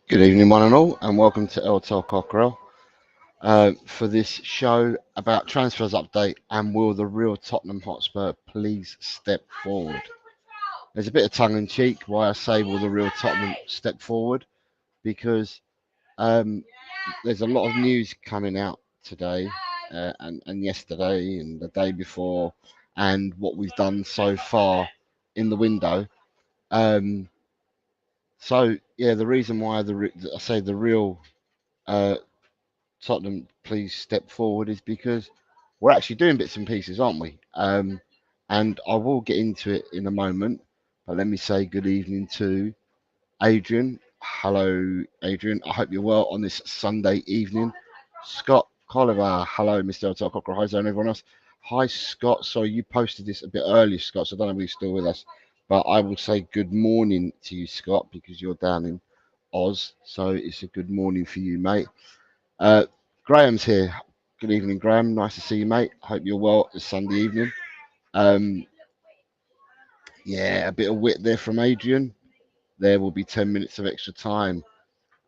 Good evening, one and all, and welcome to El Cockerel for this show about transfers update and will the real Tottenham Hotspur please step forward. There's a bit of tongue in cheek why I say will the real Tottenham step forward, because there's a lot of news coming out today and yesterday and the day before, and what we've done so far in the window. So yeah, the reason why I say the real Tottenham please step forward is because we're actually doing bits and pieces, aren't we? And I will get into it in a moment, but let me say good evening to Adrian. Hello, Adrian. I hope you're well on this Sunday evening. Scott Colliver. Hello, Mr. Hotel Cockerel. Hi, and everyone else. Hi, Scott. Sorry, you posted this a bit earlier, Scott, so I don't know if you're still with us. But I will say good morning to you, Scott, because you're down in Oz. So it's a good morning for you, mate. Graham's here. Good evening, Graham. Nice to see you, mate. Hope you're well this Sunday evening. Yeah, a bit of wit there from Adrian. There will be 10 minutes of extra time.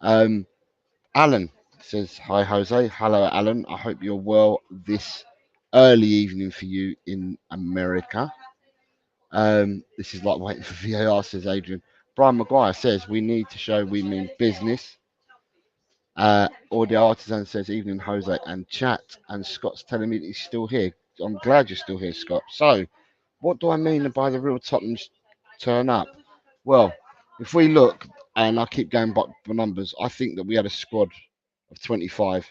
Alan says, hi, Jose. Hello, Alan. I hope you're well this early evening for you in America. This is like waiting for VAR, says Adrian. Brian Maguire says, we need to show we mean business. Audio Artisan says, evening, Jose and chat. And Scott's telling me that he's still here. I'm glad you're still here, Scott. So, what do I mean by the real Tottenham's turn up? Well, if we look, and I keep going back for numbers, I think that we had a squad of 25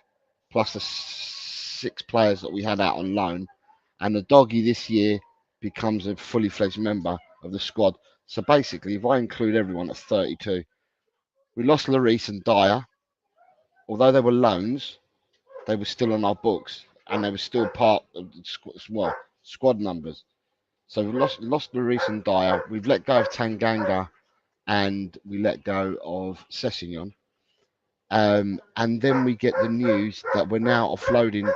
plus the 6 players that we had out on loan, and the doggy this year becomes a fully fledged member of the squad. So basically, if I include everyone, that's 32. We lost Lloris and Dyer. Although they were loans, they were still on our books, and they were still part of the squad numbers. So we lost Lloris and Dyer. We've let go of Tanganga, and we let go of Sessegnon. And then we get the news that we're now offloading.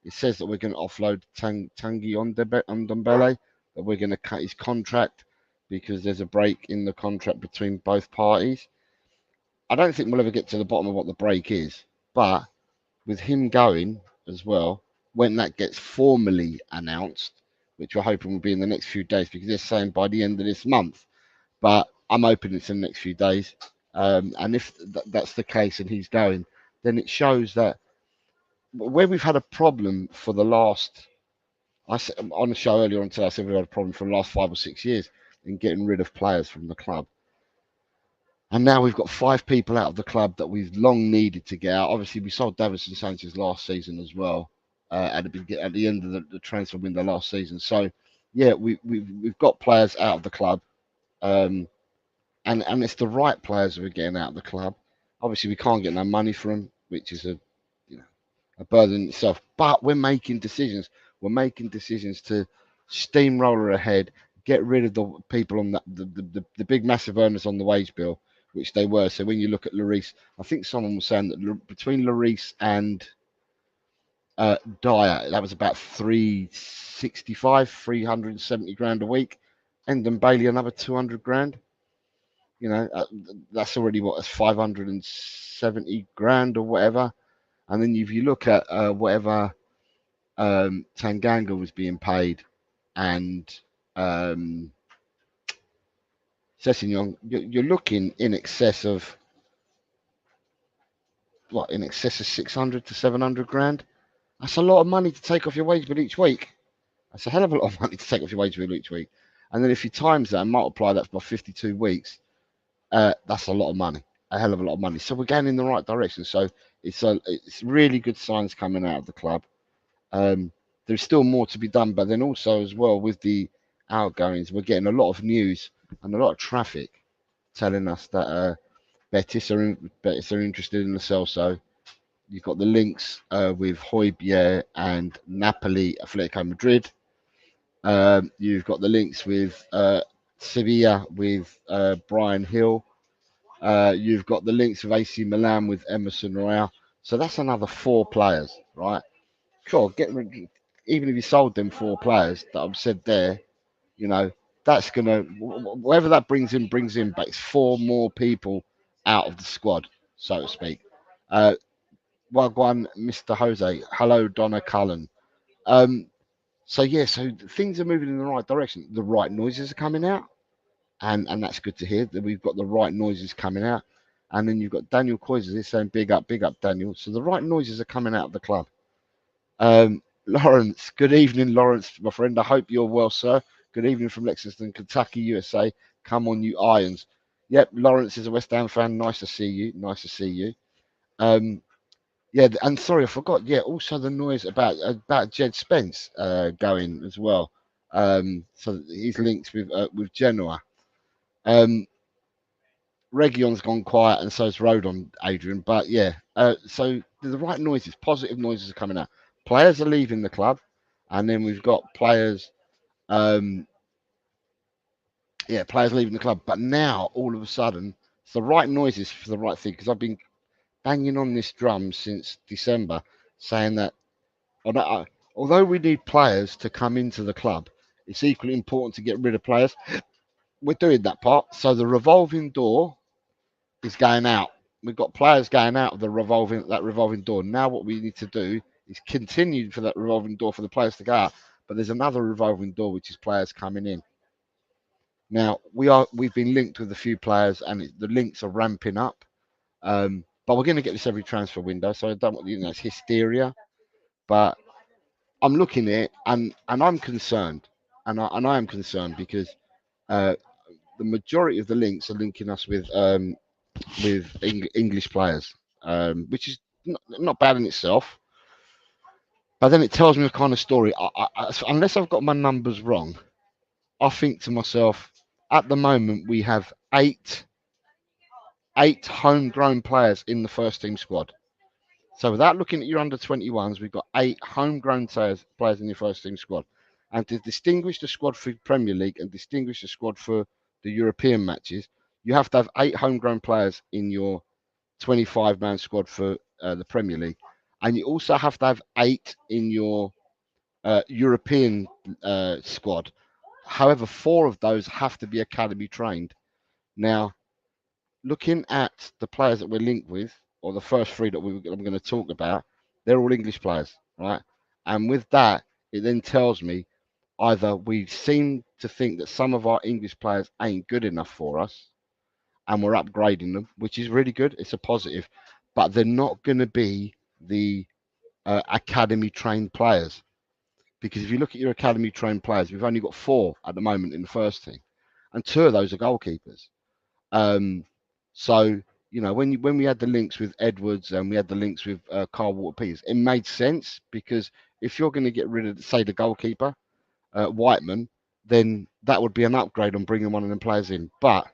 It says that we're going to offload Tanguy Ndombele, that we're going to cut his contract because there's a break in the contract between both parties. I don't think we'll ever get to the bottom of what the break is, but with him going as well, when that gets formally announced, which we're hoping will be in the next few days, because they're saying by the end of this month, but I'm hoping it's in the next few days. And if that's the case and he's going, then it shows that where we've had a problem for the last, I said on the show earlier on today, I said we've had a problem for the last 5 or 6 years in getting rid of players from the club. And now we've got 5 people out of the club that we've long needed to get out. Obviously, we sold Davinson Sanchez last season as well, at the end of the transfer window last season. So, yeah, we've got players out of the club, and it's the right players that we're getting out of the club. Obviously, we can't get no money for them, which is a burden in itself. But we're making decisions. We're making decisions to steamroller ahead, get rid of the people on the big massive earners on the wage bill, which they were. So when you look at Lloris, I think someone was saying that between Lloris and Dyer, that was about 370 grand a week. Endon Bailey, another 200 grand. That's already that's 570 grand or whatever. And then if you look at whatever Tanganga was being paid, and Sessegnon, you're looking in excess of what? In excess of 600 to 700 grand. That's a lot of money to take off your wage bill each week. That's a hell of a lot of money to take off your wage bill each week. And then if you times that and multiply that by 52 weeks, that's a lot of money, a hell of a lot of money. So we're going in the right direction. So it's really good signs coming out of the club. There's still more to be done, but then also as well with the outgoings, we're getting a lot of news and a lot of traffic telling us that Betis are interested in the sell. So you've got the links with Højbjerg and Napoli, Atletico Madrid. You've got the links with Sevilla with Brian Hill. You've got the links of AC Milan with Emerson Royal. So that's another 4 players, right? Sure, even if you sold them 4 players that I've said there, you know, that's gonna whatever that brings in, but it's 4 more people out of the squad, so to speak. Wagwan, Mr. Jose. Hello, Donna Cullen. Um, so yeah, so things are moving in the right direction. The right noises are coming out, and that's good to hear that we've got the right noises coming out. And then you've got Daniel Coyes is saying big up, Daniel. So the right noises are coming out of the club. Lawrence, good evening, Lawrence, my friend. I hope you're well, sir. Good evening from Lexington, Kentucky, USA. Come on, you Irons. Yep, Lawrence is a West Ham fan. Nice to see you. Nice to see you. Yeah, and sorry, I forgot. Yeah, also the noise about Jed Spence going as well. So he's linked with Genoa. Region's gone quiet, and so's Rodon, Adrian. But yeah, so the right noises, positive noises are coming out. Players are leaving the club, and then we've got players. Um, yeah, players leaving the club. But now all of a sudden, it's the right noises for the right thing. Because I've been banging on this drum since December, saying that although we need players to come into the club, it's equally important to get rid of players. We're doing that part. So the revolving door is going out. We've got players going out of the revolving door. Now what we need to do is continue for that revolving door for the players to go out. But there's another revolving door which is players coming in. Now we've been linked with a few players and the links are ramping up. But we're going to get this every transfer window, so I don't want it's hysteria. But I'm looking at it and I'm concerned, and I am concerned because uh, the majority of the links are linking us with English players, which is not bad in itself. But then it tells me a kind of story. Unless I've got my numbers wrong, I think to myself, at the moment we have eight homegrown players in the first team squad. So without looking at your under 21s, we've got 8 homegrown players in your first team squad. And to distinguish the squad for Premier League and distinguish the squad for the European matches, you have to have 8 homegrown players in your 25-man squad for the Premier League. And you also have to have 8 in your European squad. However, 4 of those have to be academy trained. Now, looking at the players that we're linked with, or the first 3 that I'm going to talk about, they're all English players, right? And with that, it then tells me either we seem to think that some of our English players ain't good enough for us, and we're upgrading them, which is really good. It's a positive, but they're not going to be the academy trained players. Because if you look at your academy trained players, we've only got 4 at the moment in the first team, and 2 of those are goalkeepers. Um, so when we had the links with Edwards and we had the links with Carl Walker-Peters, it made sense because if you're going to get rid of, say, the goalkeeper, Whiteman, then that would be an upgrade on bringing one of them players in. But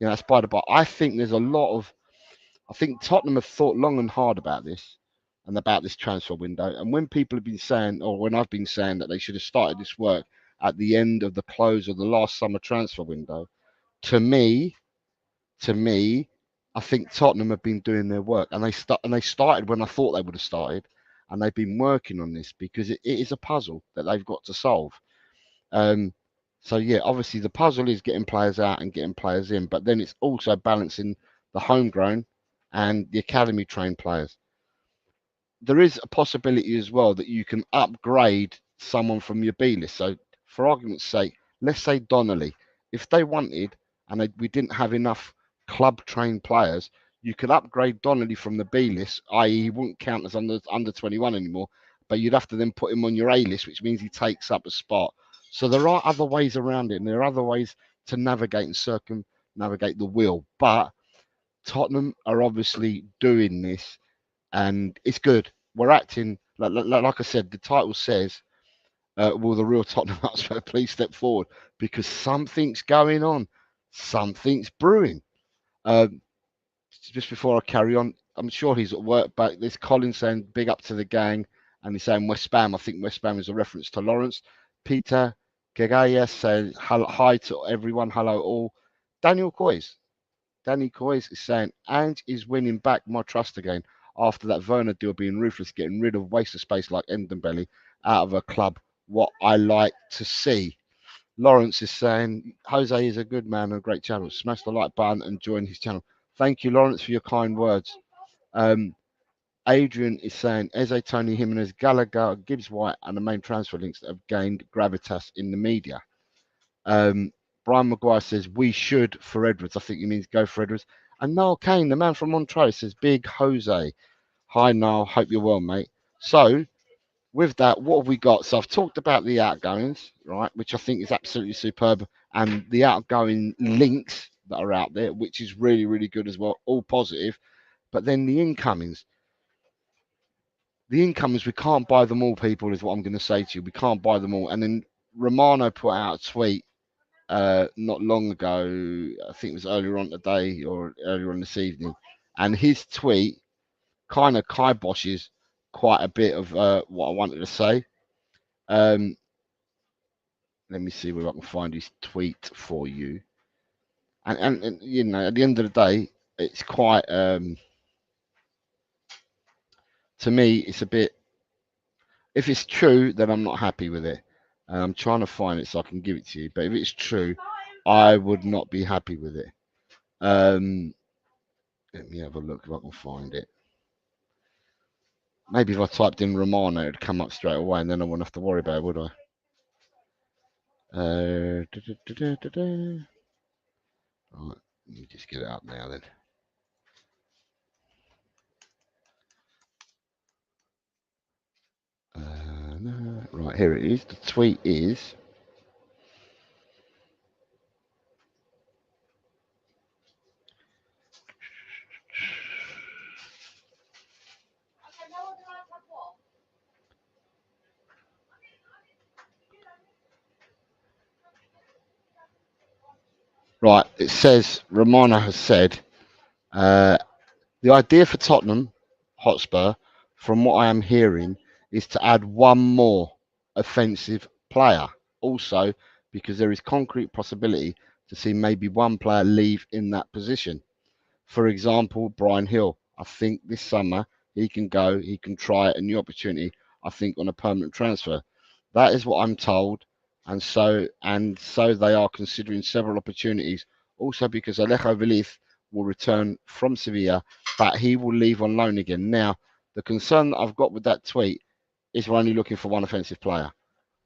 that's by the by. I think there's a lot of. I think Tottenham have thought long and hard about this and about this transfer window. And when people have been saying, or when I've been saying that they should have started this work at the end of the close of the last summer transfer window, to me, I think Tottenham have been doing their work, and they started when I thought they would have started, and they've been working on this because it is a puzzle that they've got to solve. So yeah, obviously the puzzle is getting players out and getting players in, but then it's also balancing the homegrown and the academy trained players. There is a possibility as well that you can upgrade someone from your B list. So for argument's sake, let's say Donnelly, if they wanted and we didn't have enough club-trained players, you could upgrade Donnelly from the B list, i.e., he wouldn't count as under 21 anymore, but you'd have to then put him on your A list, which means he takes up a spot. So there are other ways around it, and there are other ways to navigate and circumnavigate the wheel. But Tottenham are obviously doing this, and it's good. We're acting like I said. The title says, "Will the real Tottenham Hotspur please step forward?" Because something's going on, something's brewing. Um, just before I carry on, I'm sure he's at work, but there's Colin saying big up to the gang, and he's saying West Bam. I think West Bam is a reference to Lawrence. Peter Gagaya saying hi to everyone, hello all. Daniel Coys. Danny Coys is saying, Ange is winning back my trust again after that Werner deal being ruthless, getting rid of waste of space like Endenbelly out of a club. What I like to see. Lawrence is saying, Jose is a good man and a great channel. Smash the like button and join his channel. Thank you, Lawrence, for your kind words. Adrian is saying, Eze, Tony, Jimenez, Gallagher, Gibbs White, and the main transfer links that have gained gravitas in the media. Brian Maguire says, we should for Edwards. I think he means go for Edwards. And Noel Kane, the man from Montreux, says, big Jose. Hi, Noel. Hope you're well, mate. So, with that, what have we got? So, I've talked about the outgoings, right, which I think is absolutely superb, and the outgoing links that are out there, which is really, really good as well, all positive. But then the incomings. The incomings, we can't buy them all, people, is what I'm going to say to you. We can't buy them all. And then Romano put out a tweet not long ago. I think it was earlier on today or earlier on this evening, and his tweet kind of kiboshes quite a bit of what I wanted to say. Let me see where I can find his tweet for you. And you know, at the end of the day, it's quite to me, it's a bit. If it's true, then I'm not happy with it. And I'm trying to find it so I can give it to you. But if it's true, I would not be happy with it. Let me have a look if I can find it. Maybe if I typed in Romano, it'd come up straight away, and then I wouldn't have to worry about it, would I? Right, let me just get it up now then. No. Right, here it is. The tweet is. Right, it says Romano has said the idea for Tottenham Hotspur, from what I am hearing, is to add one more offensive player. Also, because there is concrete possibility to see maybe one player leave in that position. For example, Brian Hill. I think this summer he can go, he can try a new opportunity, I think, on a permanent transfer. That is what I'm told. And so they are considering several opportunities. Also because Alejo Veliz will return from Sevilla, but he will leave on loan again. Now, the concern that I've got with that tweet is we're only looking for one offensive player.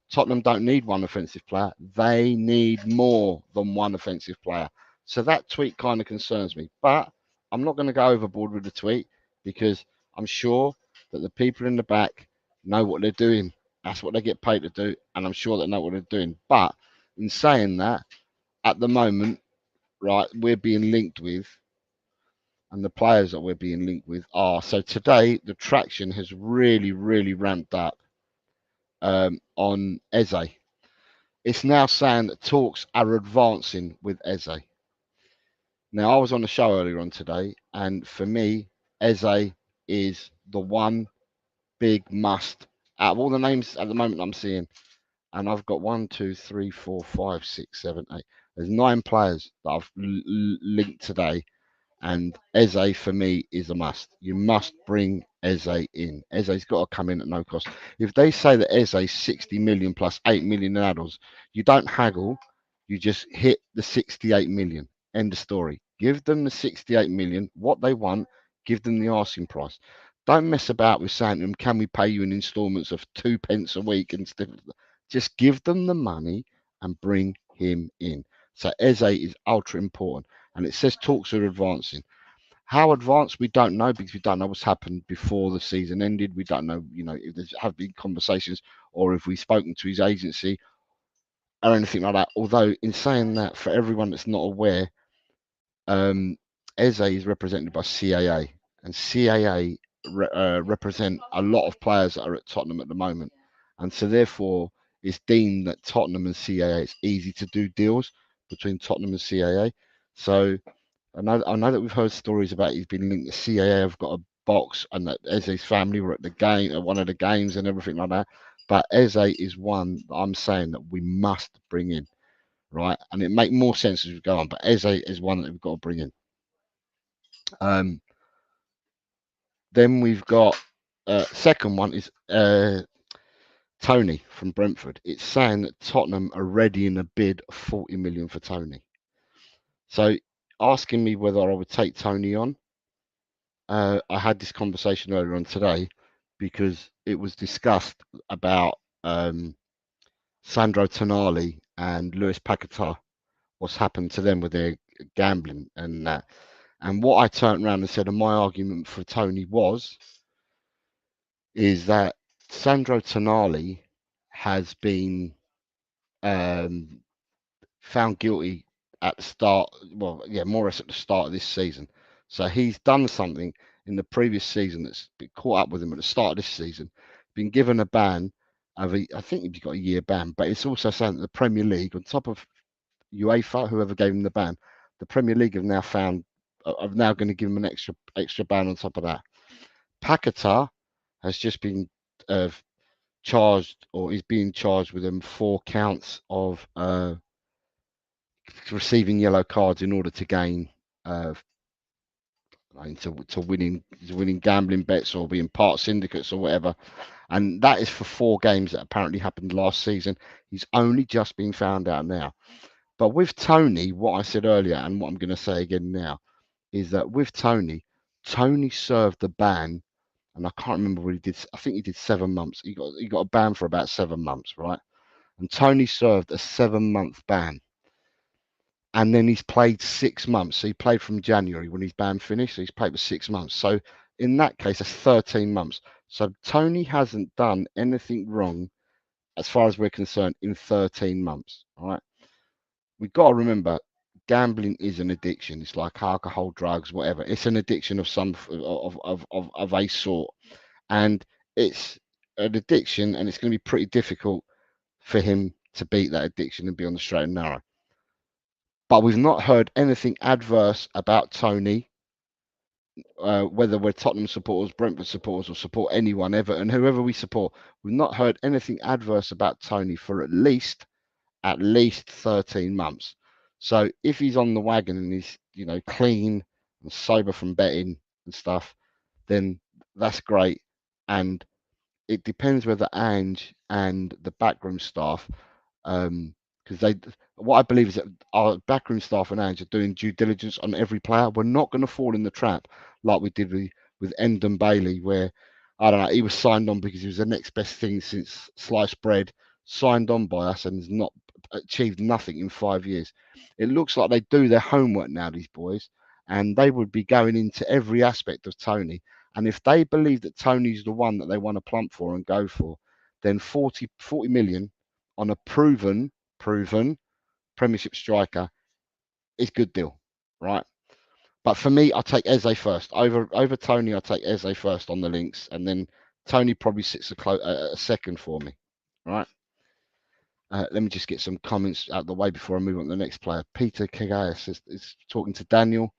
Tottenham don't need one offensive player. They need more than one offensive player. So that tweet kind of concerns me. But I'm not going to go overboard with the tweet because I'm sure that the people in the back know what they're doing. That's what they get paid to do. And I'm sure they know what they're doing. But in saying that, at the moment, right, we're being linked with, and the players that we're being linked with are. So today, the traction has really, really ramped up on Eze. It's now saying that talks are advancing with Eze. Now, I was on the show earlier on today, and for me, Eze is the one big must out of all the names at the moment I'm seeing. And I've got 1, 2, 3, 4, 5, 6, 7, 8. There's 9 players that I've linked today, and Eze for me is a must. You must bring Eze in. Eze's got to come in at no cost. If they say that Eze's 60 million plus 8 million in add-ons, you don't haggle. You just hit the 68 million. End of story. Give them the 68 million, what they want. Give them the asking price. Don't mess about with saying to them, can we pay you in installments of 2p a week and stuff. Just give them the money and bring him in. So Eze is ultra important. And it says talks are advancing. How advanced, we don't know, because we don't know what's happened before the season ended. We don't know, if there have been conversations or if we've spoken to his agency or anything like that. Although, in saying that, for everyone that's not aware, Eze is represented by CAA, and CAA represent a lot of players that are at Tottenham at the moment, and so therefore it's deemed that Tottenham and CAA, it's easy to do deals between Tottenham and CAA. So I know that we've heard stories about he's been linked to CAA. Have got a box, and that Eze's family were at the game, at one of the games, and everything like that. But Eze is one that I'm saying that we must bring in, right? And it make more sense as we go on. But Eze is one that we've got to bring in. Then we've got second one is Tony from Brentford. It's saying that Tottenham are ready in a bid of 40 million for Tony. So asking me whether I would take Tony on. I had this conversation earlier on today because it was discussed about Sandro Tonali and Lewis Paquetá, what's happened to them with their gambling and that. And what I turned around and said, and my argument for Tony is that Sandro Tonali has been found guilty at the start, well, yeah, more or less at the start of this season. So he's done something in the previous season that's been caught up with him at the start of this season, been given a ban of I think he's got a year ban, but it's also saying that the Premier League, on top of UEFA, whoever gave him the ban, the Premier League have now going to give him an extra ban on top of that. Paquetá has just been charged, or is being charged with them 4 counts of receiving yellow cards in order to gain to winning gambling bets or being part syndicates or whatever, and that is for 4 games that apparently happened last season. He's only just been found out now. But with Tony, what I said earlier and what I'm going to say again now is that with Tony served the ban, and I can't remember what he did. I think he did 7 months. He got a ban for about 7 months, right? And Tony served a 7-month ban. And then he's played 6 months. So he played from January when his ban finished. So he's played for 6 months. So in that case, that's 13 months. So Tony hasn't done anything wrong, as far as we're concerned, in 13 months. All right. We've got to remember, gambling is an addiction. It's like alcohol, drugs, whatever. It's an addiction of some of a sort, and it's an addiction, and it's going to be pretty difficult for him to beat that addiction and be on the straight and narrow. But we've not heard anything adverse about Tony, whether we're Tottenham supporters, Brentford supporters, or support anyone, Everton, whoever we support. We've not heard anything adverse about Tony for at least 13 months. So if he's on the wagon and he's clean and sober from betting and stuff, then that's great. And it depends whether Ange and the backroom staff, because what I believe is that our backroom staff and Ange are doing due diligence on every player. We're not going to fall in the trap like we did with Endon Bailey, where I don't know, he was signed on because he was the next best thing since sliced bread, signed on by us, and has not achieved nothing in 5 years. It looks like they do their homework now, these boys, and they would be going into every aspect of Tony. And if they believe that Tony's the one that they want to plump for and go for, then 40 million on a proven Premiership striker is a good deal, right? But for me, I take Eze first over Tony. I take Eze first on the links, and then Tony probably sits a second for me, right? Let me just get some comments out of the way before I move on to the next player. Peter Kagayas is talking to Daniel.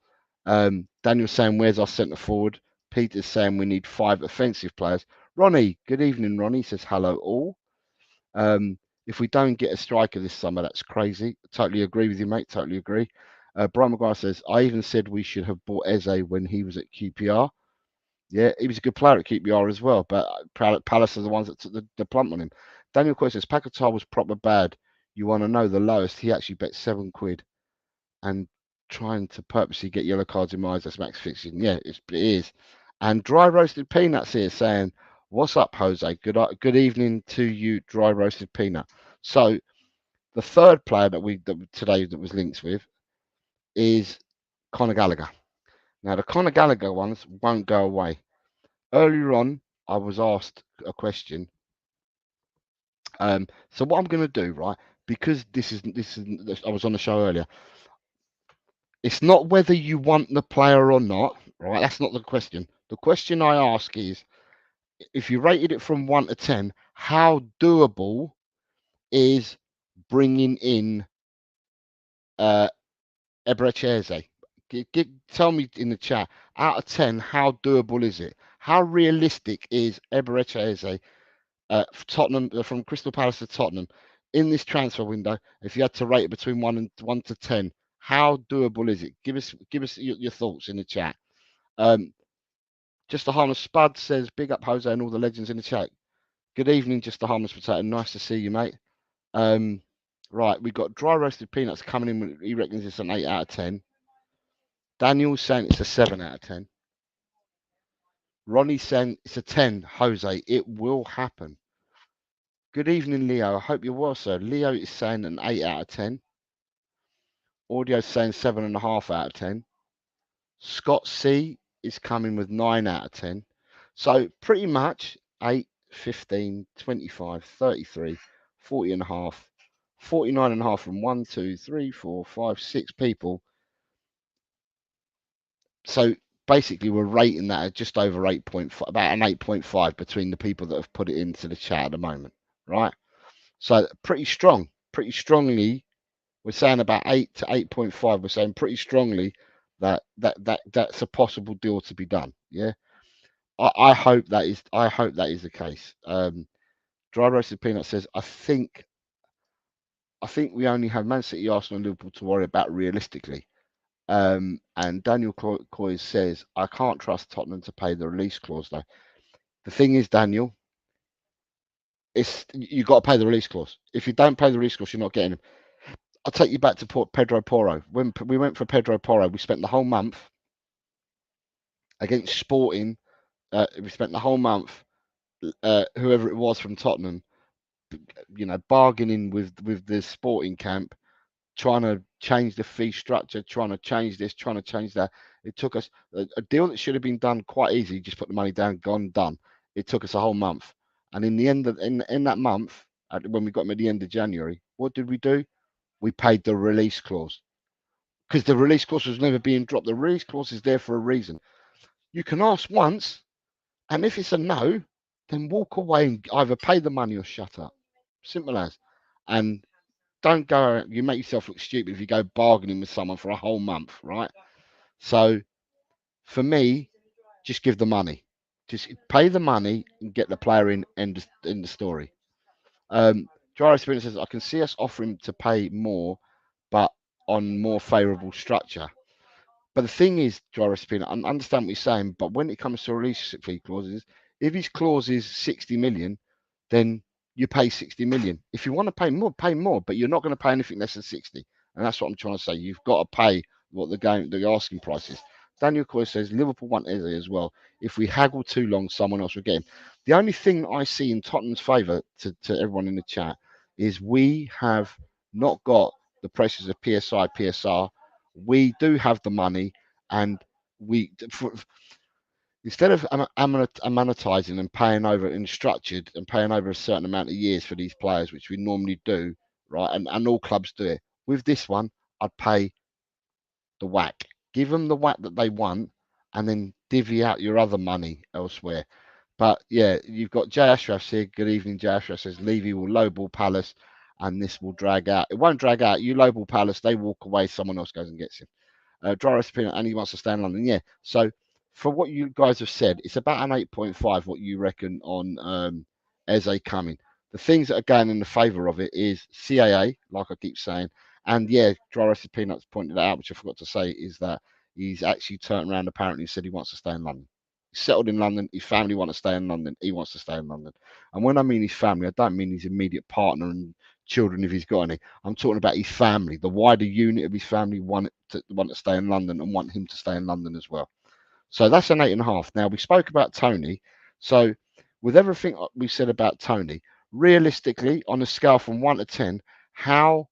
Daniel's saying, where's our centre forward? Peter's saying we need 5 offensive players. Ronnie, good evening, Ronnie. Says hello all. If we don't get a striker this summer, that's crazy. Totally agree with you, mate. Totally agree. Brian McGuire says, I even said we should have bought Eze when he was at QPR. Yeah, he was a good player at QPR as well, but Palace are the ones that took the plump on him. Daniel Quest says, Paquetá was proper bad. You want to know the lowest? He actually bet £7 and trying to purposely get yellow cards in my eyes. That's max fixing. Yeah, it is. And Dry Roasted Peanuts here saying, what's up, Jose? Good evening to you, Dry Roasted Peanut. So The third player today that was links with is Conor Gallagher. Now the Conor Gallagher ones won't go away. Earlier on, I was asked a question. So what I'm going to do, right? Because this is I was on the show earlier. It's not whether you want the player or not, right? That's not the question. The question I ask is, if you rated it from 1 to 10, how doable is bringing in Eberechieze? Tell me in the chat, out of 10, how doable is it? How realistic is Eberechieze, Tottenham, from Crystal Palace to Tottenham in this transfer window? If you had to rate it between 1 to 10, how doable is it? Give us your thoughts in the chat. Just a harmless Spud says, big up Jose and all the legends in the chat. Good evening, just a harmless potato. Nice to see you, mate. Right, we've got dry roasted peanuts coming in. He reckons it's an 8 out of 10. Daniel's saying it's a 7 out of 10. Ronnie's saying it's a 10. Jose, it will happen. Good evening, Leo. I hope you're well, sir. Leo is saying an 8 out of 10. Audio's saying 7.5 out of 10. Scott C is coming with 9 out of 10. So pretty much 8, 15, 25, 33, 40 and a half, 49 and a half from 1, 2, 3, 4, 5, 6 people. So basically we're rating that at just over 8.5, about an 8.5 between the people that have put it into the chat at the moment, right? So pretty strongly, we're saying about 8 to 8.5. We're saying pretty strongly that's a possible deal to be done. Yeah, I hope that is the case. Dry roasted peanut says, I think we only have Man City, Arsenal, and Liverpool to worry about realistically. And Daniel Coy says, I can't trust Tottenham to pay the release clause though. The thing is, Daniel, you got to pay the release clause. If you don't pay the release clause, you're not getting him. I'll take you back to Pedro Porro. When we went for Pedro Porro, we spent the whole month against Sporting. We spent the whole month, whoever it was from Tottenham, bargaining with the Sporting camp, trying to change the fee structure, trying to change this, trying to change that. It took us a deal that should have been done quite easy. Just put the money down, gone, done. It took us a whole month. And in the end, in that month, when we got him at the end of January, what did we do? We paid the release clause, because the release clause was never being dropped. The release clause is there for a reason. You can ask once, and if it's a no, then walk away and either pay the money or shut up. Simple as. And don't go, you make yourself look stupid if you go bargaining with someone for a whole month, right? So for me, just give the money. Just pay the money and get the player in the story. Gyro Spirit says, I can see us offering to pay more, but on more favourable structure. But the thing is, Gyro Spirit, I understand what you're saying, but when it comes to release fee clauses, if his clause is 60 million, then you pay 60 million. If you want to pay more, but you're not going to pay anything less than 60. And that's what I'm trying to say. You've got to pay what the asking price is. Daniel Coy says Liverpool want Eze as well. If we haggle too long, someone else will get him. The only thing I see in Tottenham's favour, to everyone in the chat, is we have not got the pressures of PSI, PSR. We do have the money, and instead of monetizing and paying over and structured and paying over a certain amount of years for these players, which we normally do, right? And all clubs do it. With this one, I'd pay the whack. Give them the whack that they want, and then divvy out your other money elsewhere. But yeah, you've got Jay Ashraf here. Good evening, Jay Ashraf says Levy will lowball Palace, and this will drag out. It won't drag out. You lowball Palace, they walk away. Someone else goes and gets him. Dry recipe, and he wants to stay in London. Yeah. So for what you guys have said, it's about an 8.5. What you reckon on Eze coming? The things that are going in the favour of it is CAA, like I keep saying, and yeah, Dry Roasted Peanuts pointed out, which I forgot to say, is that he's actually turned around apparently and said he wants to stay in London. He's settled in London. His family want to stay in London. He wants to stay in London. And when I mean his family, I don't mean his immediate partner and children if he's got any. I'm talking about his family. The wider unit of his family want to stay in London and want him to stay in London as well. So that's an 8.5. Now we spoke about Tony. So with everything we said about Tony, realistically, on a scale from 1 to 10, How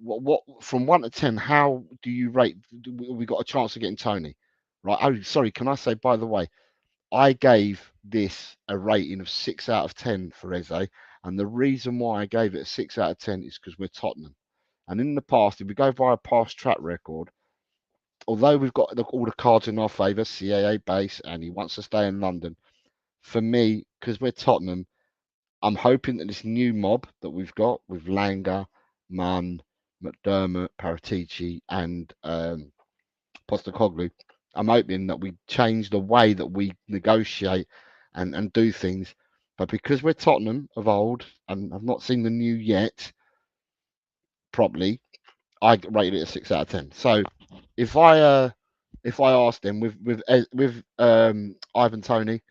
what from 1 to 10? How do you rate? We got a chance of getting Tony, right? Oh, sorry. Can I say, by the way, I gave this a rating of 6 out of 10 for Eze, and the reason why I gave it a 6 out of 10 is because we're Tottenham. And in the past, if we go by a past track record, although we've got all the cards in our favour, CAA base, and he wants to stay in London, for me, because we're Tottenham, I'm hoping that this new mob that we've got with Langer, Munn, McDermott, Paratici, and Postecoglou, I'm hoping that we change the way that we negotiate and do things. But because we're Tottenham of old, and I've not seen the new yet properly, I rated it a 6 out of 10. So if I ask them with Ivan Toney,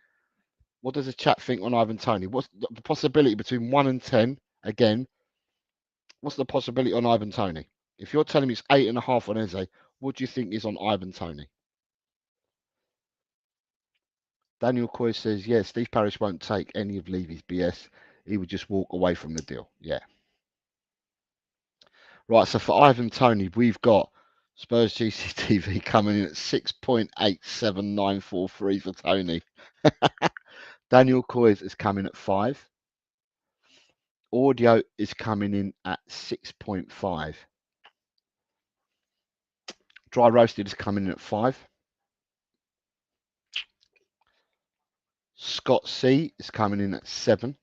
what does the chat think on Ivan Toney? What's the possibility between 1 and 10? Again, what's the possibility on Ivan Toney? If you're telling me it's 8.5 on Eze, what do you think is on Ivan Toney? Daniel Coy says, yeah, Steve Parish won't take any of Levy's BS. He would just walk away from the deal. Yeah. Right, so for Ivan Toney, we've got Spurs GCTV coming in at 6.87943 for Tony. Daniel Coy's is coming at 5. Audio is coming in at 6.5. Dry roasted is coming in at 5. Scott C is coming in at 7.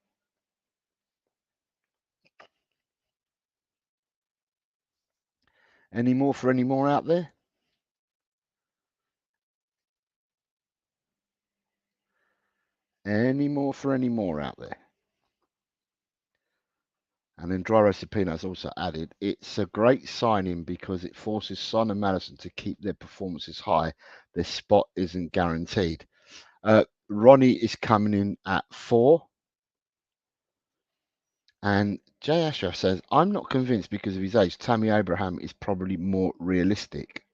Any more for any more out there? Any more for any more out there? And then Dry Roasted Peanuts also added, it's a great signing because it forces Son and Madison to keep their performances high. Their spot isn't guaranteed. Ronnie is coming in at 4. And Jay Ashraf says, I'm not convinced because of his age. Tammy Abraham is probably more realistic.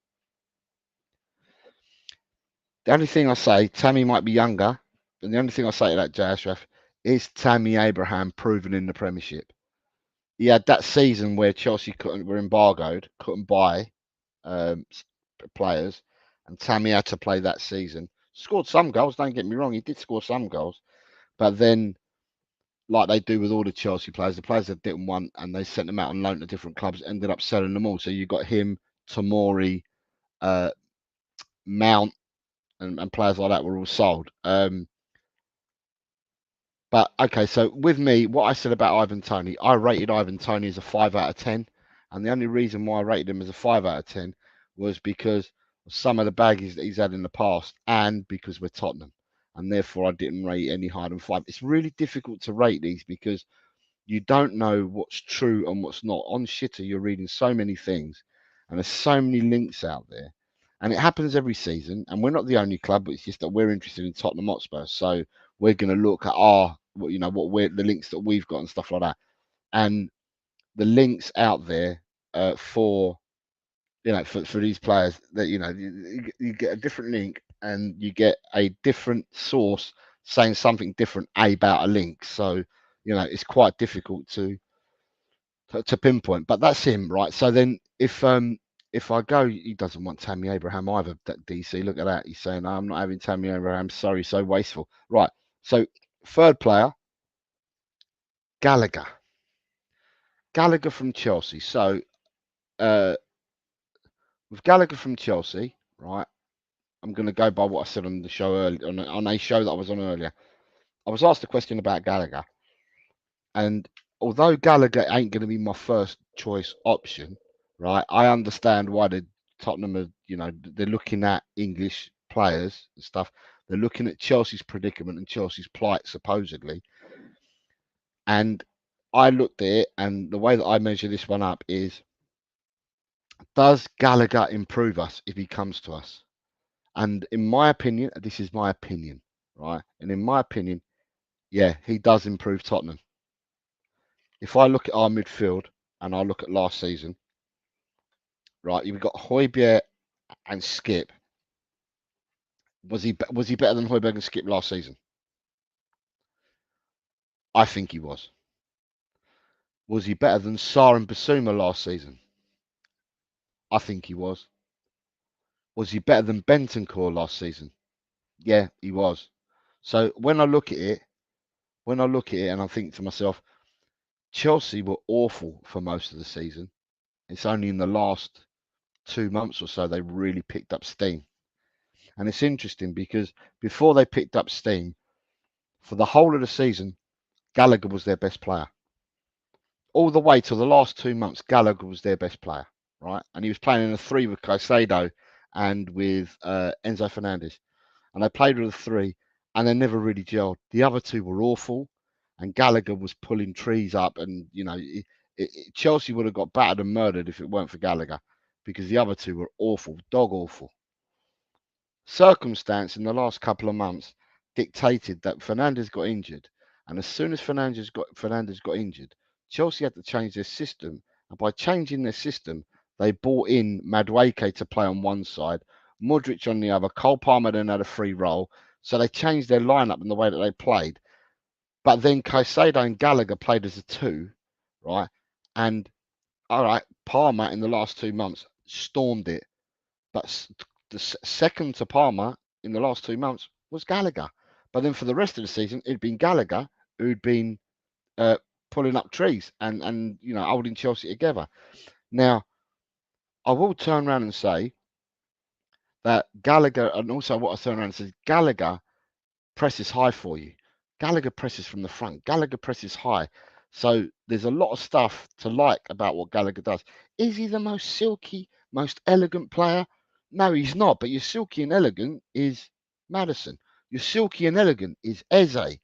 The only thing I say, Tammy might be younger. And the only thing I say to that, Jay Ashraf, is Tammy Abraham proven in the Premiership. He had that season where Chelsea were embargoed, couldn't buy players, and Tammy had to play that season. Scored some goals, don't get me wrong, he did score some goals, but then, like they do with all the Chelsea players, the players that didn't want, and they sent them out on loan to different clubs, ended up selling them all. So you got him, Tomori, Mount, and players like that were all sold. But okay, so with me, what I said about Ivan Toney, I rated Ivan Toney as a 5 out of 10, and the only reason why I rated him as a 5 out of 10 was because of some of the baggies that he's had in the past, and because we're Tottenham, and therefore I didn't rate any higher than 5. It's really difficult to rate these because you don't know what's true and what's not. On Shitter, you're reading so many things, and there's so many links out there, and it happens every season. And we're not the only club, but it's just that we're interested in Tottenham Hotspur, so we're going to look at what we're the links that we've got and stuff like that, and the links out there for for these players that you get a different link and you get a different source saying something different about a link. So it's quite difficult to pinpoint, but that's him, right? So then if I go, he doesn't want Tammy Abraham either. That DC, look at that. He's saying, I'm not having Tammy Abraham. Sorry, so wasteful. Right. So third player, Gallagher. Gallagher from Chelsea. So with Gallagher from Chelsea, right? I'm going to go by what I said on the show earlier, on a show that I was on earlier. I was asked a question about Gallagher, and although Gallagher ain't going to be my first choice option, right? I understand why the Tottenham are, they're looking at English players and stuff. They're looking at Chelsea's predicament and Chelsea's plight, supposedly. And I looked at it, and the way that I measure this one up is, does Gallagher improve us if he comes to us? And in my opinion, this is my opinion, right? And in my opinion, yeah, he does improve Tottenham. If I look at our midfield and I look at last season, right, you've got Højbjerg and Skip. Was he better than Højbjerg and Skip last season? I think he was. Was he better than Sarr and Basuma last season? I think he was. Was he better than Bentancur last season? Yeah, he was. So when I look at it, and I think to myself, Chelsea were awful for most of the season. It's only in the last 2 months or so they really picked up steam. And it's interesting because before they picked up steam, for the whole of the season, Gallagher was their best player. All the way till the last 2 months, Gallagher was their best player, right? And he was playing in a three with Caicedo and with Enzo Fernandez. And they played with a three, and they never really gelled. The other two were awful, and Gallagher was pulling trees up. And, Chelsea would have got battered and murdered if it weren't for Gallagher, because the other two were awful, dog awful. Circumstance in the last couple of months dictated that Fernandez got injured, and as soon as Fernandez got injured, Chelsea had to change their system, and by changing their system, they brought in Madueke to play on one side, Modric on the other. Cole Palmer then had a free role, so they changed their lineup in the way that they played. But then Caicedo and Gallagher played as a two, right? And all right, Palmer in the last 2 months stormed it. But the second to Palmer in the last 2 months was Gallagher. But then for the rest of the season, it'd been Gallagher who'd been pulling up trees and holding Chelsea together. Now, I will turn around and say that Gallagher, and also what I turn around and say, Gallagher presses high for you. Gallagher presses from the front. Gallagher presses high. So there's a lot of stuff to like about what Gallagher does. Is he the most silky, most elegant player? No, he's not. But your silky and elegant is Maddison. Your silky and elegant is Eze.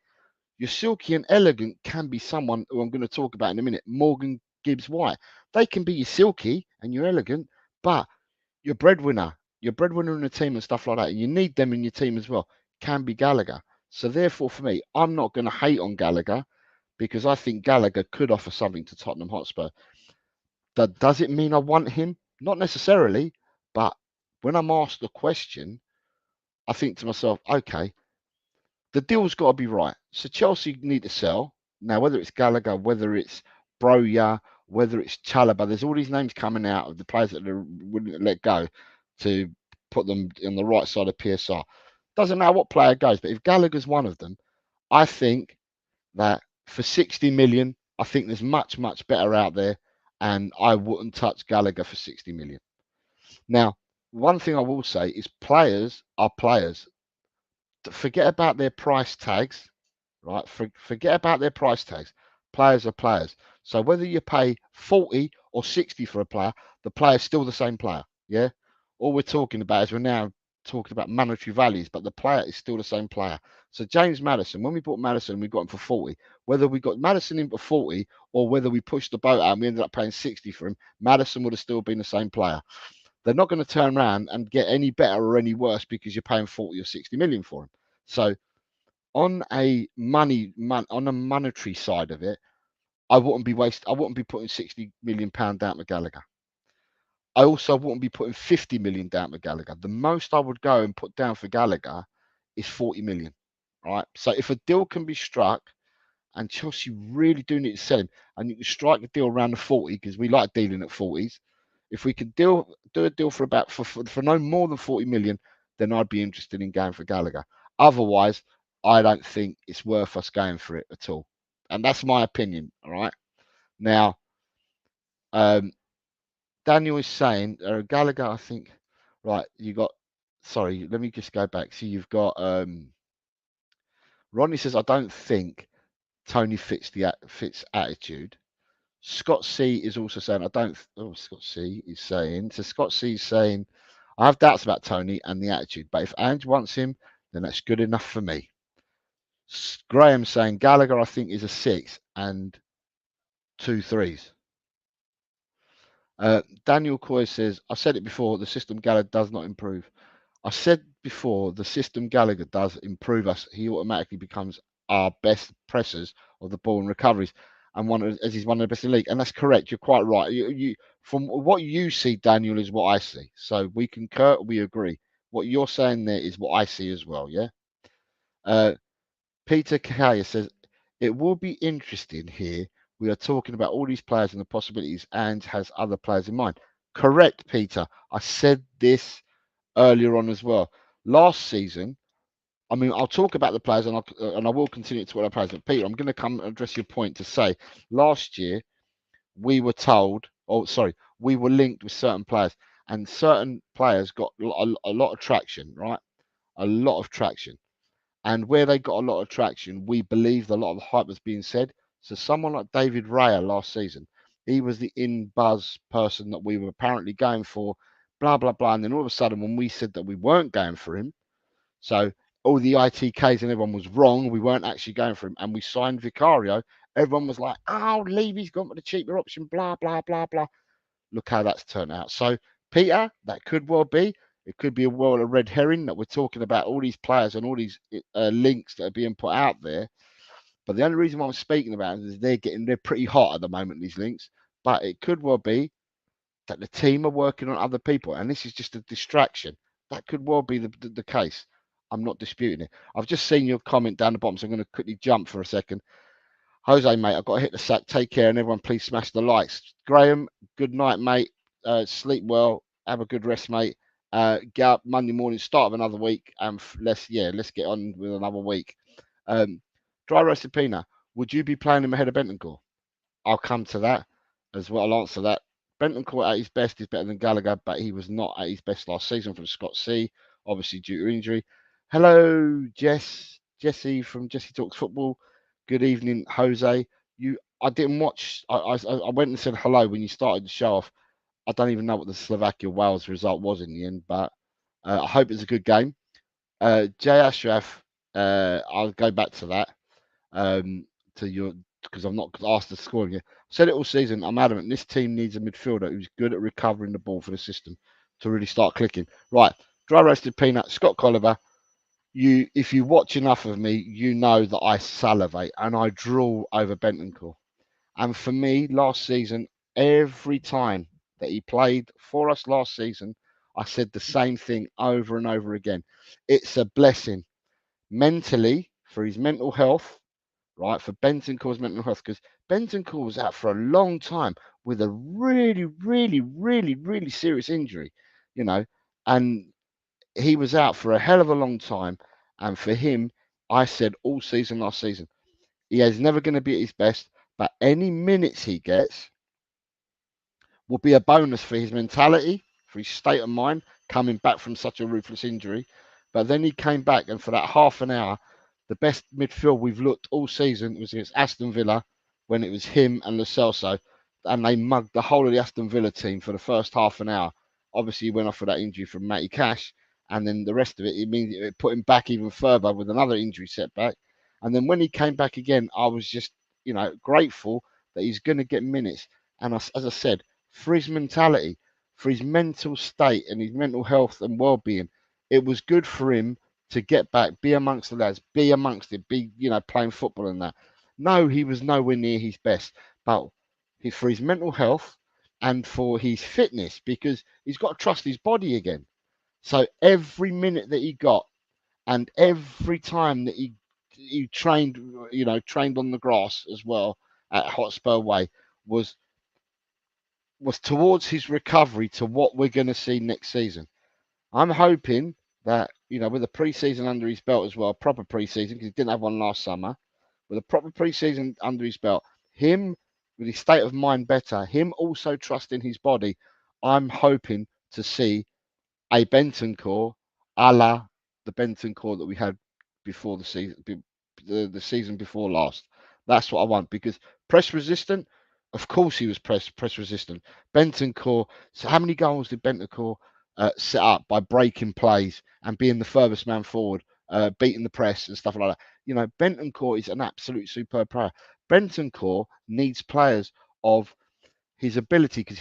Your silky and elegant can be someone who I'm going to talk about in a minute, Morgan Gibbs White. They can be your silky and your elegant, but your breadwinner in the team and stuff like that, and you need them in your team as well, can be Gallagher. So therefore, for me, I'm not going to hate on Gallagher because I think Gallagher could offer something to Tottenham Hotspur. Does it mean I want him? Not necessarily, but when I'm asked the question, I think to myself, okay, the deal's got to be right. So Chelsea need to sell. Now, whether it's Gallagher, whether it's Broja, whether it's Chalobah, there's all these names coming out of the players that they're willing to let go to put them on the right side of PSR. Doesn't matter what player goes, but if Gallagher's one of them, I think that for 60 million, I think there's much, much better out there, and I wouldn't touch Gallagher for 60 million. Now, one thing I will say is players are players. Forget about their price tags, right? Forget about their price tags. Players are players. So whether you pay 40 or 60 for a player, the player's still the same player. Yeah. All we're talking about is we're now talking about monetary values, but the player is still the same player. So James Maddison, when we bought Maddison, we got him for 40. Whether we got Maddison in for 40 or whether we pushed the boat out and we ended up paying 60 for him, Maddison would have still been the same player. They're not going to turn around and get any better or any worse because you're paying 40 or 60 million for him. So on a monetary side of it, I wouldn't be putting 60 million pound down to Gallagher. I also wouldn't be putting 50 million down to Gallagher. The most I would go and put down for Gallagher is 40 million. Right. So if a deal can be struck, and Chelsea really do need to sell him, and you can strike a deal around the 40 because we like dealing at 40s. If we could do a deal for no more than 40 million, then I'd be interested in going for Gallagher. Otherwise, I don't think it's worth us going for it at all. And that's my opinion. All right. Now, Daniel is saying Gallagher, I think, right, sorry, let me just go back. So you've got Ronnie says, I don't think Tony fits attitude. Scott C is also saying, Scott C is saying, so Scott C is saying, I have doubts about Tony and the attitude, but if Ange wants him, then that's good enough for me. Graham saying, Gallagher, I think, is a 6 and 2 3s. Daniel Coy says, I said it before, the system Gallagher does not improve. I said before, the system Gallagher does improve us. He automatically becomes our best pressers of the ball and recoveries, and as he's one of the best in the league. And that's correct. You're quite right. You from what you see, Daniel, is what I see. So we concur, we agree. What you're saying there is what I see as well. Yeah. Peter Kahaya says it will be interesting here We are talking about all these players and the possibilities and has other players in mind. Correct, Peter. I said this earlier on as well. Last season, I mean, I'll talk about the players and I will continue to talk about the players. But Peter, I'm going to come and address your point to say last year we were told, oh, sorry, we were linked with certain players and certain players got a lot of traction, right? A lot of traction. And where they got a lot of traction, we believed a lot of the hype was being said. So someone like David Raya last season, he was the in buzz person that we were apparently going for, blah blah blah. And then all of a sudden, when we said that we weren't going for him, so all the ITKs and everyone was wrong. We weren't actually going for him, and we signed Vicario. Everyone was like, "Oh, Levy's gone for the cheaper option." Blah blah blah blah. Look how that's turned out. So, Peter, that could well be. It could be a world of red herring that we're talking about all these players and all these links that are being put out there. But the only reason why I'm speaking about it is they're pretty hot at the moment, these links. But it could well be that the team are working on other people, and this is just a distraction. That could well be the case. I'm not disputing it. I've just seen your comment down the bottom, so I'm going to quickly jump for a second. Jose, mate, I've got to hit the sack. Take care, and everyone, please smash the likes. Graham, good night, mate. Sleep well. Have a good rest, mate. Get up Monday morning, start of another week, and let's get on with another week. Dry roasted peanut. Would you be playing him ahead of Bentancur? I'll come to that as well. I'll answer that. Bentancur at his best is better than Gallagher, but he was not at his best last season from Scott C, obviously due to injury. Hello, Jesse from Jesse Talks Football. Good evening, Jose. I didn't watch. I went and said hello when you started the show off. I don't even know what the Slovakia Wales result was in the end, but I hope it's a good game. Jay Ashraf, I'll go back to that. To your because I'm not asked to score you. Said it all season. I'm adamant this team needs a midfielder who's good at recovering the ball for the system to really start clicking. Right, dry roasted peanut, Scott Colliver. If you watch enough of me, you know that I salivate and I drool over Bentancur. And for me, last season, every time that he played for us last season, I said the same thing over and over again. It's a blessing mentally for his mental health, right? For Bentancur's mental health, because Bentancur was out for a long time with a really, really, really, really serious injury, you know, and he was out for a hell of a long time. And for him, I said all season last season, he is never going to be at his best, but any minutes he gets will be a bonus for his mentality, for his state of mind, coming back from such a ruthless injury. But then he came back, and for that half an hour, the best midfield we've looked all season was against Aston Villa when it was him and Lo Celso, and they mugged the whole of the Aston Villa team for the first half an hour. Obviously, he went off for that injury from Matty Cash, and then the rest of it, it means it put him back even further with another injury setback. And then when he came back again, I was just, grateful that he's going to get minutes. And as I said, for his mentality, for his mental state and his mental health and well-being, it was good for him to get back, be amongst the lads, be amongst it, be playing football and that. No, he was nowhere near his best, but for his mental health and for his fitness, because he's got to trust his body again. So every minute that he got, and every time that he trained, trained on the grass as well at Hotspur Way, was towards his recovery to what we're going to see next season. I'm hoping that, with a pre-season under his belt as well, a proper pre-season, because he didn't have one last summer, with a proper pre-season under his belt, him with his state of mind better, him also trusting his body, I'm hoping to see a Bentancur a la the Bentancur that we had before the season, the season before last. That's what I want, because press resistant, of course he was press resistant. Bentancur. So how many goals did Bentancur set up by breaking plays and being the furthest man forward, beating the press and stuff like that? Bentancur is an absolute superb player. Bentancur needs players of his ability, because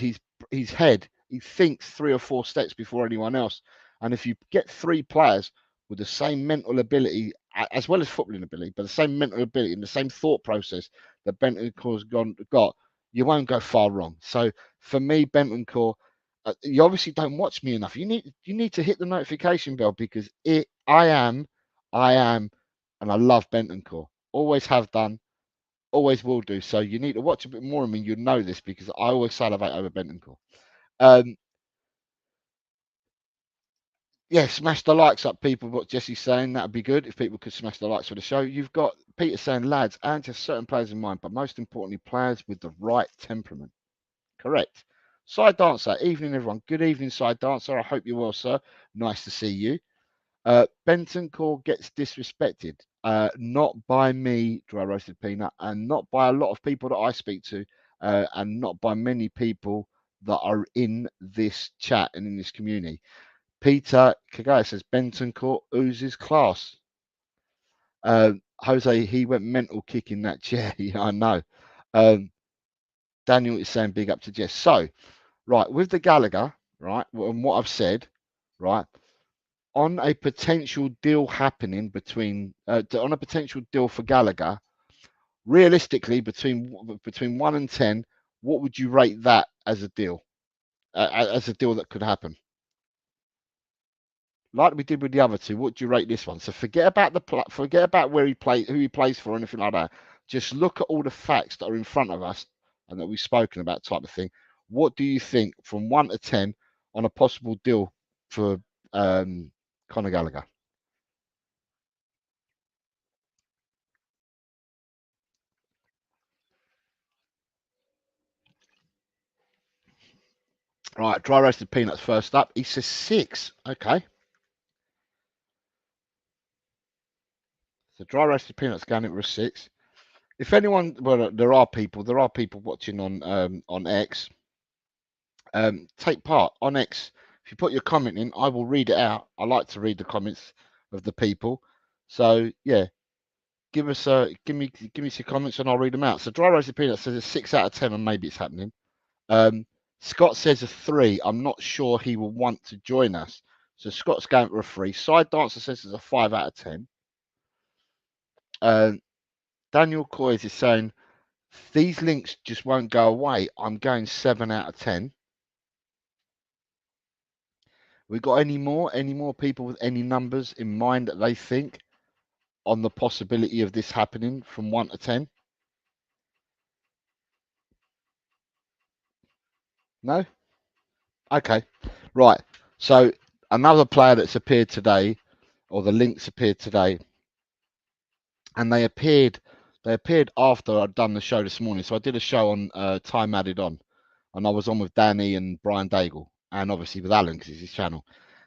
his head, he thinks 3 or 4 steps before anyone else. And if you get 3 players with the same mental ability as well as footballing ability, but the same mental ability and the same thought process that Bentancur's got, you won't go far wrong. So for me, Bentancur, you obviously don't watch me enough. You need to hit the notification bell, because I am, and I love Bentancur. Always have done. Always will do. So you need to watch a bit more of me. You know this because I always salivate over Bentancur. Um, yeah, smash the likes up, people. What Jesse's saying, that'd be good if people could smash the likes for the show. You've got Peter saying, lads, and just certain players in mind, but most importantly, players with the right temperament. Correct. Side Dancer, evening, everyone. Good evening, Side Dancer. I hope you're well, sir. Nice to see you. Bentancur gets disrespected, not by me, Dry Roasted Peanut, and not by a lot of people that I speak to, and not by many people that are in this chat and in this community. Peter Kagaya says Bentancur oozes class. Jose, he went mental kicking that chair. Yeah, I know. Um, Daniel is saying big up to Jess. So, right, with the Gallagher, right, and what I've said, right, on a potential deal happening between, on a potential deal for Gallagher, realistically, between 1 and 10, what would you rate that as a deal? As a deal that could happen? Like we did with the other two, what do you rate this one? So forget about forget about where he plays, who he plays for, or anything like that. Just look at all the facts that are in front of us and that we've spoken about, type of thing. What do you think from 1 to 10 on a possible deal for Conor Gallagher? Right, dry roasted peanuts first up. He says 6. Okay. So dry roasted peanuts going in with a 6. If anyone, well, there are people watching on X. Take part on X. If you put your comment in, I will read it out. I like to read the comments of the people. So yeah, give me some comments and I'll read them out. So dry roasted peanuts says a 6 out of 10 and maybe it's happening. Scott says a 3. I'm not sure he will want to join us. So Scott's going for a 3. Side Dancer says it's a 5 out of 10. Daniel Coys is saying these links just won't go away. I'm going 7 out of 10. We got any more people with any numbers in mind that they think on the possibility of this happening from 1 to 10? No? Okay. Right. So another player that's appeared today, or the links appeared today, and they appeared after I'd done the show this morning. So I did a show on Time Added On, and I was on with Danny and Brian Daigle, and obviously with Alan because it's his channel,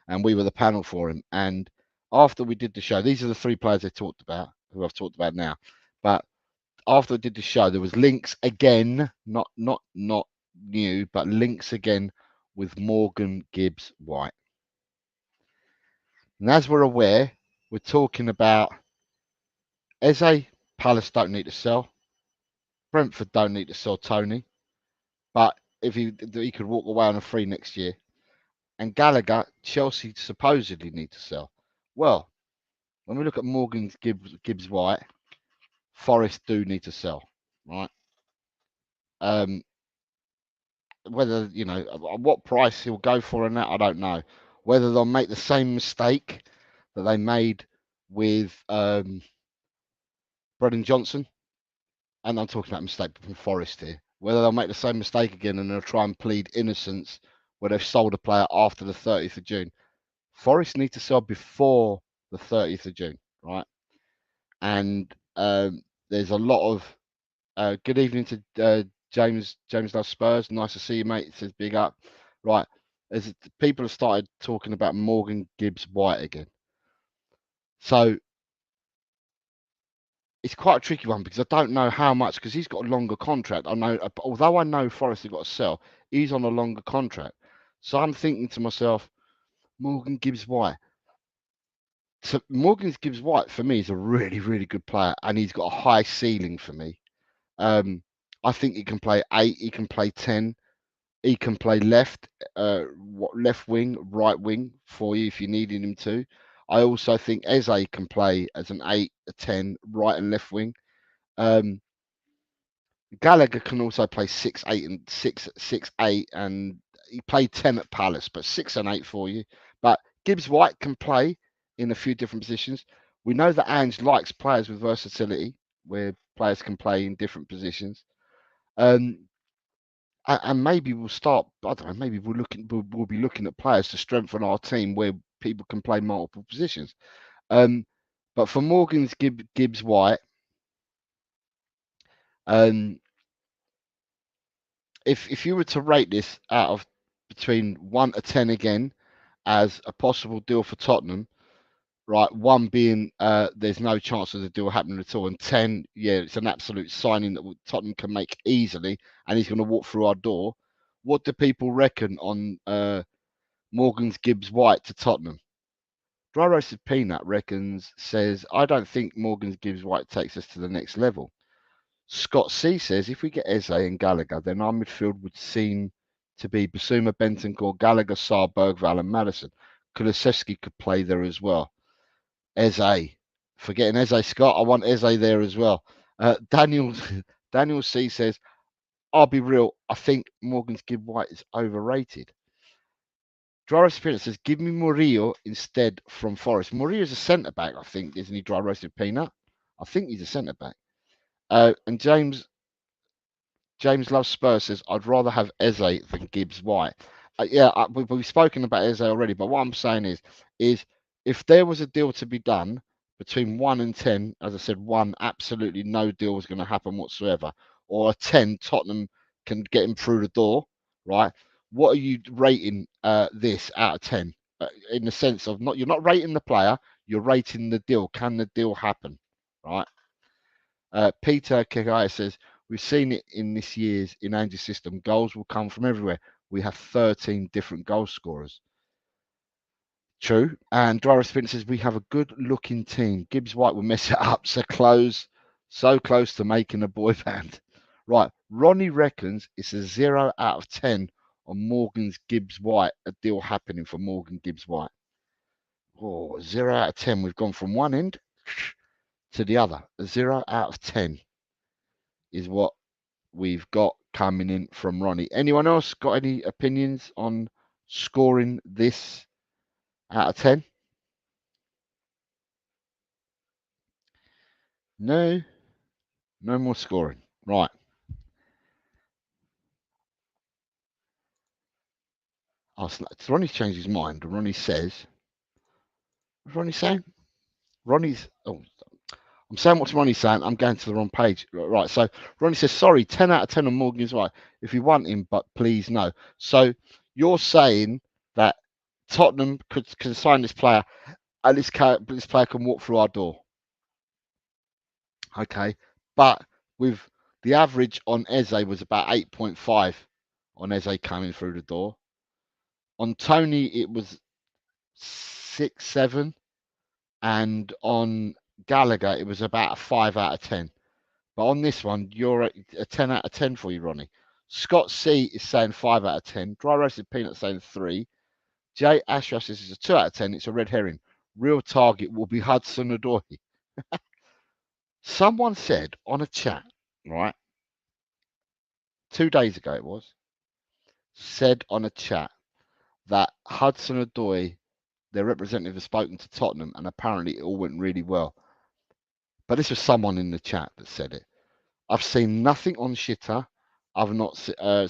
and we were the panel for him. And after we did the show, these are the 3 players they talked about, who I've talked about now. But after I did the show, there was links again, not new, but links again with Morgan Gibbs White. And as we're aware, we're talking about Eze. Palace don't need to sell. Brentford don't need to sell Tony, but if he could walk away on a free next year. And Gallagher, Chelsea supposedly need to sell. Well, when we look at Morgan Gibbs White, Forest do need to sell, right? Whether at what price he'll go for and that, I don't know. Whether they'll make the same mistake that they made with Brendan Johnson, and I'm talking about mistake from Forest here. Whether they'll make the same mistake again and they'll try and plead innocence where they've sold a player after the 30th of June. Forest need to sell before the 30th of June, right? And there's a lot of good evening to James Love Spurs. Nice to see you, mate. It says big up. Right. As people have started talking about Morgan Gibbs White again. So it's quite a tricky one because I don't know how much, because he's got a longer contract. I know, although I know Forest have got to sell, he's on a longer contract. So I'm thinking to myself, Morgan Gibbs White. So Morgan Gibbs White for me is a really, really good player, and he's got a high ceiling for me. I think he can play 8, he can play 10, he can play left wing, right wing for you if you needed him to. I also think Eze can play as an 8, a 10, right and left wing. Gallagher can also play 6, 8, and 6, 8, and he played 10 at Palace, but 6 and 8 for you. But Gibbs White can play in a few different positions. We know that Ange likes players with versatility, where players can play in different positions. And maybe we'll start. I don't know. Maybe we'll be looking at players to strengthen our team where people can play multiple positions. But for Morgan's Gibbs White, if you were to rate this out of between 1 to 10 again as a possible deal for Tottenham, right? 1 being there's no chance of the deal happening at all, and 10, yeah, it's an absolute signing that Tottenham can make easily, and he's going to walk through our door. What do people reckon on Morgan's Gibbs White to Tottenham? Dry Roasted Peanut says, I don't think Morgan's Gibbs White takes us to the next level. Scott C says, if we get Eze and Gallagher, then our midfield would seem to be Basuma, Bentancur, Gallagher, Sarr, Bergvall, and Madison. Kulusevski could play there as well. Eze. Forgetting Eze Scott, I want Eze there as well. Daniel C says, I'll be real, I think Morgan's Gibbs White is overrated. Dry Roasted Peanut says, give me Murillo instead from Forest. Murillo's a centre back, I think, isn't he? Dry Roasted Peanut. I think he's a centre back. And James Love Spurs says, I'd rather have Eze than Gibbs White. We've spoken about Eze already, but what I'm saying is if there was a deal to be done between 1 and 10, as I said, 1, absolutely no deal was going to happen whatsoever, or a 10, Tottenham can get him through the door, right? What are you rating this out of 10? In the sense of you're not rating the player, you're rating the deal. Can the deal happen, right? Peter Kagaya says, we've seen it in this year's in Ange's system. Goals will come from everywhere. We have 13 different goal scorers. True. And Dry Spin says, we have a good looking team. Gibbs White will mess it up. So close to making a boy band. Right. Ronnie reckons it's a 0 out of 10 on Morgan's Gibbs White, a deal happening for Morgan Gibbs White. Oh, 0 out of 10. We've gone from one end to the other. A 0 out of 10 is what we've got coming in from Ronnie. Anyone else got any opinions on scoring this out of 10? No more scoring. Right. Ronnie's changed his mind. Ronnie says, what's Ronnie saying? I'm saying what Ronnie's saying. I'm going to the wrong page. Right. So Ronnie says, sorry, 10 out of 10 on Morgan's right. If you want him, but please no. So you're saying that Tottenham can sign this player and this player can walk through our door. Okay. But with the average on Eze was about 8.5 on Eze coming through the door. On Tony, it was 6, 7. And on Gallagher, it was about a 5 out of 10. But on this one, you're at a 10 out of 10 for you, Ronnie. Scott C is saying 5 out of 10. Dry Roasted Peanut saying 3. Jay Ashra says it's a 2 out of 10. It's a red herring. Real target will be Hudson-Odoi. Someone said on a chat, right? 2 days ago it was, said on a chat that Hudson-Odoi, their representative, has spoken to Tottenham and apparently it all went really well. But this was someone in the chat that said it. I've seen nothing on Shitter. I've not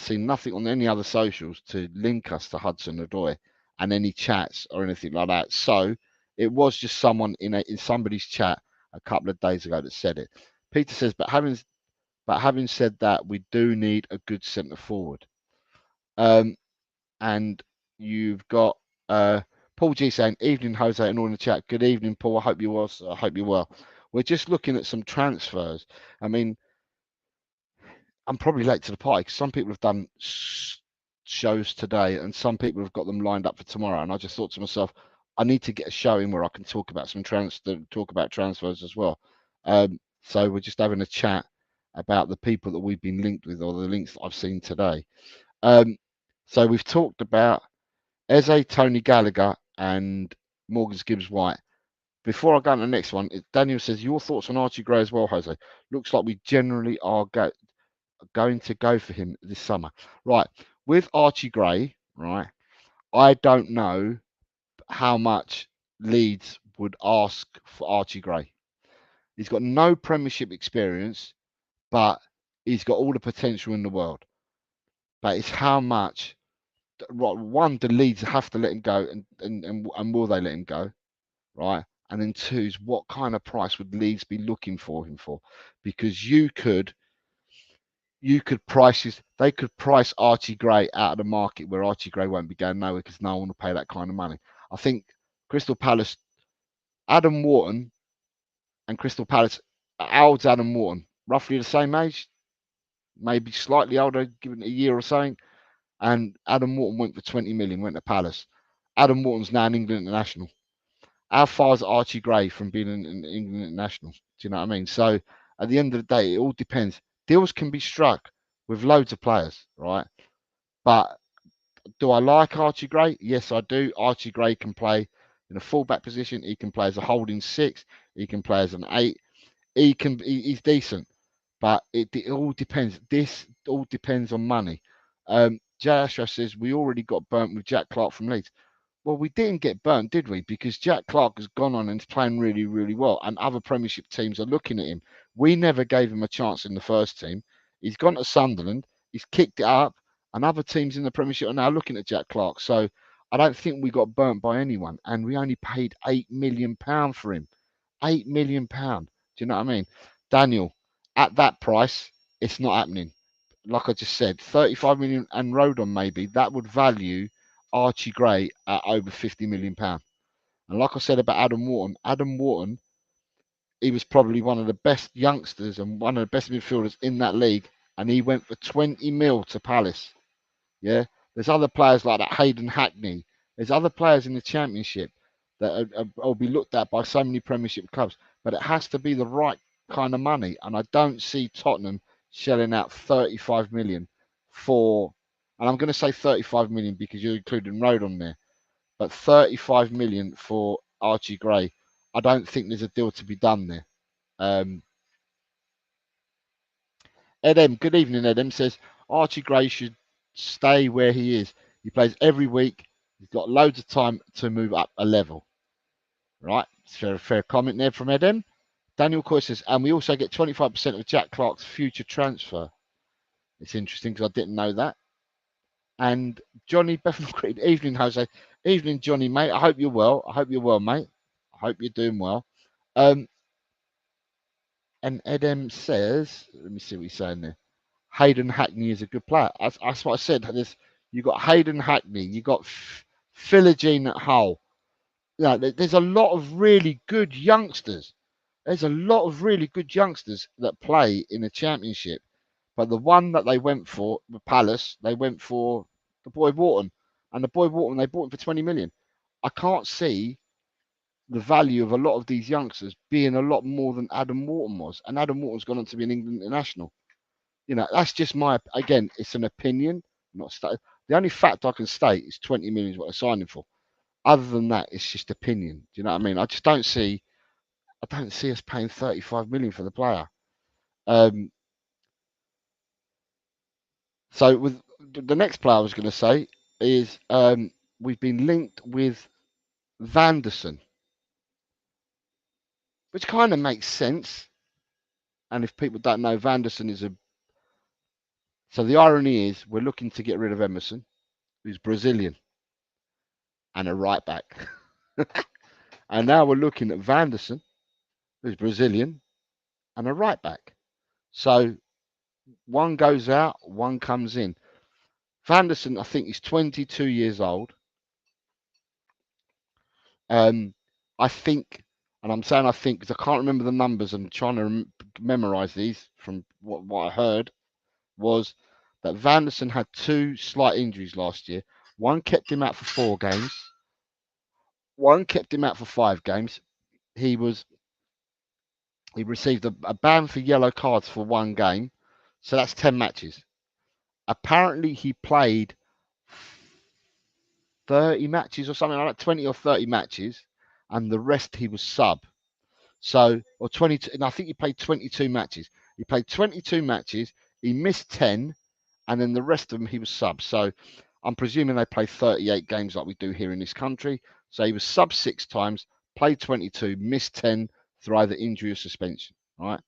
seen nothing on any other socials to link us to Hudson-Odoi and any chats or anything like that. So it was just someone in somebody's chat a couple of days ago that said it. Peter says, but having said that, we do need a good centre forward. And you've got Paul G saying, evening, Jose, and all in the chat. Good evening, Paul. I hope you're well. I hope you're well. We're just looking at some transfers. I mean, I'm probably late to the party because some people have done shows today and some people have got them lined up for tomorrow. And I just thought to myself, I need to get a show in where I can talk about transfers as well. So we're just having a chat about the people that we've been linked with or the links that I've seen today. So we've talked about Eze, Tony Gallagher, and Morgan Gibbs White. Before I go on to the next one, Daniel says, your thoughts on Archie Gray as well, Jose? Looks like we generally are going to go for him this summer. Right. With Archie Gray, right, I don't know how much Leeds would ask for Archie Gray. He's got no Premiership experience, but he's got all the potential in the world. But it's how much. One, the Leeds have to let him go, and will they let him go, right? And then two is what kind of price would Leeds be looking for him for? Because they could price Archie Gray out of the market where Archie Gray won't be going nowhere because no one will pay that kind of money. I think Crystal Palace, Adam Wharton and Crystal Palace, how old's Adam Wharton? Roughly the same age, maybe slightly older, given a year or something. And Adam Wharton went for 20 million, went to Palace. Adam Wharton's now an England international. How far is Archie Gray from being an England international? Do you know what I mean? So at the end of the day, it all depends. Deals can be struck with loads of players, right? But do I like Archie Gray? Yes, I do. Archie Gray can play in a fullback position. He can play as a holding six. He can play as an eight. He's decent, but it all depends. This all depends on money. Joshua says we already got burnt with Jack Clark from Leeds. Well, we didn't get burnt, did we? Because Jack Clark has gone on and is playing really, really well, and other Premiership teams are looking at him. We never gave him a chance in the first team. He's gone to Sunderland. He's kicked it up, and other teams in the Premiership are now looking at Jack Clark. So I don't think we got burnt by anyone, and we only paid £8 million for him. £8 million. Do you know what I mean? Daniel, at that price, it's not happening. Like I just said, 35 million and Rodon maybe, that would value Archie Gray at over £50 million. And like I said about Adam Wharton, he was probably one of the best youngsters and one of the best midfielders in that league, and he went for 20 mil to Palace. Yeah, there's other players like that, Hayden Hackney. There's other players in the Championship that will be looked at by so many Premiership clubs, but it has to be the right kind of money. And I don't see Tottenham shelling out 35 million for, and I'm going to say 35 million because you're including Road on there, but 35 million for Archie Gray. I don't think there's a deal to be done there. Edem, good evening, Edem says Archie Gray should stay where he is. He plays every week. He's got loads of time to move up a level. Right? Fair comment there from Edem. Daniel Coy says, and we also get 25% of Jack Clark's future transfer. It's interesting because I didn't know that. And Johnny Bethnal Creed, evening, Jose. Evening, Johnny, mate. I hope you're well. I hope you're well, mate. I hope you're doing well. And Edem says, let me see what he's saying there. Hayden Hackney is a good player. That's what I said. You got Hayden Hackney. You got Philogene at Hull. There's a lot of really good youngsters. There's a lot of really good youngsters that play in the Championship. But the one that they went for, the Palace, they went for the boy Wharton. And the boy Wharton, they bought him for 20 million. I can't see the value of a lot of these youngsters being a lot more than Adam Wharton was. And Adam Wharton's gone on to be an England international. That's just again, it's an opinion, not state. The only fact I can state is 20 million is what they're signing for. Other than that, it's just opinion. Do you know what I mean? I don't see us paying 35 million for the player. So with the next player I was going to say is we've been linked with Vanderson, which kind of makes sense. And if people don't know, Vanderson is so the irony is we're looking to get rid of Emerson, who's Brazilian, and a right back. And now we're looking at Vanderson, who's Brazilian, and a right back. So one goes out, one comes in. Vanderson, I think, is 22 years old. I think, and I'm saying I think because I can't remember the numbers. I'm trying to memorize these from what I heard was that Vanderson had 2 slight injuries last year. One kept him out for 4 games. One kept him out for 5 games. He received a ban for yellow cards for 1 game. So that's 10 matches. Apparently he played 30 matches or something like that, 20 or 30 matches, and the rest he was sub. So, or 22, and I think he played 22 matches. He played 22 matches, he missed 10, and then the rest of them he was sub. So I'm presuming they play 38 games like we do here in this country. So he was sub 6 times, played 22, missed 10, through either injury or suspension, right?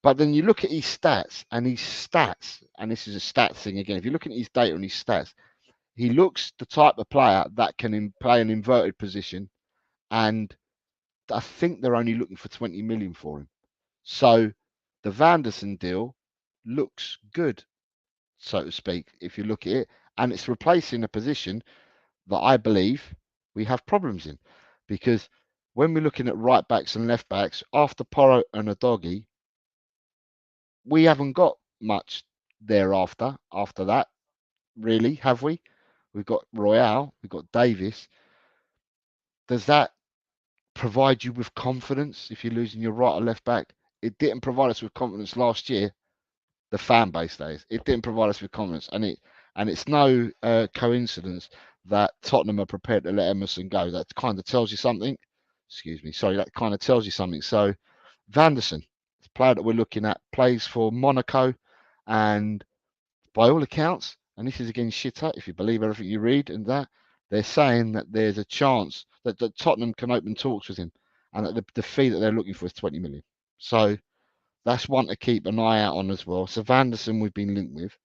But then you look at his stats, and this is a stats thing again. If you look at his data and his stats, he looks the type of player that can play an inverted position, and I think they're only looking for 20 million for him. So the Vanderson deal looks good, so to speak, if you look at it, and it's replacing a position that I believe we have problems in, because when we're looking at right backs and left backs after Porro and Udogie, we haven't got much thereafter. After that, really, have we? We've got Royale, we've got Davis. Does that provide you with confidence if you're losing your right or left back? It didn't provide us with confidence last year. The fan base days, it didn't provide us with confidence, and it's no coincidence that Tottenham are prepared to let Emerson go. That kind of tells you something. Excuse me, sorry. That kind of tells you something. So Vanderson, the player that we're looking at, plays for Monaco, and by all accounts, and this is again shitter if you believe everything you read and that, they're saying that there's a chance that Tottenham can open talks with him, and that the fee that they're looking for is 20 million. So that's one to keep an eye out on as well. So Vanderson we've been linked with.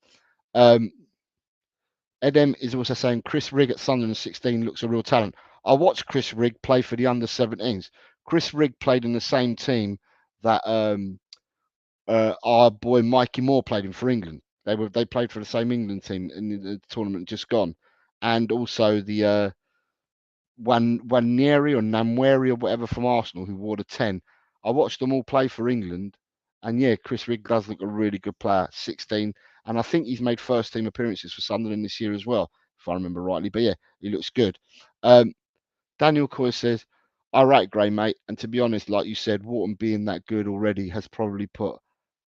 Edem is also saying Chris Rigg at Sunderland 16 looks a real talent. I watched Chris Rigg play for the under 17s. Chris Rigg played in the same team that our boy Mikey Moore played in for England. They played for the same England team in the tournament just gone, and also the Waneri or Namweri or whatever from Arsenal who wore the 10. I watched them all play for England, and yeah, Chris Rigg does look a really good player, 16, and I think he's made first team appearances for Sunderland this year as well, if I remember rightly. But yeah, he looks good. Daniel Coy says, "All right, Gray mate," and to be honest, like you said, Wharton being that good already has probably put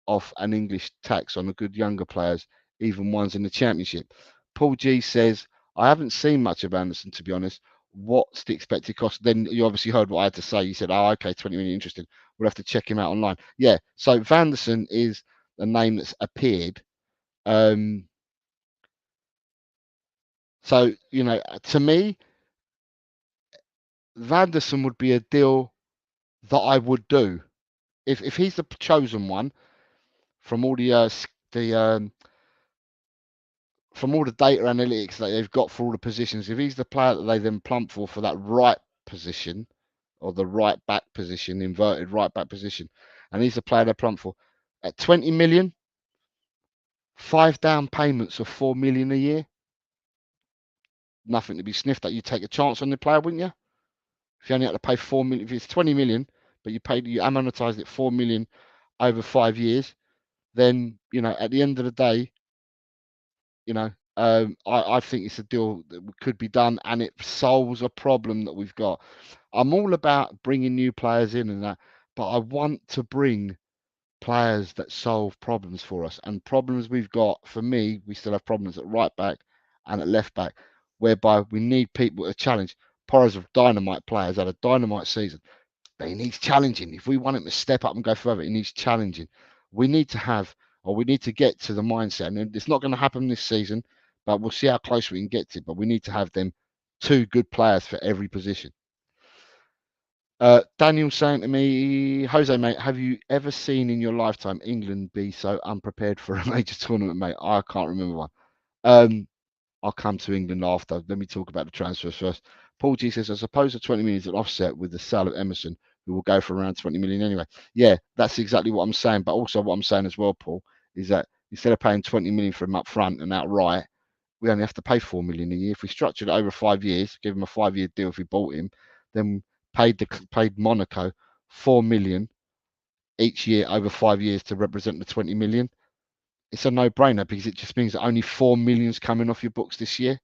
off an English tax on the good younger players, even ones in the Championship. Paul G says, "I haven't seen much of Anderson, to be honest. What's the expected cost?" Then you obviously heard what I had to say. You said, "Oh, okay, 20 million, interesting. We'll have to check him out online." Yeah, so Vanderson is a name that's appeared. So, to me, Vanderson would be a deal that I would do. If he's the chosen one from all the from all the data analytics that they've got for all the positions, if he's the player that they then plump for that right position or the right back position, inverted right back position, and he's the player they plump for at 20 million, 5 down payments of 4 million a year, nothing to be sniffed at. You take a chance on the player, wouldn't you? If you only had to pay 4 million, if it's 20 million, but you amortized it 4 million over 5 years, then at the end of the day, I think it's a deal that could be done, and it solves a problem that we've got. I'm all about bringing new players in and that, but I want to bring players that solve problems for us. And problems we've got, for me, we still have problems at right back and at left back, whereby we need people to challenge. Porras of dynamite players had a dynamite season, but he needs challenging. If we want him to step up and go further, he needs challenging. We need to have, or we need to get to the mindset, and it's not going to happen this season, but we'll see how close we can get to it. But we need to have them two good players for every position. Daniel saying to me, "Jose, mate, have you ever seen in your lifetime England be so unprepared for a major tournament, mate?" I can't remember one. I'll come to England after. Let me talk about the transfers first. Paul G says, "I suppose the 20 million is an offset with the sale of Emerson, who will go for around 20 million anyway." Yeah, that's exactly what I'm saying. But also what I'm saying as well, Paul, is that instead of paying 20 million for him up front and outright, we only have to pay 4 million a year. If we structured it over 5 years, give him a 5-year deal if we bought him, then paid Monaco 4 million each year over 5 years to represent the 20 million. It's a no-brainer because it just means that only 4 million is coming off your books this year,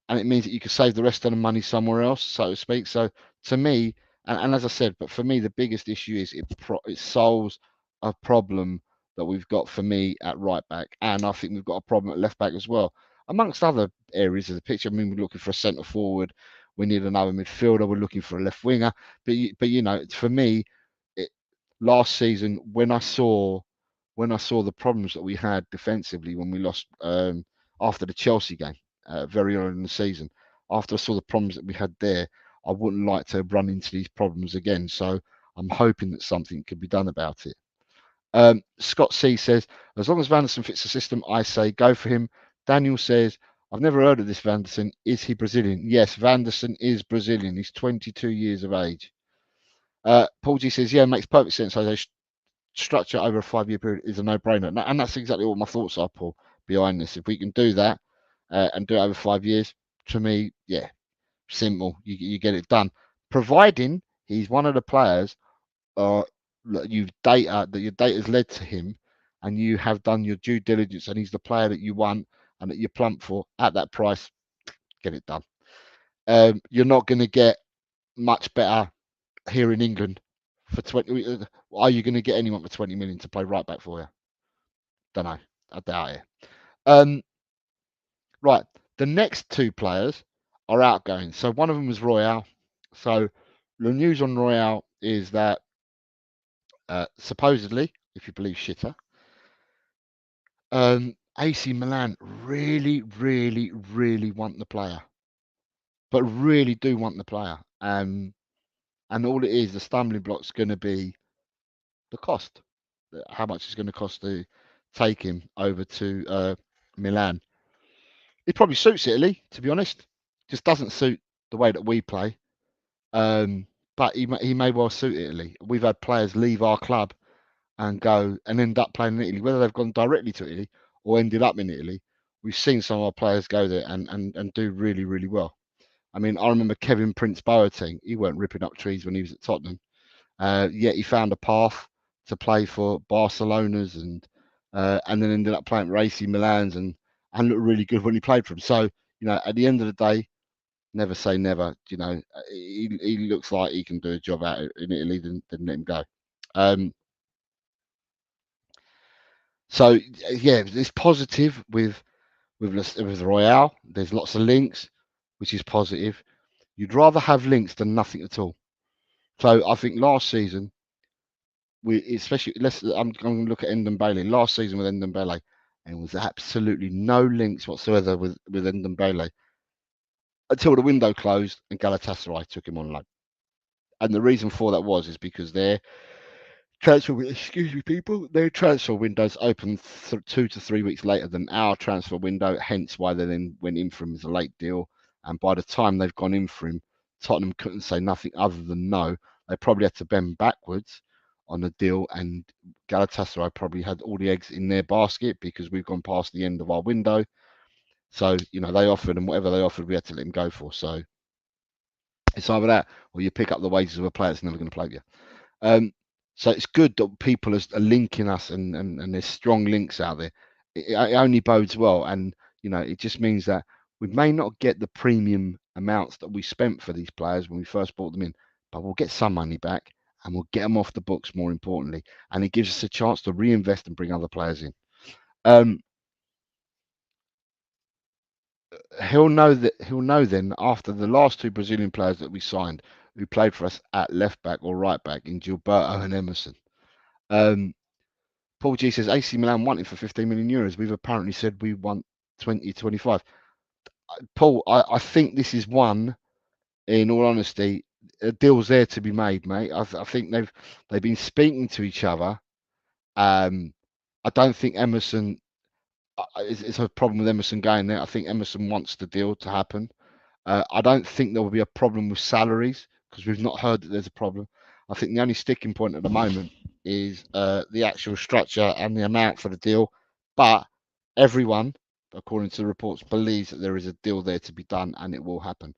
and it means that you can save the rest of the money somewhere else, so to speak. So to me, and as I said, but for me, the biggest issue is it solves a problem that we've got for me at right back, and I think we've got a problem at left back as well, amongst other areas of the picture. I mean, we're looking for a centre forward, we need another midfielder, we're looking for a left winger, but for me, it, last season when I saw the problems that we had defensively when we lost after the Chelsea game very early in the season, after I saw the problems that we had there, I wouldn't like to run into these problems again. So I'm hoping that something can be done about it. Scott C says, as long as Vanderson fits the system, I say go for him. Daniel says, I've never heard of this Vanderson. Is he Brazilian? Yes, Vanderson is Brazilian. He's 22 years of age. Paul G says, yeah, makes perfect sense. So structure over a 5-year period is a no-brainer. And that's exactly what my thoughts are, Paul, behind this. If we can do that and do it over 5 years, to me, yeah, simple. You get it done. Providing he's one of the players that your data's led to him and you have done your due diligence and he's the player that you want and that you plump for at that price, get it done. You're not going to get much better here in England for 20. Are you going to get anyone for 20 million to play right back for you? Don't know. I doubt it. Right. The next two players are outgoing. So one of them is Royale. So the news on Royale is that supposedly, if you believe Shitter, AC Milan really, really, really want the player, but really do want the player. And all it is, the stumbling block's going to be the cost. How much it's going to cost to take him over to Milan. It probably suits Italy, to be honest. Just doesn't suit the way that we play. But he may well suit Italy. We've had players leave our club and go and end up playing in Italy, whether they've gone directly to Italy or ended up in Italy. We've seen some of our players go there and do really, really well. I mean, I remember Kevin Prince Boateng. He weren't ripping up trees when he was at Tottenham. Yet he found a path to play for Barcelona's and then ended up playing for AC Milan's and looked really good when he played for them. So, at the end of the day, never say never. He looks like he can do a job out in Italy, then let him go. So yeah, it's positive with Royale. There's lots of links, which is positive. You'd rather have links than nothing at all. So I think last season, I'm going to look at Ndombele. Last season with Ndombele, and was absolutely no links whatsoever with Ndombele until the window closed and Galatasaray took him on loan. And the reason for that is because their their transfer windows open 2 to 3 weeks later than our transfer window, hence why they then went in for him as a late deal. And by the time they've gone in for him, Tottenham couldn't say nothing other than no. They probably had to bend backwards on the deal, and Galatasaray probably had all the eggs in their basket because we've gone past the end of our window. So, they offered, and whatever they offered, we had to let him go for. So it's either that or you pick up the wages of a player that's never going to play with you. So it's good that people are linking us and there's strong links out there. It only bodes well. And, it just means that we may not get the premium amounts that we spent for these players when we first brought them in, but we'll get some money back and we'll get them off the books, more importantly. And it gives us a chance to reinvest and bring other players in. He'll know then after the last two Brazilian players that we signed who played for us at left back or right back in Gilberto and Emerson. Paul G says AC Milan want it for 15 million euros. We've apparently said we want 20, 25. Paul, I think this is one, in all honesty, a deal's there to be made, mate. I think they've been speaking to each other. I don't think Emerson, it's a problem with Emerson going there. I think Emerson wants the deal to happen. I don't think there will be a problem with salaries because we've not heard that there's a problem. I think the only sticking point at the moment is the actual structure and the amount for the deal. But everyone, according to the reports, believes that there is a deal there to be done and it will happen.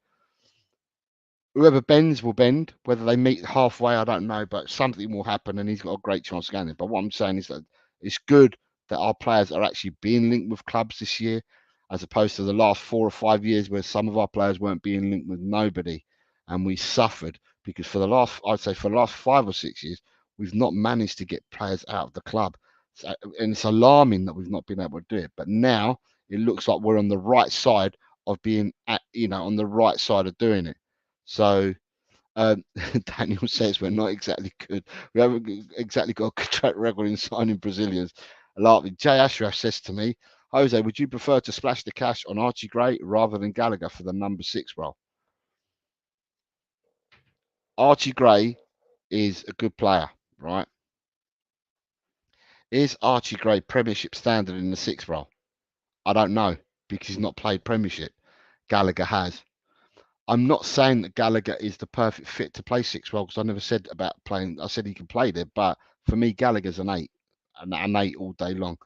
Whoever bends will bend. Whether they meet halfway, I don't know, but something will happen and he's got a great chance of getting it. But what I'm saying is that it's good that our players are actually being linked with clubs this year, as opposed to the last 4 or 5 years where some of our players weren't being linked with nobody and we suffered because for the last 5 or 6 years, we've not managed to get players out of the club. So, and it's alarming that we've not been able to do it. But now it looks like we're on the right side of being on the right side of doing it. So Daniel says we're not exactly good. We haven't exactly got a track record in signing Brazilians. Jay Ashraf says to me, Jose, would you prefer to splash the cash on Archie Gray rather than Gallagher for the number 6 role? Archie Gray is a good player, right? Is Archie Gray Premiership standard in the sixth role? I don't know because he's not played Premiership. Gallagher has. I'm not saying that Gallagher is the perfect fit to play sixth role because I never said about playing. I said he can play there, but for me, Gallagher's an eight, an eight all day long.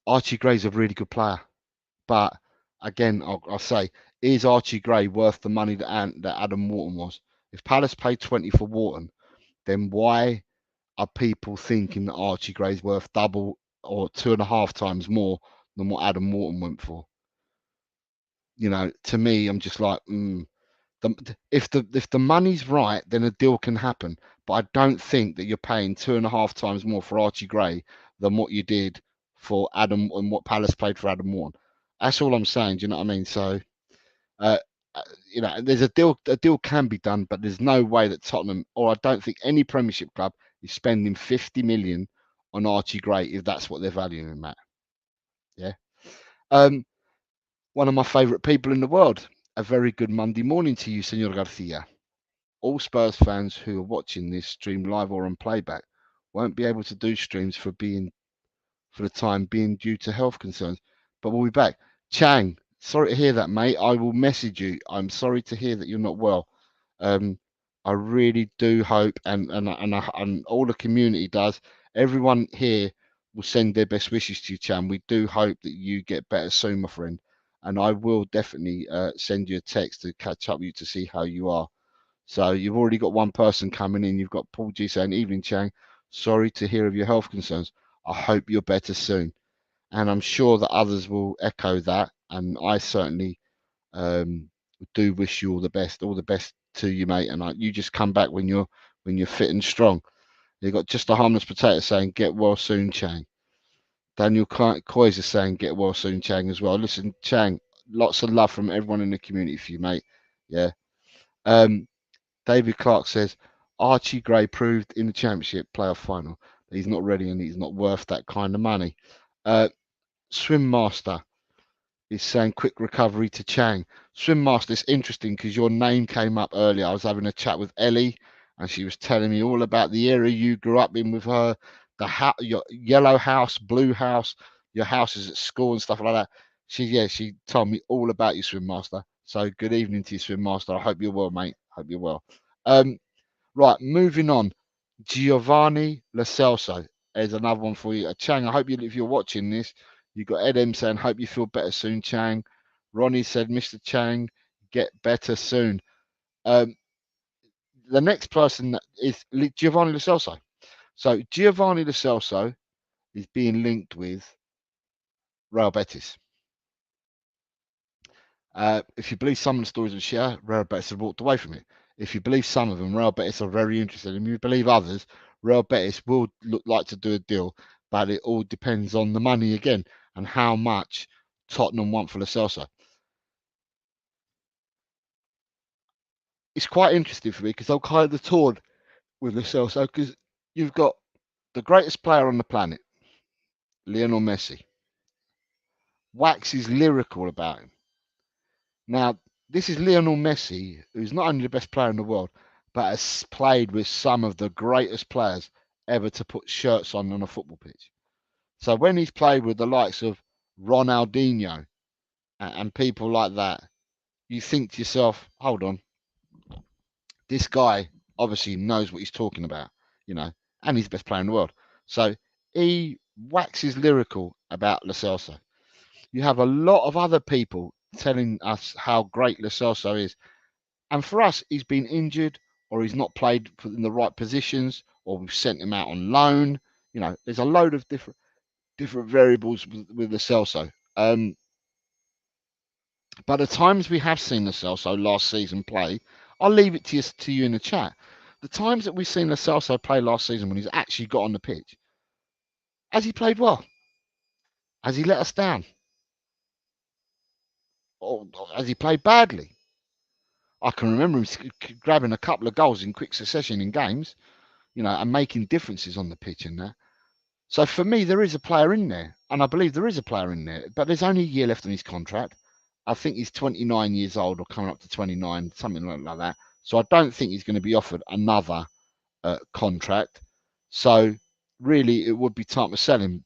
Archie Gray's a really good player, but again, I'll say, is Archie Gray worth the money that Adam Wharton was? If Palace paid 20 for Wharton, then why are people thinking that Archie Gray's worth double or 2.5 times more than what Adam Wharton went for? To me, I'm just like, if the money's right, then a deal can happen. But I don't think that you're paying 2.5 times more for Archie Gray than what you did for Adam and what Palace paid for Adam Wharton. That's all I'm saying. Do you know what I mean? So, uh, there's a deal. A deal can be done, but there's no way that Tottenham, or I don't think any Premiership club, is spending 50 million on Archie Gray if that's what they're valuing him at. Yeah. One of my favourite people in the world. A very good Monday morning to you, Senor Garcia. All Spurs fans who are watching this stream live or on playback won't be able to do streams for the time being due to health concerns, but we'll be back. Chang, sorry to hear that, mate. I will message you. I'm sorry to hear that you're not well. I really do hope, and all the community does. Everyone here will send their best wishes to you, Chang. We do hope that you get better soon, my friend. And I will definitely send you a text to catch up with you to see how you are. So you've already got one person coming in. You've got Paul G saying, "Evening, Chang. Sorry to hear of your health concerns. I hope you're better soon." And I'm sure that others will echo that. And I certainly do wish you all the best to you, mate. And you just come back when you're fit and strong. You've got just a harmless potato saying, "Get well soon, Chang." Daniel Coys is saying, "Get well soon, Chang," as well. Listen, Chang, lots of love from everyone in the community for you, mate. Yeah. David Clark says Archie Gray proved in the Championship playoff final that he's not ready and he's not worth that kind of money. Swim Master is saying quick recovery to Chang. Swim Master, it's interesting because your name came up earlier. I was having a chat with Ellie and she was telling me all about the area you grew up in with her, your yellow house, blue house, your houses at school and stuff like that. She told me all about you, Swim Master. So good evening to you, Swim Master. I hope you're well, mate. Hope you're well. Right, moving on. Giovanni Lo Celso is another one for you. Chang, I hope if you're watching this, you got Ed M saying, "Hope you feel better soon, Chang." Ronnie said, "Mr. Chang, get better soon." Um, the next person is Giovanni Lo Celso. So Giovanni Lo Celso is being linked with Real Betis. If you believe some of the stories of share, Real Betis have walked away from it. If you believe some of them, Real Betis are very interested. And if you believe others, Real Betis will look like to do a deal, but it all depends on the money again and how much Tottenham want for Lo Celso. It's quite interesting for me because I'm kind of torn with Lo Celso because you've got the greatest player on the planet, Lionel Messi. Wax is lyrical about him. Now, this is Lionel Messi, who's not only the best player in the world, but has played with some of the greatest players ever to put shirts on a football pitch. So when he's played with the likes of Ronaldinho and people like that, you think to yourself, hold on, this guy obviously knows what he's talking about, and he's the best player in the world. So he waxes lyrical about Lo Celso. You have a lot of other people telling us how great Lo Celso is. And for us, he's been injured or he's not played in the right positions or we've sent him out on loan. There's a load of different variables with the Celso. But the times we have seen the Celso last season play, I'll leave it to you in the chat. The times that we've seen the Celso play last season when he's actually got on the pitch, has he played well? Has he let us down? Or has he played badly? I can remember him grabbing a couple of goals in quick succession in games, and making differences on the pitch and that. So for me, there is a player in there, and I believe there is a player in there, but there's only a year left on his contract. I think he's 29 years old or coming up to 29, something like that. So I don't think he's going to be offered another contract. So really, it would be time to sell him.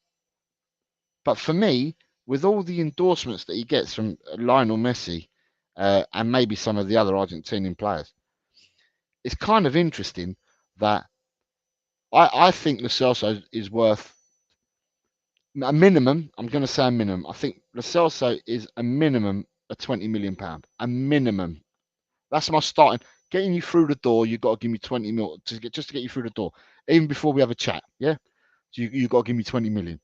But for me, with all the endorsements that he gets from Lionel Messi and maybe some of the other Argentinian players, it's kind of interesting that I think Lo Celso is worth a minimum. I'm going to say a minimum. I think Lo Celso is a minimum of £20 million. A minimum. That's my starting. Getting you through the door, you've got to give me 20 mil just to get you through the door, even before we have a chat. Yeah, so you've got to give me 20 million.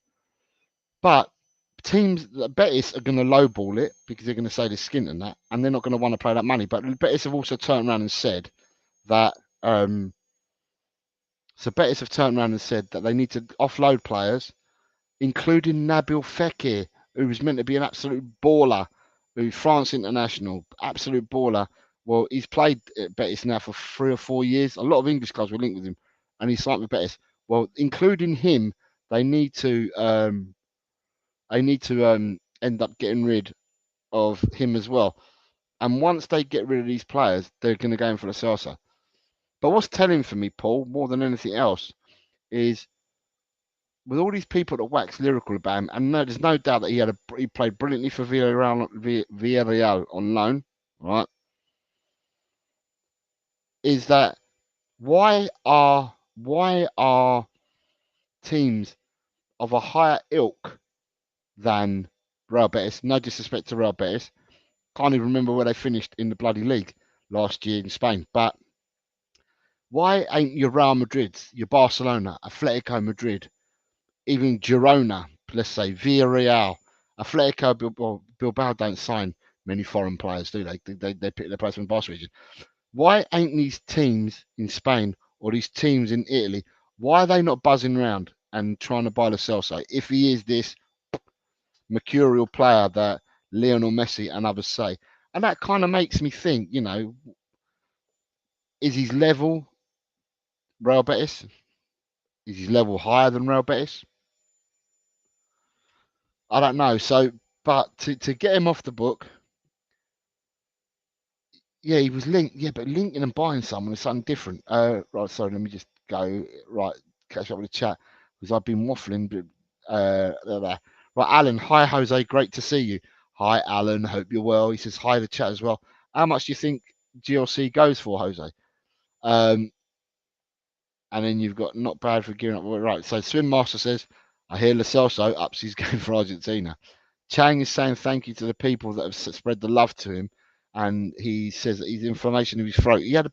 But teams, Betis are going to lowball it because they're going to say they're skint and that, and they're not going to want to pay that money. But Betis have also turned around and said that. So Betis have turned around and said that they need to offload players, including Nabil Fekir, who was meant to be an absolute baller, who's France international, absolute baller. Well, he's played at Betis now for 3 or 4 years. A lot of English clubs were linked with him, and he's signed with Betis. Well, including him, they need to end up getting rid of him as well. And once they get rid of these players, they're going to go in for the Salsa. But what's telling for me, Paul, more than anything else, is with all these people that wax lyrical about him, and no, there's no doubt that he played brilliantly for Villarreal on loan, right? Is that why are teams of a higher ilk than Real Betis? No disrespect to Real Betis, can't even remember where they finished in the bloody league last year in Spain, but why ain't your Real Madrids, your Barcelona, Atletico Madrid, even Girona, let's say Villarreal, Atletico Bilbao don't sign many foreign players, do they? They pick their players from the Basque region. Why ain't these teams in Spain or these teams in Italy, why are they not buzzing around and trying to buy Lo Celso if he is this mercurial player that Lionel Messi and others say? And that kind of makes me think, is his level Real Betis? Is his level higher than Real Betis? I don't know. So, but to get him off the book, yeah, he was linked. Yeah, but linking and buying someone is something different. Right. Sorry, let me just go. Right, catch up with the chat because I've been waffling. But, right, Alan. Hi, Jose. Great to see you. Hi, Alan. Hope you're well. He says hi to the chat as well. How much do you think GLC goes for, Jose? Um, and then you've got not bad for giving up. Right. So Swim Master says, I hear Lo Celso ups his game for Argentina. Chang is saying thank you to the people that have spread the love to him, and he says that his inflammation of his throat. He had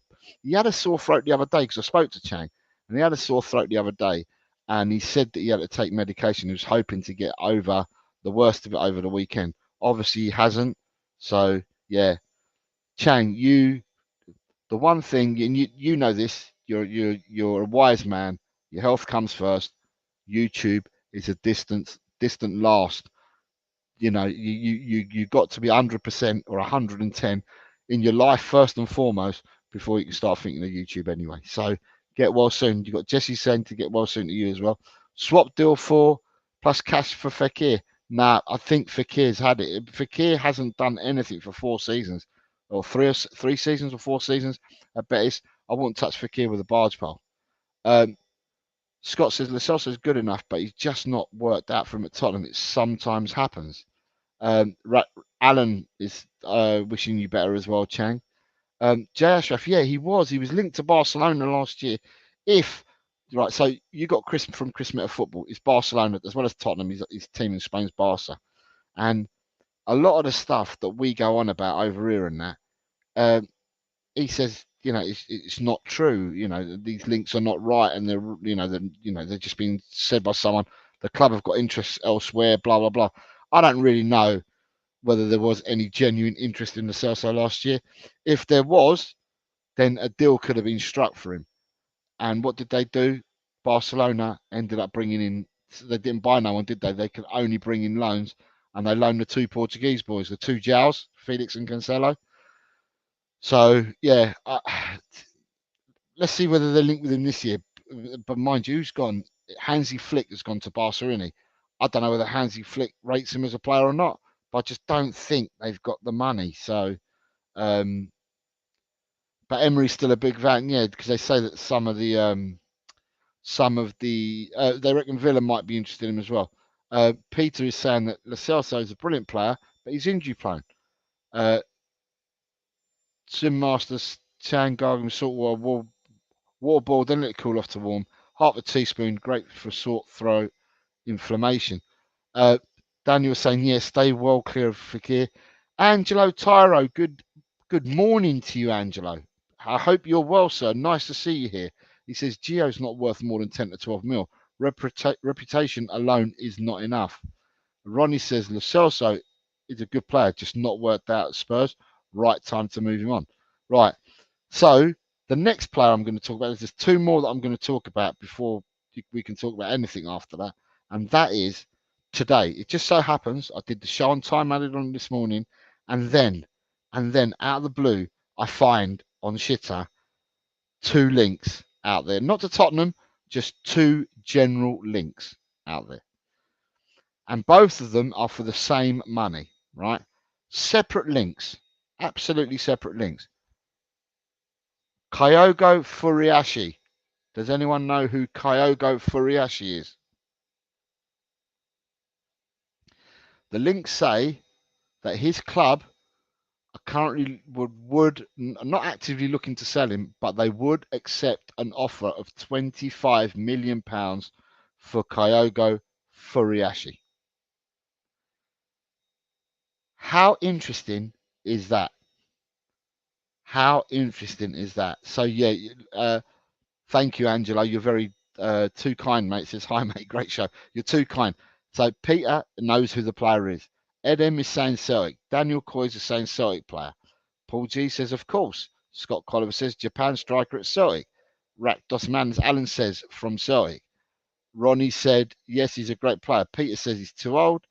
a sore throat the other day because I spoke to Chang, and he had a sore throat the other day, and he said that he had to take medication. He was hoping to get over the worst of it over the weekend. Obviously, he hasn't. So yeah, Chang, the one thing, and you know this. You're a wise man. Your health comes first. YouTube is a distant last. You got to be 100% or 110 in your life first and foremost before you can start thinking of YouTube anyway. So get well soon. You got Jesse saying to get well soon to you as well. Swap deal for plus cash for Fekir. Nah, I think Fekir's had it. Fekir hasn't done anything for 4 seasons or three seasons or 4 seasons at Betis. I wouldn't touch Fekir with a barge pole. Um, Scott says Lo Celso is good enough, but he's just not worked out for him at Tottenham. It sometimes happens. Right, Alan is wishing you better as well, Chang. Jay Ashraf, yeah, he was. He was linked to Barcelona last year. If right, so you got Chris from Chris Meta Football. It's Barcelona as well as Tottenham. His team in Spain's Barca, and a lot of the stuff that we go on about over here and that, he says, it's not true. These links are not right, and they're just being said by someone. The club have got interests elsewhere. Blah blah blah. I don't really know whether there was any genuine interest in the Celso last year. If there was, then a deal could have been struck for him. And what did they do? Barcelona ended up bringing in. They didn't buy no one, did they? They could only bring in loans, and they loaned the two Portuguese boys, the two Jows, Felix and Cancelo. So yeah, let's see whether they're linked with him this year. But mind you, who's gone? Hansi Flick has gone to Barcelona. I don't know whether Hansi Flick rates him as a player or not. but I just don't think they've got the money. So, but Emery's still a big fan, yeah, because they say that some of the they reckon Villa might be interested in him as well. Peter is saying that Lo Celso is a brilliant player, but he's injury prone. Sim Masters, Chan gargling salt water ball, then let it cool off to warm. Half a teaspoon, great for sore throat inflammation. Daniel was saying, yeah, stay well clear of Fakir. Angelo Tyro, good morning to you, Angelo. I hope you're well, sir. Nice to see you here. He says Gio's not worth more than 10 to 12 mil. Reputation alone is not enough. Ronnie says Lo Celso is a good player, just not worked out at Spurs. Right time to move him on. Right. So the next player I'm going to talk about is there's two more that I'm going to talk about before we can talk about anything after that, and that is today. It just so happens I did the show on time added on this morning, and then out of the blue I find on Shitter two links out there, not to Tottenham, just two general links out there, and both of them are for the same money, right? Separate links, absolutely separate links. Kyogo Furiashi. Does anyone know who Kyogo Furiashi is? The links say that his club are currently would not actively looking to sell him, but they would accept an offer of £25 million for Kyogo Furiashi. How interesting is that? How interesting is that? So yeah, thank you, Angelo. You're very too kind, mate. Says hi, mate. Great show. You're too kind. So Peter knows who the player is. Ed M is saying Celtic. Daniel Coyes is saying Celtic player. Paul G says, of course. Scott Colliver says Japan striker at Celtic. Rak Dosmans Allen says from Celtic. Ronnie said, yes, he's a great player. Peter says he's too old.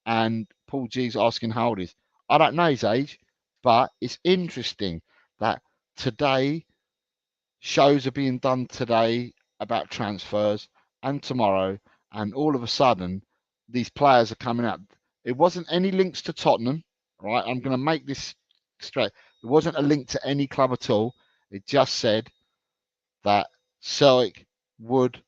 And Paul G's asking how old he is. I don't know his age, but it's interesting that today shows are being done today about transfers and tomorrow, and all of a sudden these players are coming out. It wasn't any links to Tottenham, right? I'm going to make this straight. It wasn't a link to any club at all. It just said that Celtic would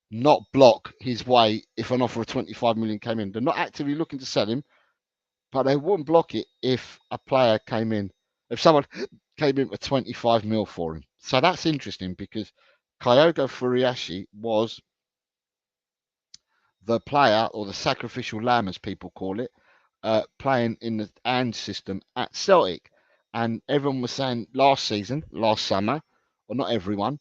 not block his way if an offer of 25 million came in. They're not actively looking to sell him, but they wouldn't block it if a player came in. If someone came in for 25 mil for him. So that's interesting because Kyogo Furiashi was the player, or the sacrificial lamb as people call it, playing in the AND system at Celtic. And everyone was saying last summer, or not everyone,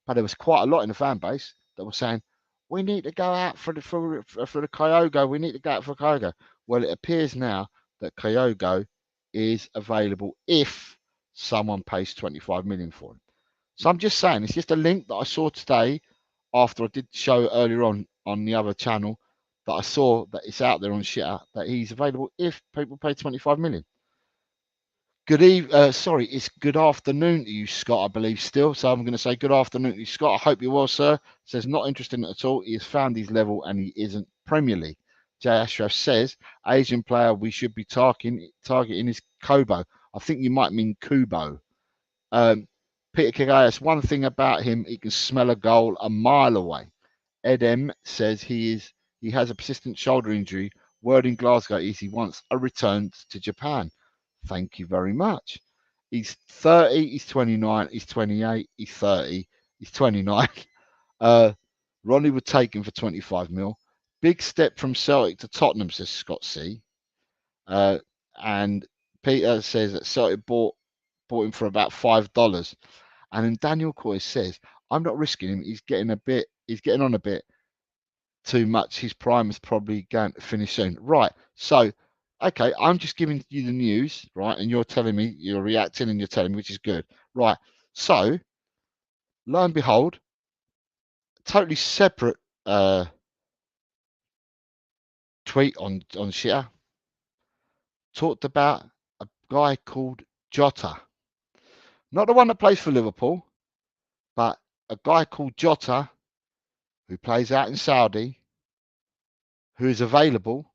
but there was quite a lot in the fan base that were saying, we need to go out for the Kyogo. We need to go out for Kyogo. Well, it appears now that Kyogo is available if someone pays 25 million for him. So I'm just saying, it's just a link that I saw today after I did show earlier on the other channel, that I saw that it's out there on Shitter that he's available if people pay 25 million. It's good afternoon to you, Scott, I believe still. So I'm going to say good afternoon to you, Scott. I hope you're well, sir. Says not interested at all. He has found his level and he isn't Premier League. Jay Ashraf says Asian player we should be targeting is Kobo. I think you might mean Kubo. Peter Kagayas, one thing about him, he can smell a goal a mile away. Ed M says he has a persistent shoulder injury. Word in Glasgow is he wants a return to Japan. Thank you very much. He's 30, he's 29, he's 28, he's 30, he's 29. Ronnie would take him for 25 mil. Big step from Celtic to Tottenham, says Scott C. And Peter says that Celtic bought him for about $5. And then Daniel Coy says, I'm not risking him. He's getting on a bit too much. His prime is probably going to finish soon. Right. So, okay, I'm just giving you the news, right? And you're telling me, you're reacting and you're telling me, which is good. Right. So, lo and behold, totally separate tweet on Shitter talked about a guy called Jota. Not the one that plays for Liverpool, but a guy called Jota who plays out in Saudi, who is available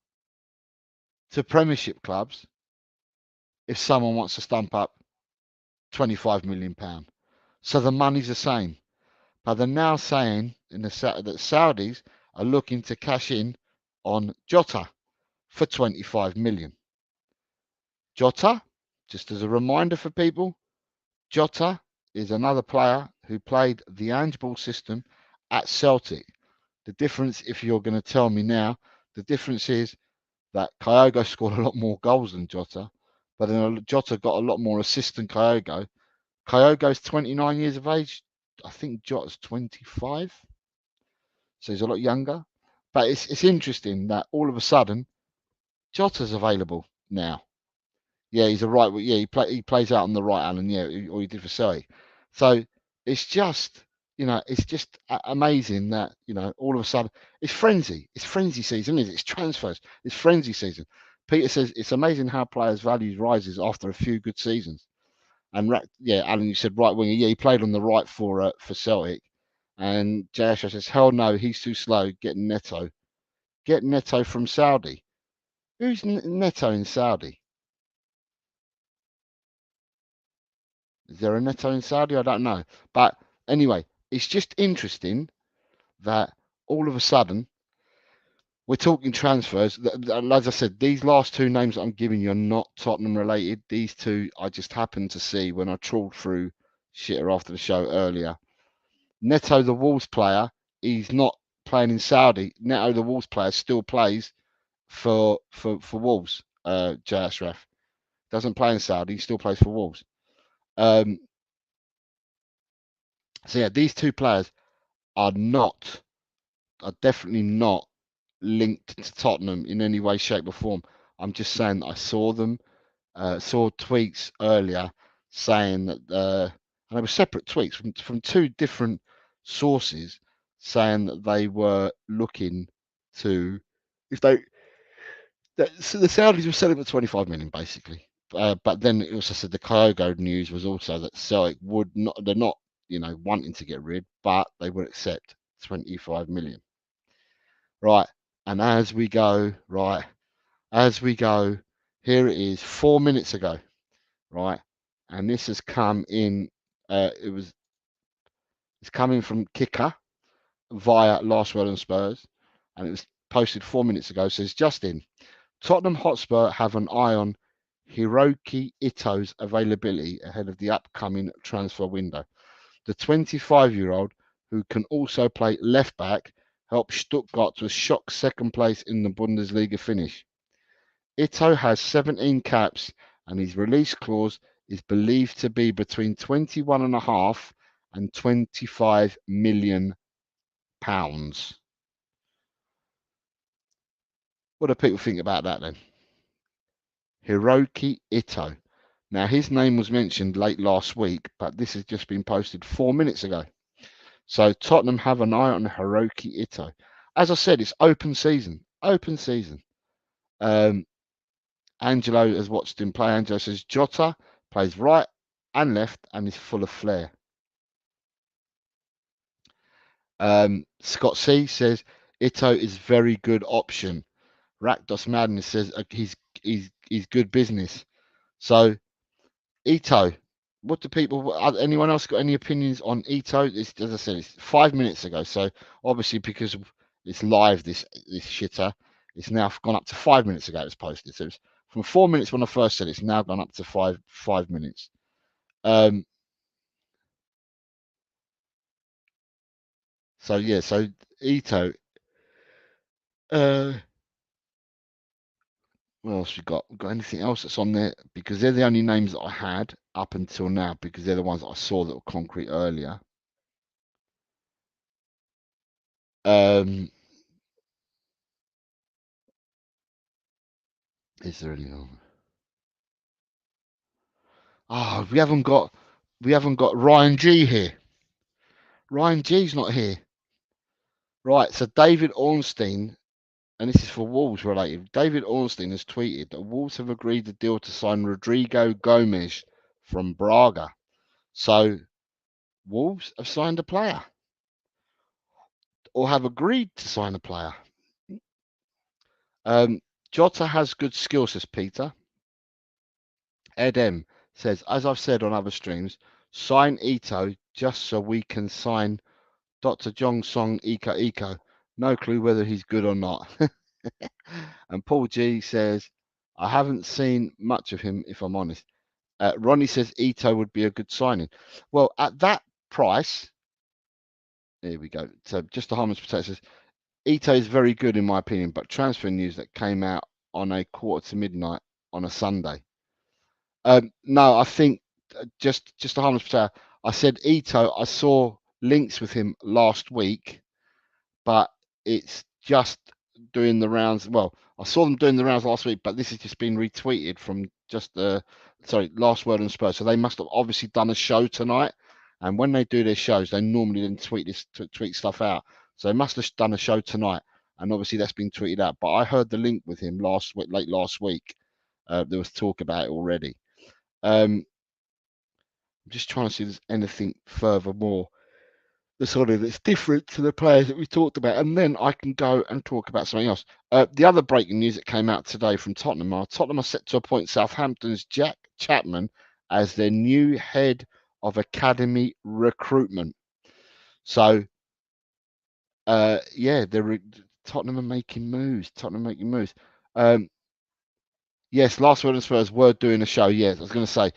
to Premiership clubs if someone wants to stump up £25 million. So the money's the same. But they're now saying that Saudis are looking to cash in on Jota for 25 million. Jota, just as a reminder for people, Jota is another player who played the Ange Ball system at Celtic. The difference, if you're going to tell me now, the difference is that Kyogo scored a lot more goals than Jota, but then Jota got a lot more assists than Kyogo. Kyogo's 29 years of age. I think Jota's 25. So he's a lot younger. But it's interesting that all of a sudden Jota's available now. Yeah, he's a right. Yeah, he plays out on the right, Alan. Yeah, or he did for Celtic. So it's just it's just amazing that all of a sudden it's frenzy. It's frenzy season, isn't it? It's transfers. It's frenzy season. Peter says it's amazing how players' values rises after a few good seasons. And yeah, Alan, you said right winger. Yeah, he played on the right for Celtic. And JS says, hell no, he's too slow. Get Neto. Get Neto from Saudi. Who's Neto in Saudi? Is there a Neto in Saudi? I don't know. But anyway, it's just interesting that all of a sudden we're talking transfers. As I said, these last two names that I'm giving you are not Tottenham related. These two I just happened to see when I trawled through shitter after the show earlier. Neto, the Wolves player, he's not playing in Saudi. Neto, the Wolves player, still plays for Wolves. JSRF doesn't play in Saudi. He still plays for Wolves. So yeah, these two players are definitely not linked to Tottenham in any way, shape, or form. I'm just saying that I saw them, saw tweets earlier saying that, and they were separate tweets from two different sources saying that they were looking to, if they, so the Saudis were selling for 25 million basically. But then it also said the Kyogo news was also that Celtic would not, they're not, wanting to get rid, but they would accept 25 million. Right. And as we go, here it is 4 minutes ago, right? And this has come in, it's coming from Kicker via Last Word on Spurs, and it was posted 4 minutes ago. It says, Justin, Tottenham Hotspur have an eye on Hiroki Ito's availability ahead of the upcoming transfer window. The 25-year-old, who can also play left back, helped Stuttgart to a shock second place in the Bundesliga finish. Ito has 17 caps, and his release clause is believed to be between 21.5 and 25 million pounds. What do people think about that then? Hiroki Ito. Now, his name was mentioned late last week, but this has just been posted 4 minutes ago. So Tottenham have an eye on Hiroki Ito. As I said, it's open season. Open season. Angelo has watched him play. Angelo says Jota plays right and left and is full of flair. Scott C says Ito is very good option. Rakdos Madness says he's good business. So Ito, what do people? Anyone else got any opinions on Ito? As I said, it's 5 minutes ago. So obviously because it's live, this shitter, it's now gone up to 5 minutes ago. It's posted. So it's from 4 minutes when I first said it, it's now gone up to five minutes. So yeah, so Ito. What else we got? We got anything else that's on there? Because they're the only names that I had up until now, because they're the ones that I saw that were concrete earlier. Is there any? Oh, we haven't got Ryan G here. Ryan G's not here. Right, so David Ornstein, and this is for Wolves related. David Ornstein has tweeted that Wolves have agreed the deal to sign Rodrigo Gomes from Braga. So Wolves have signed a player, or have agreed to sign a player. Jota has good skills, says Peter. Ed M says, as I've said on other streams, sign Ito just so we can sign Dr. Jong Song Iko. No clue whether he's good or not. And Paul G says, I haven't seen much of him, if I'm honest. Ronnie says Ito would be a good signing. Well, at that price, there we go. So just the Harman's Potato says, Ito is very good in my opinion, but transfer news that came out on a quarter to midnight on a Sunday. No, I think just the Harman's Potato. I said Ito. I saw links with him last week, but it's just doing the rounds. Well, I saw them doing the rounds last week, but this has just been retweeted from just last word on Spurs. So they must have obviously done a show tonight, and when they do their shows, they normally then tweet stuff out. So they must have done a show tonight, and obviously that's been tweeted out. But I heard the link with him late last week. There was talk about it already. I'm just trying to see if there's anything furthermore that's different to the players that we talked about, and then I can go and talk about something else. The other breaking news that came out today from Tottenham are set to appoint Southampton's Jack Chapman as their new head of academy recruitment. So, Tottenham are making moves. Yes, last word on Spurs were doing a show. Yes, I was going to say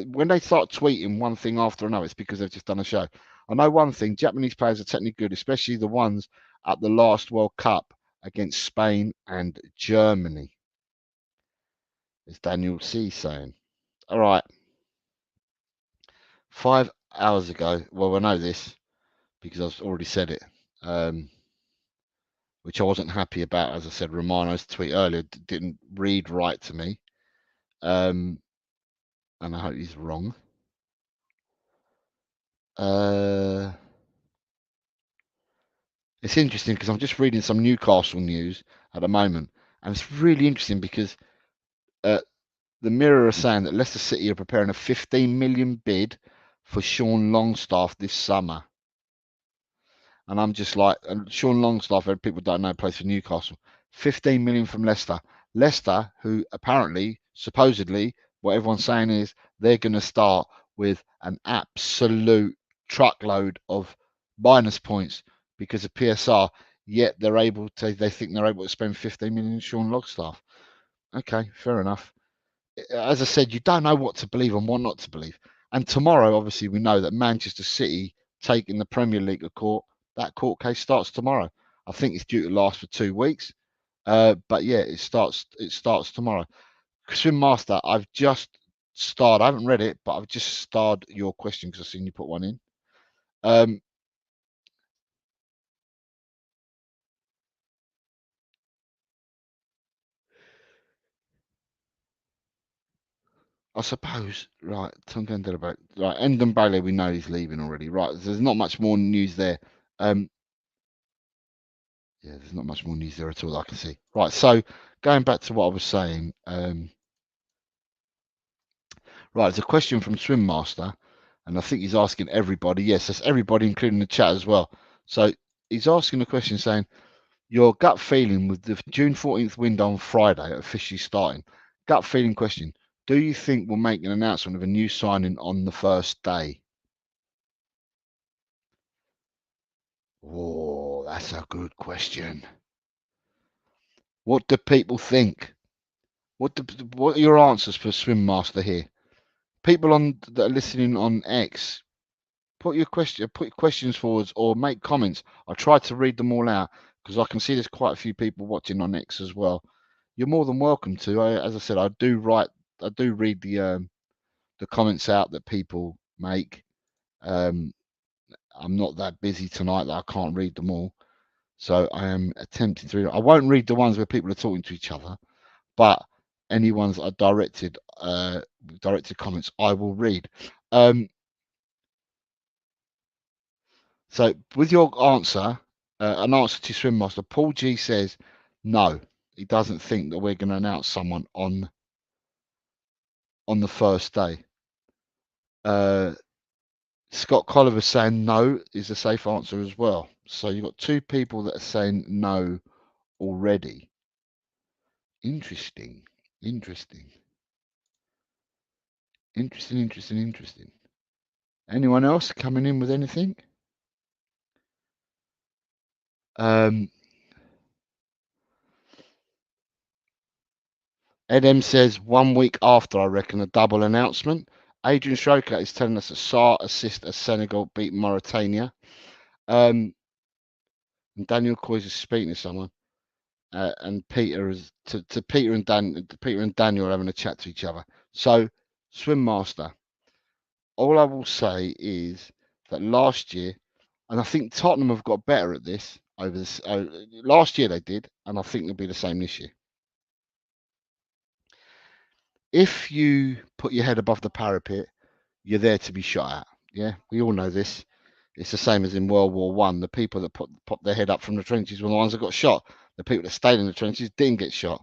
when they start tweeting one thing after another, it's because they've just done a show. I know one thing: Japanese players are technically good, especially the ones at the last World Cup against Spain and Germany. As Daniel C saying. All right. 5 hours ago. Well, I know this because I've already said it, which I wasn't happy about. As I said, Romano's tweet earlier didn't read right to me. And I hope he's wrong. It's interesting because I'm just reading some Newcastle news at the moment, and it's really interesting because the Mirror are saying that Leicester City are preparing a 15 million bid for Sean Longstaff this summer. And I'm just like, and Sean Longstaff, people don't know, plays for Newcastle. 15 million from Leicester. Leicester, who apparently, supposedly, what everyone's saying is they're going to start with an absolute truckload of minus points because of PSR, yet they think they're able to spend 15 million on Sean Longstaff. Okay, fair enough. As I said, you don't know what to believe and what not to believe. And tomorrow, obviously, we know that Manchester City taking the Premier League to court. That court case starts tomorrow. I think it's due to last for 2 weeks. But yeah, it starts tomorrow. Swim Master, I've just starred. I haven't read it, but I've just starred your question because I've seen you put one in. I suppose, right, right, Endon Bailey, we know he's leaving already. Right, there's not much more news there. Yeah, there's not much more news there at all that I can see. Right, so going back to what I was saying, right, there's a question from Swim Master, and I think he's asking everybody. Yes, that's everybody, including the chat as well. So he's asking a question saying, your gut feeling with the June 14th window on Friday officially starting. Gut feeling question. Do you think we'll make an announcement of a new signing on the first day? Oh, that's a good question. What do people think? What are your answers for Swim Master here? People that are listening on X, put questions forwards or make comments. I try to read them all out because I can see there's quite a few people watching on X as well. You're more than welcome to. As I said, I do read the comments out that people make. I'm not that busy tonight that I can't read them all, so I am attempting to read. I won't read the ones where people are talking to each other, but any ones that are directed comments, I will read. So with your answer, an answer to Swim Master, Paul G says no, he doesn't think that we're going to announce someone on the first day. Scott Colliver saying no is a safe answer as well. So you've got two people that are saying no already. Interesting. Interesting. Interesting. Interesting. Interesting. Anyone else coming in with anything? Edem says 1 week after, I reckon, a double announcement. Adrian Shoka is telling us that Sarr assist as Senegal beat Mauritania. And Daniel Coyes is speaking to someone. And Peter is to Peter and Daniel are having a chat to each other. So, Swim Master. All I will say is that last year, and I think Tottenham have got better at this over this. Last year they did, and I think they'll be the same this year. If you put your head above the parapet, you're there to be shot at. Yeah, we all know this. It's the same as in World War One. The people that popped their head up from the trenches were the ones that got shot. The people that stayed in the trenches didn't get shot.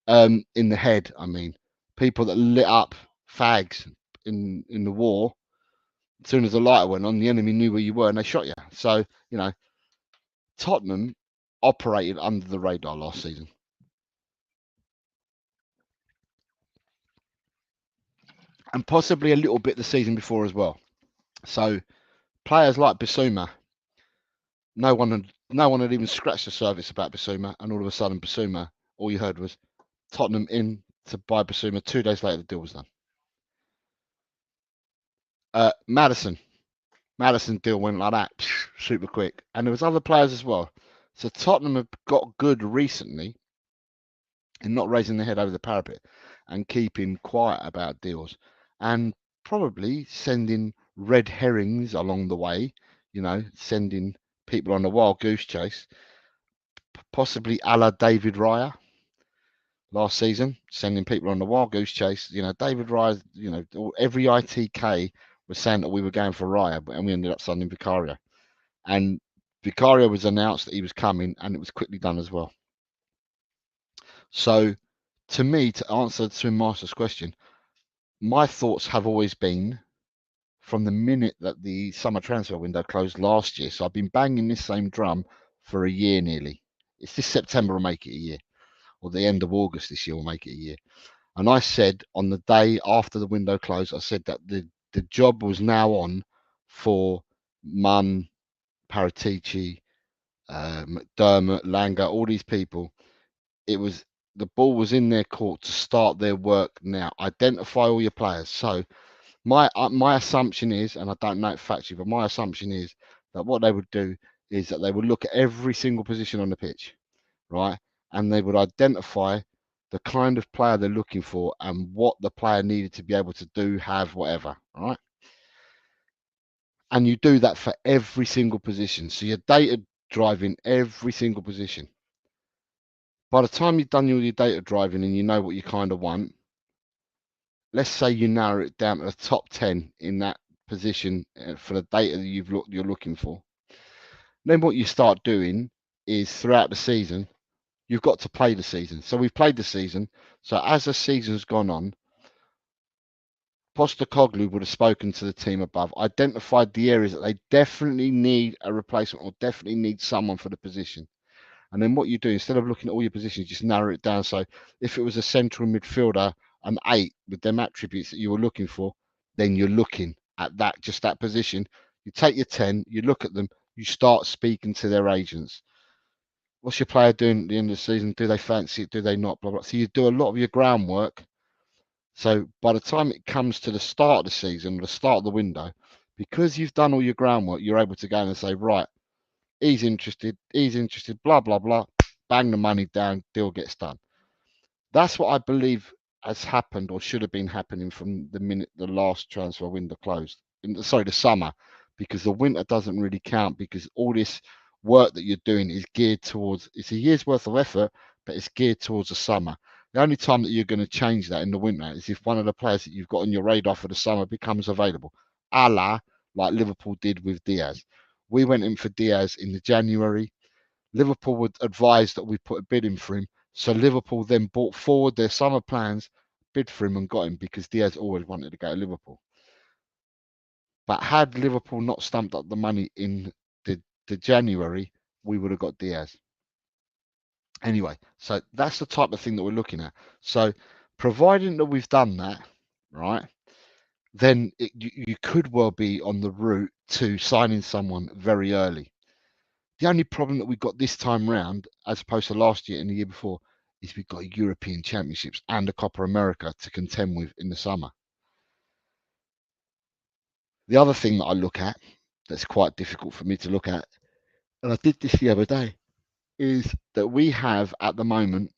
In the head, I mean, people that lit up fags in the war. As soon as the lighter went on, the enemy knew where you were and they shot you. So Tottenham operated under the radar last season, and possibly a little bit the season before as well. So players like Bissouma, no one had even scratched the surface about Bissouma, and all of a sudden Bissouma, all you heard was Tottenham in to buy Bissouma. 2 days later, the deal was done. Madison deal went like that, super quick, and there was other players as well. So Tottenham have got good recently in not raising their head over the parapet and keeping quiet about deals, and probably sending red herrings along the way. Sending people on a wild goose chase, possibly a la David Raya last season, sending people on the wild goose chase. David Raya, every ITK was saying that we were going for Raya, and we ended up signing Vicario. And Vicario was announced that he was coming, and it was quickly done as well. So, to me, to answer Swim Master's question, my thoughts have always been from the minute that the summer transfer window closed last year. So I've been banging this same drum for a year nearly. It's this September will make it a year, or the end of August this year will make it a year. And I said on the day after the window closed, I said that the job was now on for Munn, Paratici, McDermott, Langer, all these people. The ball was in their court to start their work now. Identify all your players. So my assumption is, and I don't know it factually, but my assumption is that what they would do is that they would look at every single position on the pitch, right? And they would identify the kind of player they're looking for and what the player needed to be able to do, have, whatever, right? And you do that for every single position. So you're data driving every single position. By the time you've done all your data driving and you know what you kind of want, let's say you narrow it down to the top 10 in that position for the data that you're looking for. Then what you start doing is throughout the season, you've got to play the season. So we've played the season. So as the season's gone on, Postecoglou would have spoken to the team above, identified the areas that they definitely need a replacement or definitely need someone for the position. And then what you do, instead of looking at all your positions, just narrow it down. So if it was a central midfielder, an 8 with them attributes that you were looking for, then you're looking at just that position. You take your 10, you look at them, you start speaking to their agents. What's your player doing at the end of the season? Do they fancy it? Do they not? Blah, blah. So you do a lot of your groundwork. So by the time it comes to the start of the season, the start of the window, because you've done all your groundwork, you're able to go in and say, right, he's interested, blah, blah, blah, bang the money down, deal gets done. That's what I believe has happened or should have been happening from the minute the last transfer window closed. The summer, because the winter doesn't really count because all this work that you're doing is geared towards, it's a year's worth of effort, but it's geared towards the summer. The only time that you're going to change that in the winter is if one of the players that you've got on your radar for the summer becomes available, a la like Liverpool did with Diaz. We went in for Diaz in the January. Liverpool would advise that we put a bid in for him. So Liverpool then brought forward their summer plans, bid for him and got him because Diaz always wanted to go to Liverpool. But had Liverpool not stumped up the money in the January, we would have got Diaz. Anyway, so that's the type of thing that we're looking at. So providing that we've done that, right, then you could well be on the route to signing someone very early. The only problem that we've got this time round, as opposed to last year and the year before, is we've got European Championships and a Copa America to contend with in the summer. The other thing that I look at that's quite difficult for me to look at, and I did this the other day, is that we have at the moment,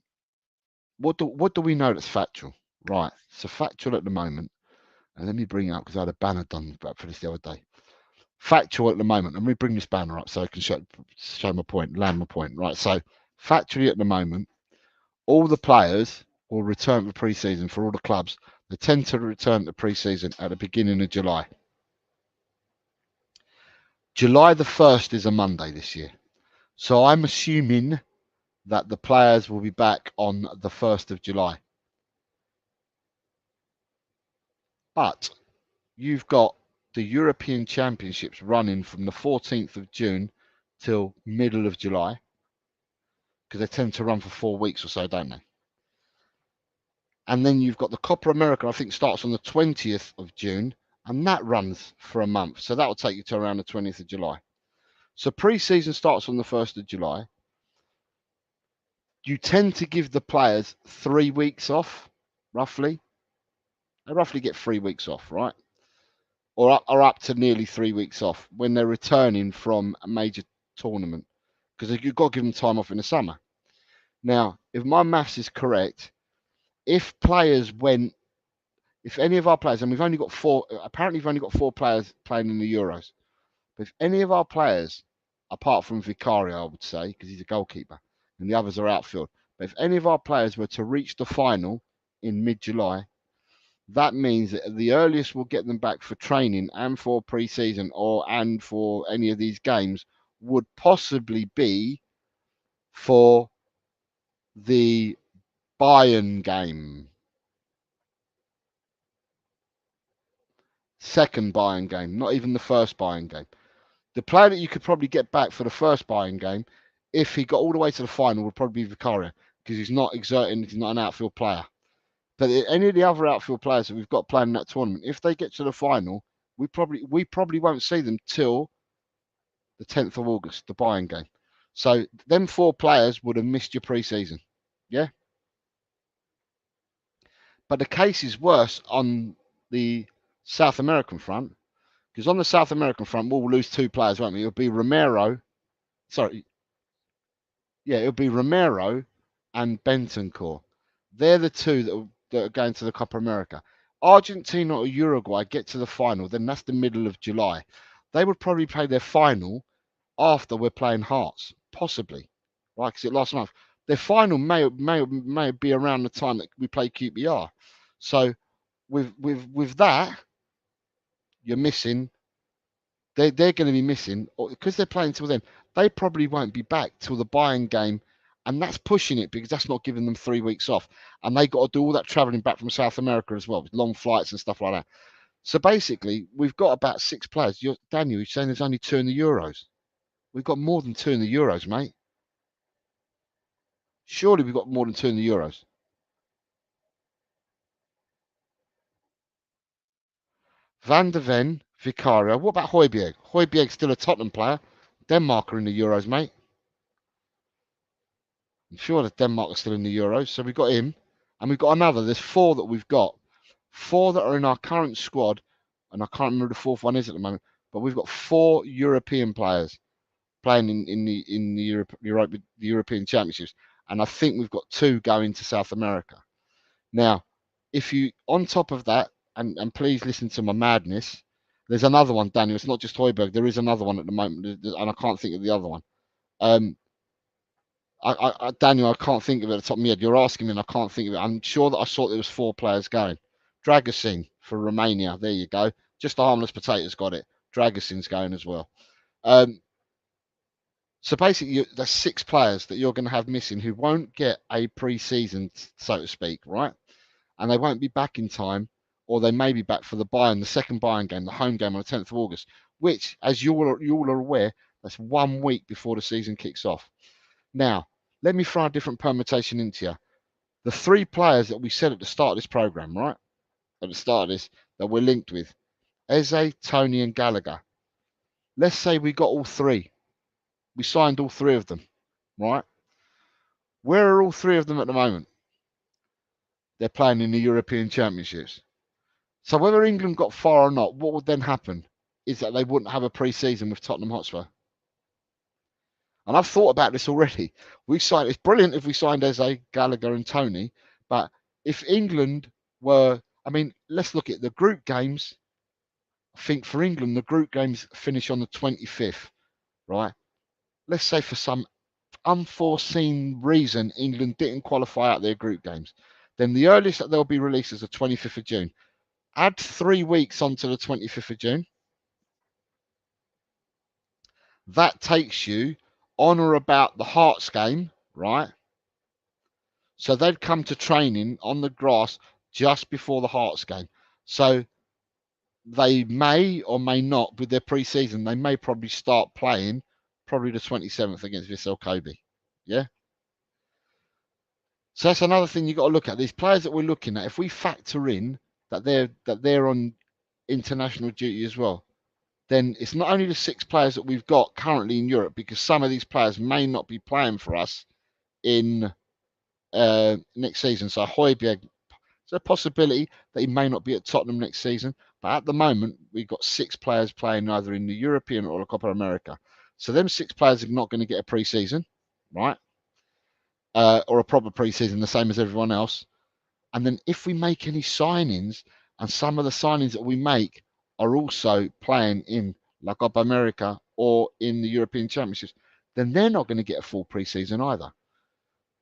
what do we know that's factual? Right. So factual at the moment, and let me bring it up because I had a banner done for this the other day. Factual at the moment, and let me bring this banner up so I can show my point, land my point. Right. So factually at the moment, all the players will return for pre-season for all the clubs. They tend to return to pre-season at the beginning of July. July the 1st is a Monday this year. So I'm assuming that the players will be back on the 1st of July. But you've got the European Championships running from the 14th of June till middle of July, because they tend to run for 4 weeks or so, don't they? And then you've got the Copa America, I think starts on the 20th of June, and that runs for a month. So that will take you to around the 20th of July. So pre-season starts on the 1st of July. You tend to give the players 3 weeks off, roughly. They roughly get 3 weeks off, right? Or up to nearly 3 weeks off when they're returning from a major tournament, because you've got to give them time off in the summer. Now, if my maths is correct, if any of our players, and we've only got four, apparently we've only got 4 players playing in the Euros, but if any of our players, apart from Vicario, I would say, because he's a goalkeeper, and the others are outfield, but if any of our players were to reach the final in mid-July, that means that the earliest we'll get them back for training and for pre-season and for any of these games would possibly be for the Bayern game. Second Bayern game, not even the first Bayern game. The player that you could probably get back for the first Bayern game, if he got all the way to the final, would probably be Vicario, because he's not an outfield player. But any of the other outfield players that we've got playing in that tournament, if they get to the final, we probably won't see them till the 10th of August, the Bayern game. So them 4 players would have missed your pre-season. Yeah. But the case is worse on the South American front, because on the South American front, we'll lose 2 players, won't we? It'll be Romero. Sorry. Yeah, it'll be Romero and Bentancur. They're the 2 that are going to the Copa America. Argentina or Uruguay get to the final, then that's the middle of July. They would probably play their final after we're playing Hearts, possibly, right? Because it last month. Their final may be around the time that we play QPR. So with that, you're missing. They're going to be missing because they're playing till then. They probably won't be back till the Bayern game, and that's pushing it because that's not giving them 3 weeks off, and they got to do all that travelling back from South America as well, with long flights and stuff like that. So basically, we've got about 6 players. Daniel, you're saying there's only 2 in the Euros. We've got more than 2 in the Euros, mate. Surely we've got more than 2 in the Euros. Van der Ven, Vicario. What about Højbjerg? Højbjerg's still a Tottenham player. Denmark are in the Euros, mate. I'm sure that Denmark are still in the Euros. So we've got him. And we've got another. There's 4 that we've got. 4 that are in our current squad. And I can't remember the 4th one is at the moment. But we've got 4 European players playing in the European Championships. And I think we've got 2 going to South America. Now, if you, on top of that, and please listen to my madness, there's another one, Daniel. It's not just Højbjerg. There is another one at the moment, and I can't think of the other one. Daniel, I can't think of it at the top of my head. You're asking me, and I can't think of it. I'm sure that I saw there was 4 players going. Dragusin for Romania. There you go. Just a harmless potato's got it. Dragusin's going as well. So basically, there's 6 players that you're going to have missing who won't get a pre-season, so to speak, right? And they won't be back in time, or they may be back for the Bayern, the second Bayern game, the home game on the 10th of August, which, as you all are aware, that's 1 week before the season kicks off. Now, Let me throw a different permutation into you. The 3 players that we said at the start of this program, right? At the start of this, that we're linked with, Eze, Tony, and Gallagher. Let's say we got all 3. We signed all 3 of them, right? Where are all 3 of them at the moment? They're playing in the European Championships. So whether England got far or not, what would then happen is that they wouldn't have a pre-season with Tottenham Hotspur. And I've thought about this already. It's brilliant if we signed Eze, Gallagher, and Tony, but if England were, I mean, let's look at the group games. I think for England, the group games finish on the 25th, right? Let's say for some unforeseen reason, England didn't qualify out their group games. Then the earliest that they'll be released is the 25th of June. Add 3 weeks onto the 25th of June. That takes you on or about the Hearts game, right? So they'd come to training on the grass just before the Hearts game. So they may or may not, with their pre-season, they may probably start playing probably the 27th against Vissel Kobe. Yeah? So that's another thing you've got to look at. These players that we're looking at, if we factor in that they're on international duty as well, then it's not only the 6 players that we've got currently in Europe, because some of these players may not be playing for us in next season. So Højbjerg, there's a possibility that he may not be at Tottenham next season. But at the moment, we've got 6 players playing either in the European or the Copa America. So them 6 players are not going to get a pre-season, right? Or a proper pre-season, the same as everyone else. And then if we make any signings, and some of the signings that we make are also playing in La Copa America or in the European Championships, then they're not going to get a full pre-season either.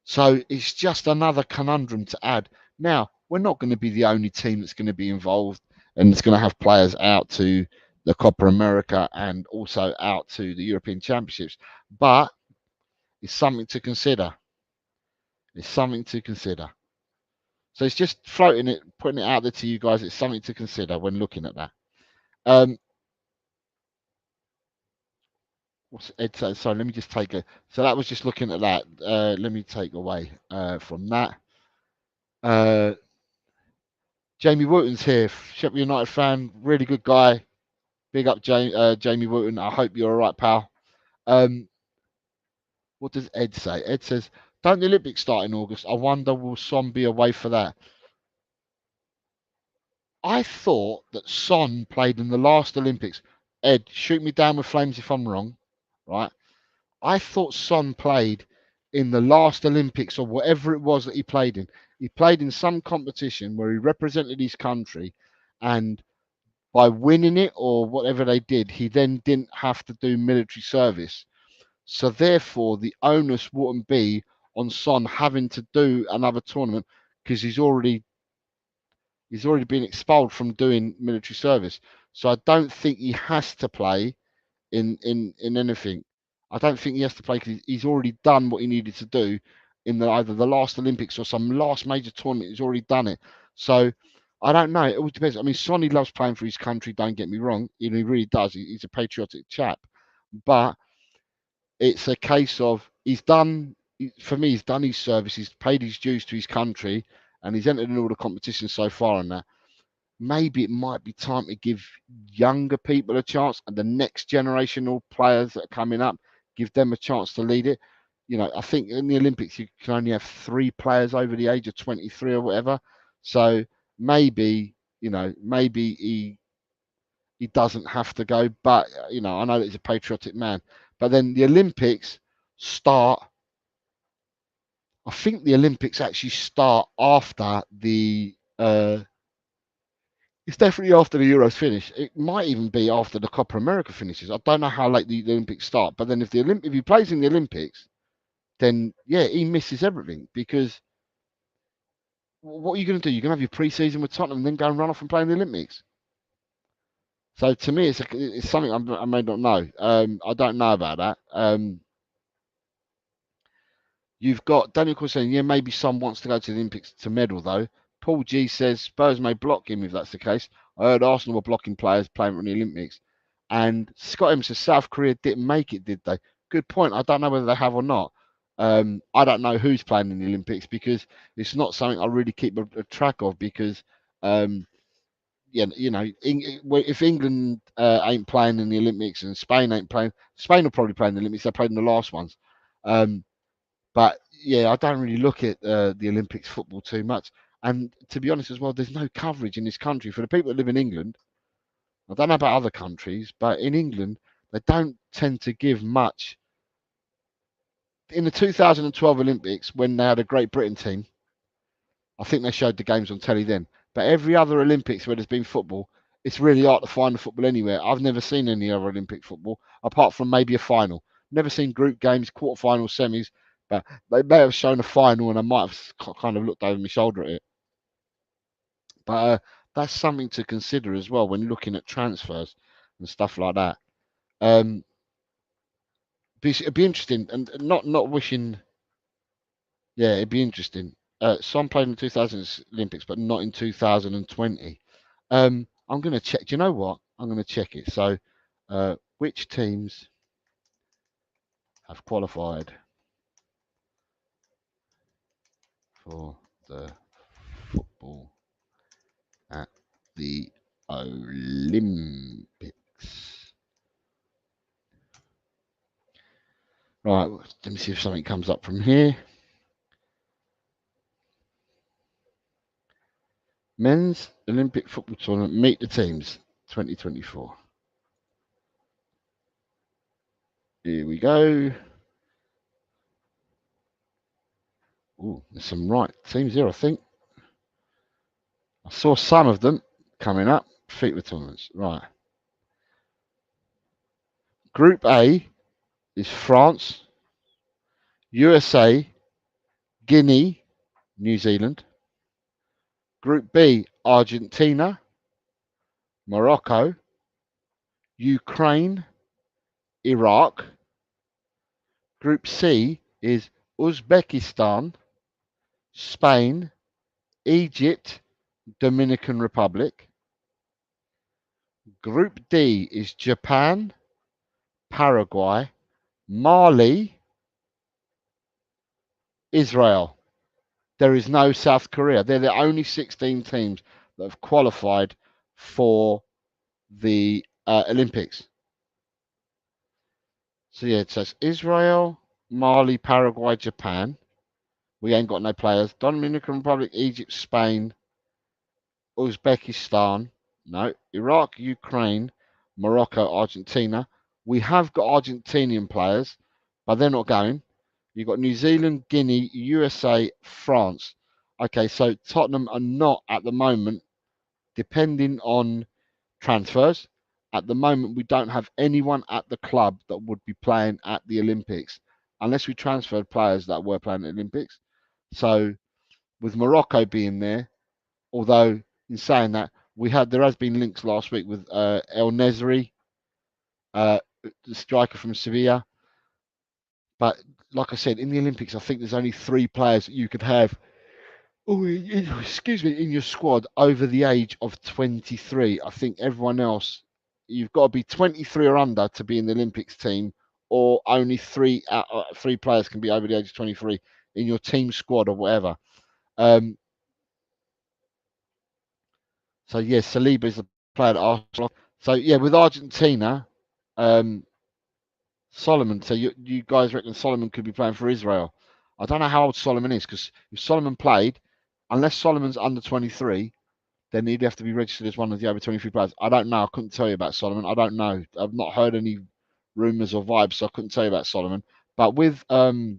So it's just another conundrum to add. Now, we're not going to be the only team that's going to be involved and it's going to have players out to the Copa America and also out to the European Championships, but it's something to consider. It's something to consider. So it's just floating it, putting it out there to you guys. It's something to consider when looking at that. What's Ed? So let me just take a. So that was just looking at that. Let me take away from that. Jamie Wooten's here, Sheffield United fan, really good guy. Big up Jamie Wooten. I hope you're all right, pal. What does Ed say? Ed says, "Don't the Olympics start in August? I wonder will Son be away for that?" I thought that Son played in the last Olympics. Ed, shoot me down with flames if I'm wrong, right? I thought Son played in the last Olympics or whatever it was that he played in. He played in some competition where he represented his country, and by winning it or whatever they did, he then didn't have to do military service. So therefore, the onus wouldn't be on Son having to do another tournament because he's already been expelled from doing military service. So I don't think he has to play in anything. I don't think he has to play because he's already done what he needed to do in either the last Olympics or some last major tournament. He's already done it. So I don't know. It all depends. I mean, Sonny loves playing for his country. Don't get me wrong. He really does. He's a patriotic chap. But it's a case of he's done. For me, he's done his service. He's paid his dues to his country, and he's entered in all the competitions so far. And that maybe it might be time to give younger people a chance and the next generational players that are coming up, give them a chance to lead it. You know, I think in the Olympics you can only have 3 players over the age of 23 or whatever. So maybe, maybe he doesn't have to go. But I know that he's a patriotic man. But then the Olympics start. I think the Olympics actually start after the. It's definitely after the Euros finish. It might even be after the Copa America finishes. I don't know how late the Olympics start, but then if he plays in the Olympics, then yeah, he misses everything because what are you going to do? You're going to have your pre-season with Tottenham and then go and run off and play in the Olympics. So to me, it's something I may not know. I don't know about that. You've got Daniel Cole saying, yeah, maybe Son wants to go to the Olympics to medal though. Paul G says Spurs may block him if that's the case. I heard Arsenal were blocking players playing in the Olympics. And Scott M says South Korea didn't make it, did they? Good point. I don't know whether they have or not. I don't know who's playing in the Olympics because it's not something I really keep a track of because um, yeah, if England ain't playing in the Olympics and Spain ain't playing, Spain will probably play in the Olympics. They played in the last ones. Um, but yeah, I don't really look at the Olympics football too much. And to be honest as well, there's no coverage in this country for the people that live in England. I don't know about other countries, but in England, they don't tend to give much. In the 2012 Olympics, when they had a Great Britain team, I think they showed the games on telly then. But every other Olympics where there's been football, it's really hard to find the football anywhere. I've never seen any other Olympic football apart from maybe a final. Never seen group games, quarterfinals, semis, but they may have shown a final and I might have kind of looked over my shoulder at it. But that's something to consider as well when looking at transfers and stuff like that. Um, it'd be interesting, and not wishing. Yeah, it'd be interesting. Some played in the 2000 Olympics, but not in 2020. I'm going to check. Do you know what? I'm going to check it. So, which teams have qualified for the football at the Olympics? Right, let me see if something comes up from here. Men's Olympic football tournament, meet the teams 2024. Here we go. Ooh, there's some right teams here, I think. I saw some of them coming up. FIFA tournaments. Right. Group A is France, USA, Guinea, New Zealand. Group B, Argentina, Morocco, Ukraine, Iraq. Group C is Uzbekistan, Spain, Egypt, Dominican Republic. Group D is Japan, Paraguay, Mali, Israel. There is no South Korea. They're the only 16 teams that have qualified for the Olympics. So yeah, it says Israel, Mali, Paraguay, Japan. We ain't got no players. Dominican Republic, Egypt, Spain, Uzbekistan. No. Iraq, Ukraine, Morocco, Argentina. We have got Argentinian players, but they're not going. You've got New Zealand, Guinea, USA, France. Okay, so Tottenham are not at the moment, depending on transfers. At the moment, we don't have anyone at the club that would be playing at the Olympics, unless we transferred players that were playing at the Olympics. So, with Morocco being there, although in saying that, there has been links last week with El Nesri, the striker from Sevilla. But like I said, in the Olympics, I think there's only 3 players that you could have. Oh, excuse me, in your squad over the age of 23. I think everyone else, you've got to be 23 or under to be in the Olympics team, or only 3 players can be over the age of 23 in your team squad or whatever. So yes, Saliba is a player at Arsenal. So yeah, with Argentina, Solomon. So you guys reckon Solomon could be playing for Israel? I don't know how old Solomon is because if Solomon played, unless Solomon's under 23, then he'd have to be registered as one of the over 23 players. I don't know. I couldn't tell you about Solomon. I don't know. I've not heard any rumours or vibes, so I couldn't tell you about Solomon. But with the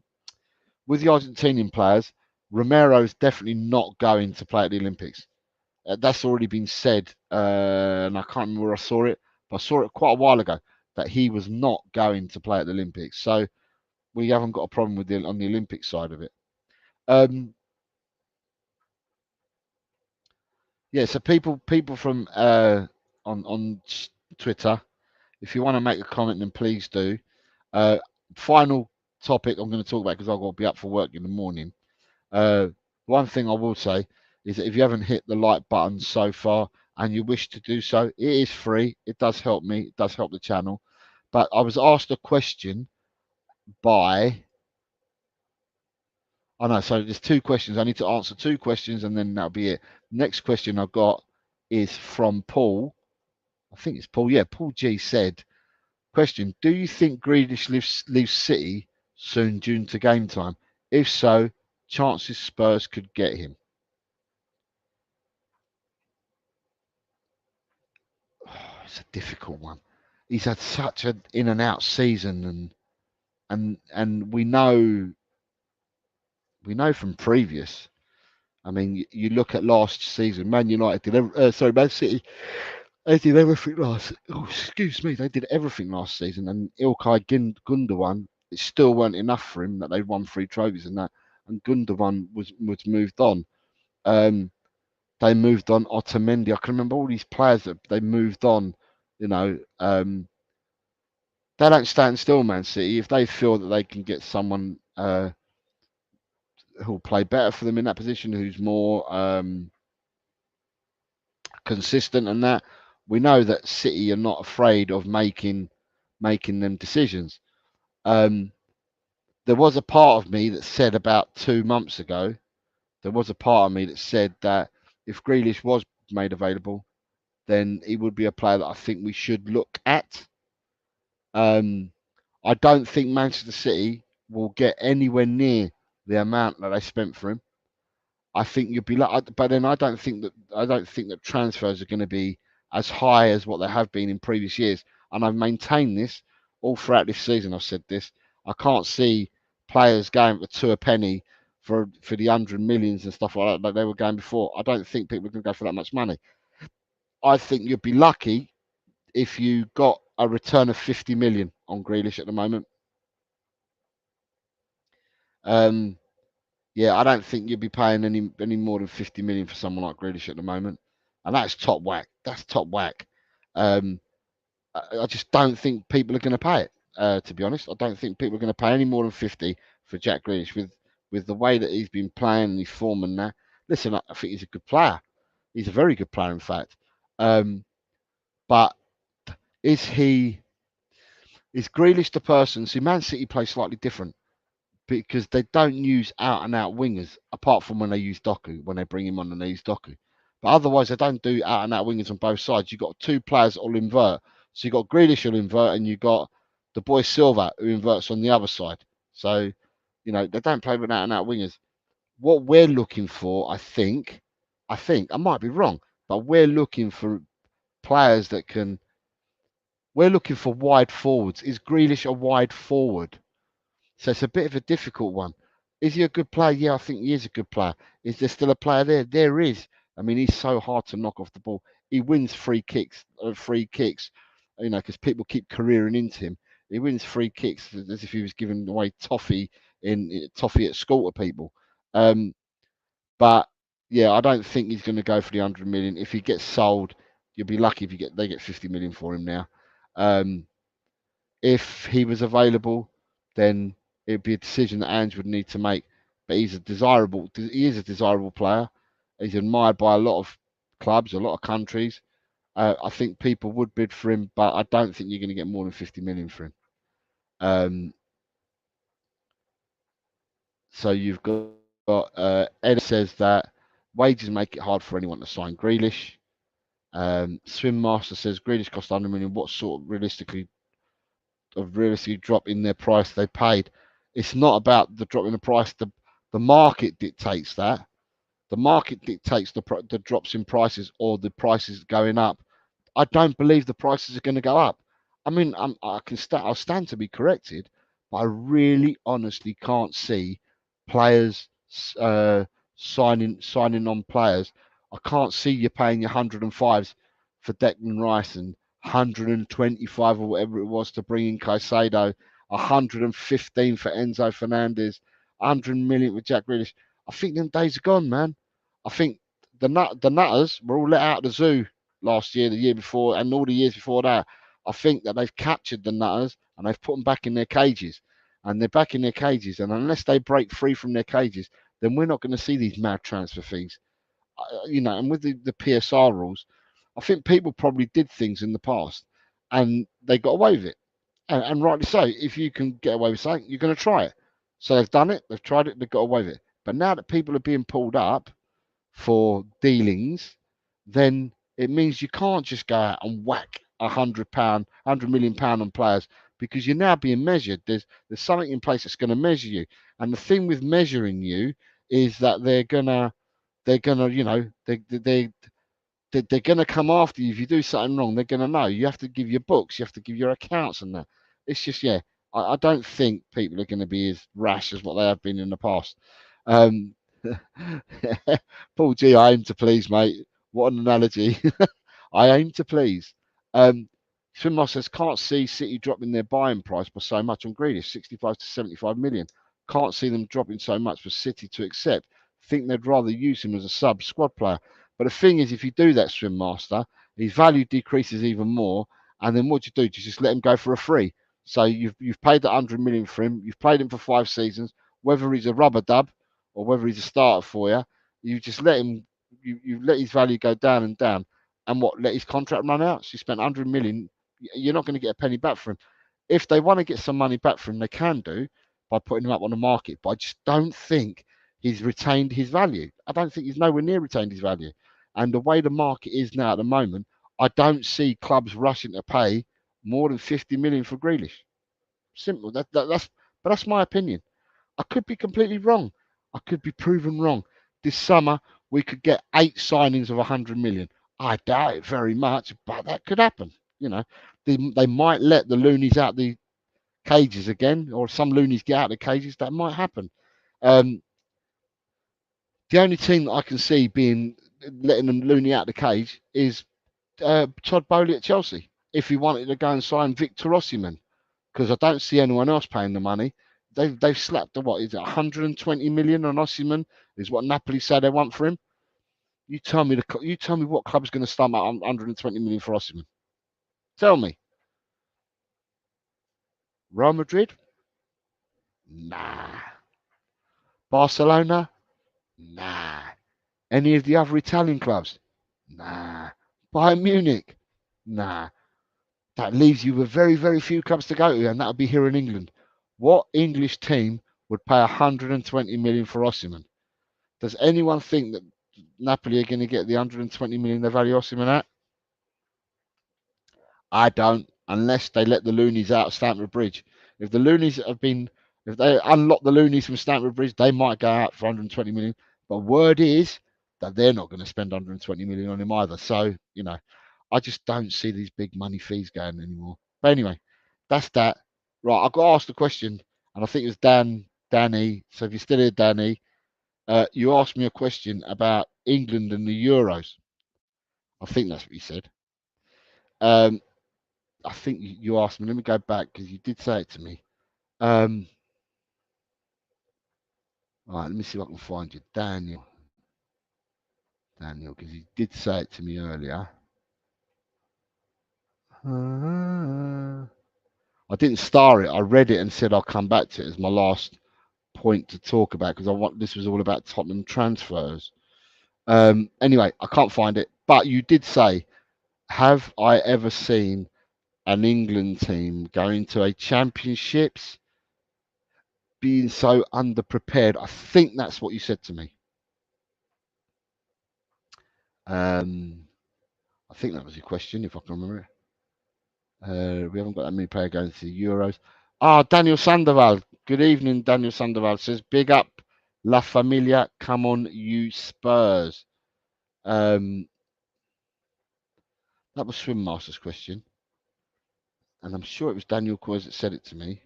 Argentinian players, Romero's definitely not going to play at the Olympics. That's already been said, and I can't remember where I saw it, but I saw it quite a while ago that he was not going to play at the Olympics. So we haven't got a problem with on the Olympic side of it. Yeah, so people from on Twitter, if you want to make a comment, then please do. Final topic I'm going to talk about because I've got to be up for work in the morning. One thing I will say is that if you haven't hit the like button so far and you wish to do so, it is free. It does help me. It does help the channel. But I was asked a question by I know. So there's two questions. I need to answer two questions, and then that'll be it. Next question I've got is from Paul. I think it's Paul. Yeah, Paul G said, question: do you think Grealish leaves City soon due to game time? If so, chances Spurs could get him. Oh, it's a difficult one. He's had such an in and out season, and we know from previous. I mean, you look at last season, Man United Man City. They did everything last. Oh, excuse me. They did everything last season, and Ilkay Gundogan. It still weren't enough for him that they won 3 trophies and that. And Gundogan was moved on. Um, they moved on Otamendi. I can remember all these players that they moved on. You know, they don't stand still, Man City. If they feel that they can get someone who'll play better for them in that position, who's more consistent and that, we know that City are not afraid of making them decisions. Um, there was a part of me that said about 2 months ago, there was a part of me that said that if Grealish was made available, then he would be a player that I think we should look at. Um, I don't think Manchester City will get anywhere near the amount that they spent for him. I think you'd be like, but then I don't think that transfers are going to be as high as what they have been in previous years. And I've maintained this all throughout this season. I've said this. I can't see players going for two a penny for the 100 millions and stuff like that they were going before. I don't think people are going to go for that much money. I think you'd be lucky if you got a return of 50 million on Grealish at the moment. Um, Yeah, I don't think you'd be paying any more than 50 million for someone like Grealish at the moment, and that's top whack. That's top whack. Um, I just don't think people are going to pay it. To be honest, I don't think people are going to pay any more than 50 for Jack Grealish with the way that he's been playing and his form and that. Listen, I think he's a good player. He's a very good player, in fact. Um, but is he is Grealish the person? See, Man City play slightly different, because they don't use out and out wingers apart from when they use Doku, when they bring him on and they use Doku. But otherwise, they don't do out and out wingers on both sides. You've got two players that will invert. So you've got Grealish who'll invert, and you've got the boy Silva who inverts on the other side. So, they don't play with out and out wingers. What we're looking for, I think, I might be wrong, but we're looking for players that can, we're looking for wide forwards. Is Grealish a wide forward? So it's a bit of a difficult one. Is he a good player? Yeah, I think he is a good player. Is there still a player there? There is. I mean, he's so hard to knock off the ball. He wins free kicks, because people keep careering into him. He wins free kicks as if he was giving away toffee at school to people. Um, but yeah, I don't think he's going to go for the 100 million. If he gets sold, you'll be lucky if they get 50 million for him now. Um, if he was available, then it'd be a decision that Ange would need to make. But he is a desirable player. He's admired by a lot of clubs, a lot of countries. I think people would bid for him, but I don't think you're going to get more than 50 million for him. Um, so you've got Ed says that wages make it hard for anyone to sign Grealish. Swim Master says Grealish cost 100 million. What sort of realistically drop in their price they paid? It's not about the drop in the price. The market dictates that. The market dictates the drops in prices or the prices going up. I don't believe the prices are going to go up. I mean, I'll stand to be corrected, but I really, honestly can't see players signing on players. I can't see you paying your 105s for Declan Rice and 125 or whatever it was to bring in Caicedo, 115 for Enzo Fernandez, 100 million with Jack Grealish. I think them days are gone, man. I think the Nutters were all let out of the zoo last year, the year before, and all the years before that. I think that they've captured the Nutters and they've put them back in their cages. And they're back in their cages. And unless they break free from their cages, then we're not going to see these mad transfer fees. And with the PSR rules, I think people probably did things in the past and they got away with it. And rightly so. If you can get away with something, you're going to try it. So they've done it, they've tried it, they've got away with it. But now that people are being pulled up for dealings, then it means you can't just go out and whack £100 million on players, because you're now being measured. There's something in place that's going to measure you, and the thing with measuring you is that they're gonna they're gonna come after you if you do something wrong. They're gonna know. You have to give your books, you have to give your accounts, and that. It's just, yeah. I don't think people are going to be as rash as what they have been in the past. Um, Paul G, I aim to please, mate. What an analogy. I aim to please. Swinmar says, can't see City dropping their buying price by so much on Grealish, 65 to 75 million. Can't see them dropping so much for City to accept. Think they'd rather use him as a sub squad player. But the thing is, if you do that, Swim Master, his value decreases even more. And then what do? You just let him go for a free. So you've paid the 100 million for him. You've played him for 5 seasons. Whether he's a rubber dub or whether he's a starter for you, you just let him. You let his value go down and down, and let his contract run out. So you spent 100 million. You're not going to get a penny back for him. If they want to get some money back for him, they can do by putting him up on the market. But I just don't think he's retained his value. I don't think he's nowhere near retained his value. And the way the market is now at the moment, I don't see clubs rushing to pay more than 50 million for Grealish. Simple. That's my opinion. I could be completely wrong. I could be proven wrong. This summer we could get 8 signings of 100 million. I doubt it very much, but that could happen. They might let the loonies out the cages again, or some loonies get out the cages. That might happen. The only team that I can see letting them loony out the cage is Todd Bowley at Chelsea. If he wanted to go and sign Victor Osimhen, because I don't see anyone else paying the money. They've slapped what is it, 120 million on Osimhen is what Napoli say they want for him. You tell me what club is going to stomach 120 million for Osimhen. Tell me. Real Madrid? Nah. Barcelona? Nah. Any of the other Italian clubs? Nah. Bayern Munich? Nah. That leaves you with very, very few clubs to go to, and that would be here in England. What English team would pay 120 million for Osimhen? Does anyone think that Napoli are going to get the 120 million they value Osimhen at? I don't, unless they let the loonies out of Stamford Bridge. If they unlock the loonies from Stamford Bridge, they might go out for 120 million. But word is that they're not going to spend 120 million on him either. So, I just don't see these big money fees going anymore. But anyway, that's that. Right, I've got to ask the question, and I think it was Danny. So if you're still here, Danny, you asked me a question about England and the Euros. I think that's what you said. I think you asked me. Let me go back because you did say it to me. All right, let me see if I can find you, Daniel, because you did say it to me earlier. I didn't star it. I read it and said I'll come back to it as my last point to talk about, because this was all about Tottenham transfers. Anyway, I can't find it. But you did say, have I ever seen an England team going to a championships being so underprepared? I think that's what you said to me. I think that was your question, if I can remember it. We haven't got that many players going to the Euros. Daniel Sandoval. Good evening, Daniel Sandoval says, big up La Familia. Come on, you Spurs. That was Swim Master's question. And I'm sure it was Daniel Coys that said it to me.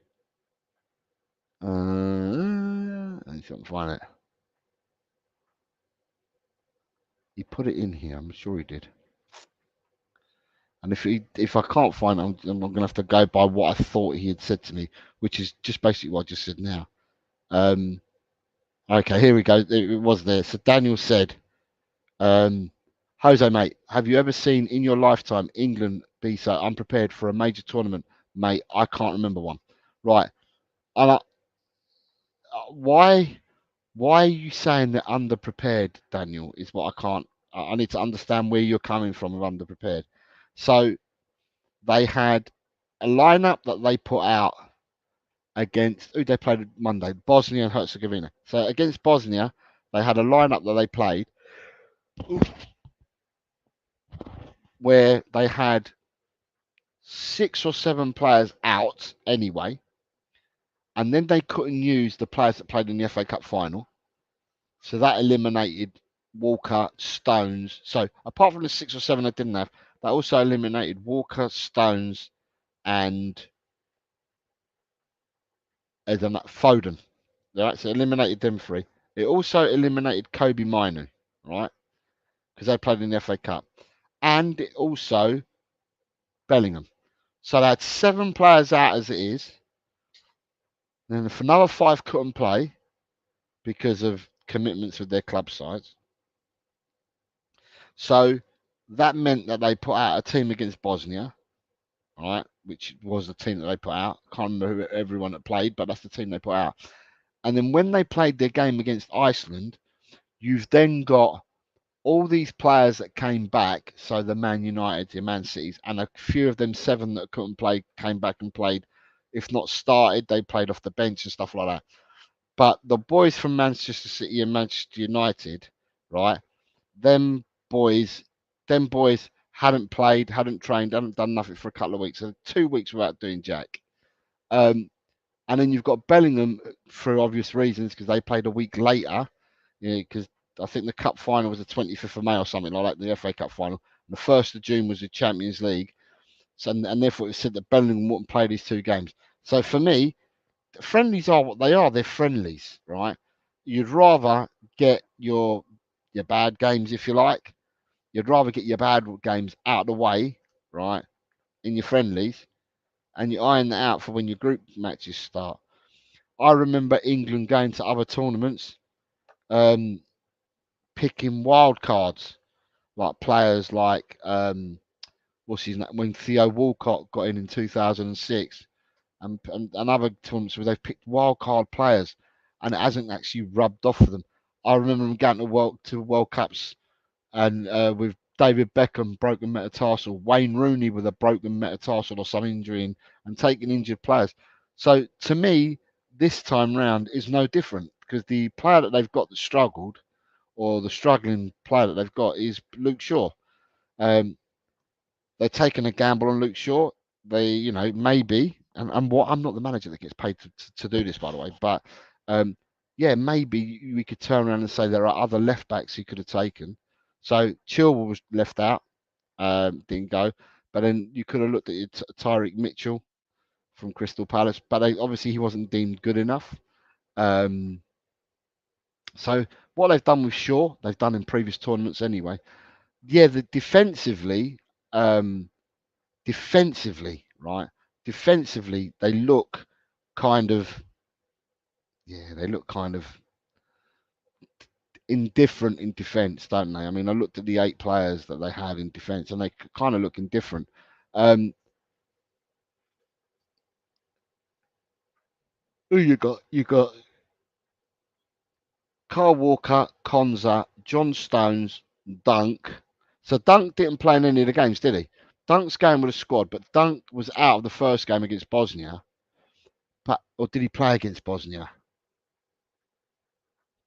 Let me see if I can find it. He put it in here. I'm sure he did. And if I can't find it, I'm going to have to go by what I thought he had said to me, which is just basically what I just said now. Okay, here we go. It was there. So Daniel said, Jose, mate, have you ever seen in your lifetime England be so unprepared for a major tournament? Mate, I can't remember one. Right. And why are you saying they're underprepared, Daniel, is what I need to understand where you're coming from with underprepared. So they had a lineup that they put out against who they played Monday, Bosnia and Herzegovina. So against Bosnia, they had a lineup that they played where they had 6 or 7 players out anyway, and then they couldn't use the players that played in the FA Cup final. So that eliminated Walker, Stones. So apart from the 6 or 7 they didn't have, that also eliminated Walker, Stones, and Foden. Right, so it eliminated them 3. It also eliminated Kobe Minu, right? Because they played in the FA Cup. And it also Bellingham. So they had 7 players out as it is. Then if another 5 couldn't play because of commitments with their club sides. So that meant that they put out a team against Bosnia, right? Which was the team that they put out. Can't remember who everyone that played, but that's the team they put out. And then when they played their game against Iceland, you've then got all these players that came back. So the Man United, the Man Cities, and a few of them 7 that couldn't play came back and played. If not started, they played off the bench and stuff like that. But the boys from Manchester City and Manchester United, right? Them boys, them boys hadn't played, hadn't trained, hadn't done nothing for a couple of weeks. So 2 weeks without doing jack. And then you've got Bellingham for obvious reasons because they played a week later. Because I think the cup final was the 25th of May or something like that, the FA Cup final. And the 1st of June was the Champions League. So, and therefore it was said that Bellingham wouldn't play these 2 games. So for me, friendlies are what they are. They're friendlies, right? You'd rather get your bad games, if you like. You'd rather get your bad games out of the way, right, in your friendlies, and you iron that out for when your group matches start. I remember England going to other tournaments, picking wild cards, like players like what's his name, when Theo Walcott got in 2006, and other tournaments where they've picked wild card players, and it hasn't actually rubbed off for them. I remember them going to World Cups and with David Beckham broken metatarsal, Wayne Rooney with a broken metatarsal or some injury, and taking injured players. So to me, this time round is no different because the player that they've got that struggled, or the struggling player that they've got, is Luke Shaw. Um, they're taking a gamble on Luke Shaw. They, maybe, and what I'm not the manager that gets paid to do this, by the way, but yeah, maybe we could turn around and say there are other left backs he could have taken. So Chilwell was left out, didn't go, but then you could have looked at Tyreek Mitchell from Crystal Palace, but obviously he wasn't deemed good enough. So what they've done with Shaw, they've done in previous tournaments anyway. Yeah, defensively, right? Defensively, they look kind of, indifferent in defence, don't they? I mean, I looked at the 8 players that they had in defence, and they kind of look indifferent. Who you got? You got Carl Walker, Konza, John Stones, Dunk. So Dunk didn't play in any of the games, did he? Dunk's game with the squad, but Dunk was out of the first game against Bosnia. Or did he play against Bosnia?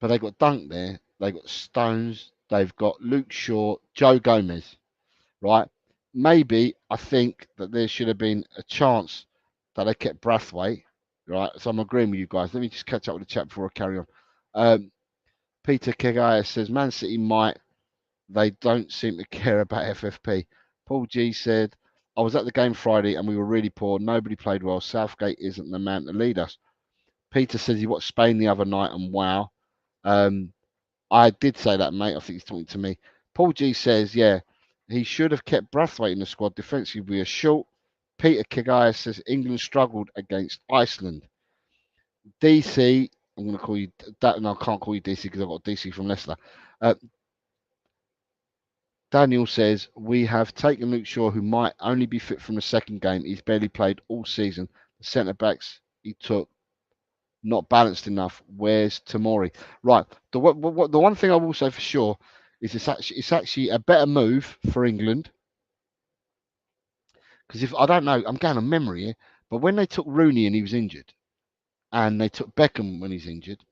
But they got Dunk there. They got Stones. They've got Luke Shaw, Joe Gomez. Right? Maybe I think that there should have been a chance that they kept Brathwaite. Right? So I'm agreeing with you guys. Let me just catch up with the chat before I carry on. Peter Kegaya says Man City might. They don't seem to care about FFP. Paul G said, I was at the game Friday and we were really poor. Nobody played well. Southgate isn't the man to lead us. Peter says he watched Spain the other night and wow. I did say that, mate. I think he's talking to me. Paul G says, yeah, he should have kept Brathwaite in the squad. Defensively, we are short. Peter Kegaya says England struggled against Iceland. DC, I'm going to call you that. No, I can't call you DC because I've got DC from Leicester. Daniel says, we have taken Luke Shaw, who might only be fit from the second game. He's barely played all season. The centre-backs he took, not balanced enough. Where's Tamori? Right. The one thing I will say for sure is it's actually a better move for England. Because if I don't know, I'm going on memory here, but when they took Rooney and he was injured, and they took Beckham when he's injured.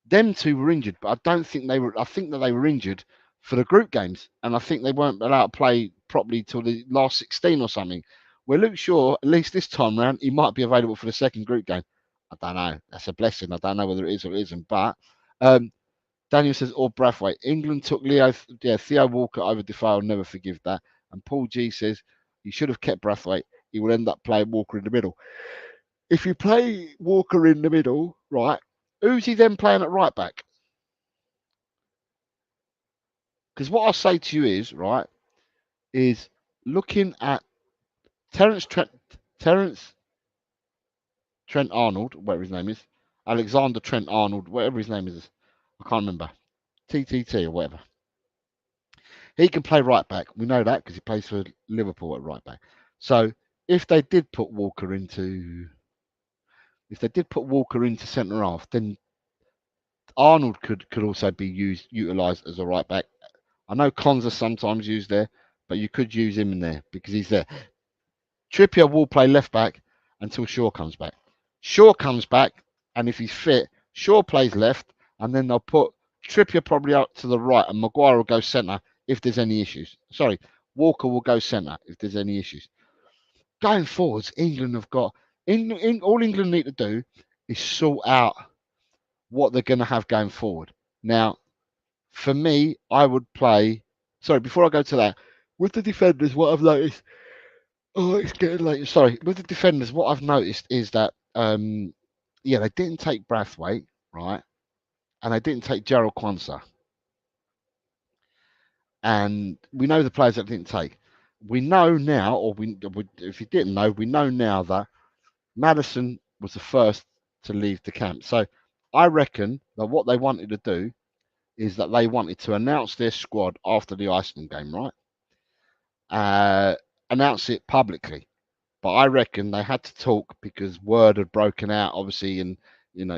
Them two were injured, but I don't think they were. I think that they were injured for the group games, and I think they weren't allowed to play properly till the last 16 or something. Where Luke Shaw, at least this time round, he might be available for the second group game. I don't know. That's a blessing. I don't know whether it is or it isn't. But Daniel says, or Brathwaite. England took Theo Walker over Defoe. I'll never forgive that. And Paul G says, you should have kept Brathwaite. He will end up playing Walker in the middle. If you play Walker in the middle, right, who's he then playing at right back? Because what I'll say to you is, right, is looking at Terence Trent Arnold, whatever his name is, Alexander Trent Arnold, whatever his name is, I can't remember, TTT or whatever. He can play right back. We know that because he plays for Liverpool at right back. So if they did put Walker into centre half, then Arnold could also be utilised as a right back. I know Cons are sometimes used there, but you could use him in there because he's there. Trippier will play left back until Shaw comes back. Shaw comes back, and if he's fit, Shaw plays left, and then they'll put Trippier probably out to the right, and Maguire will go centre if there's any issues. Sorry, Walker will go centre if there's any issues. Going forwards, England have got all England need to do is sort out what they're going to have going forward. Now, for me, I would play. Sorry, before I go to that, with the defenders, what I've noticed. Oh, it's getting late. Sorry, with the defenders, what I've noticed is that they didn't take Brathwaite, right, and they didn't take Gerald Quansah, and we know the players that didn't take. We know now, if you didn't know, we know now that Maddison was the first to leave the camp. So I reckon that what they wanted to do is that they wanted to announce their squad after the Iceland game, right? Announce it publicly. But I reckon they had to talk because word had broken out, obviously, and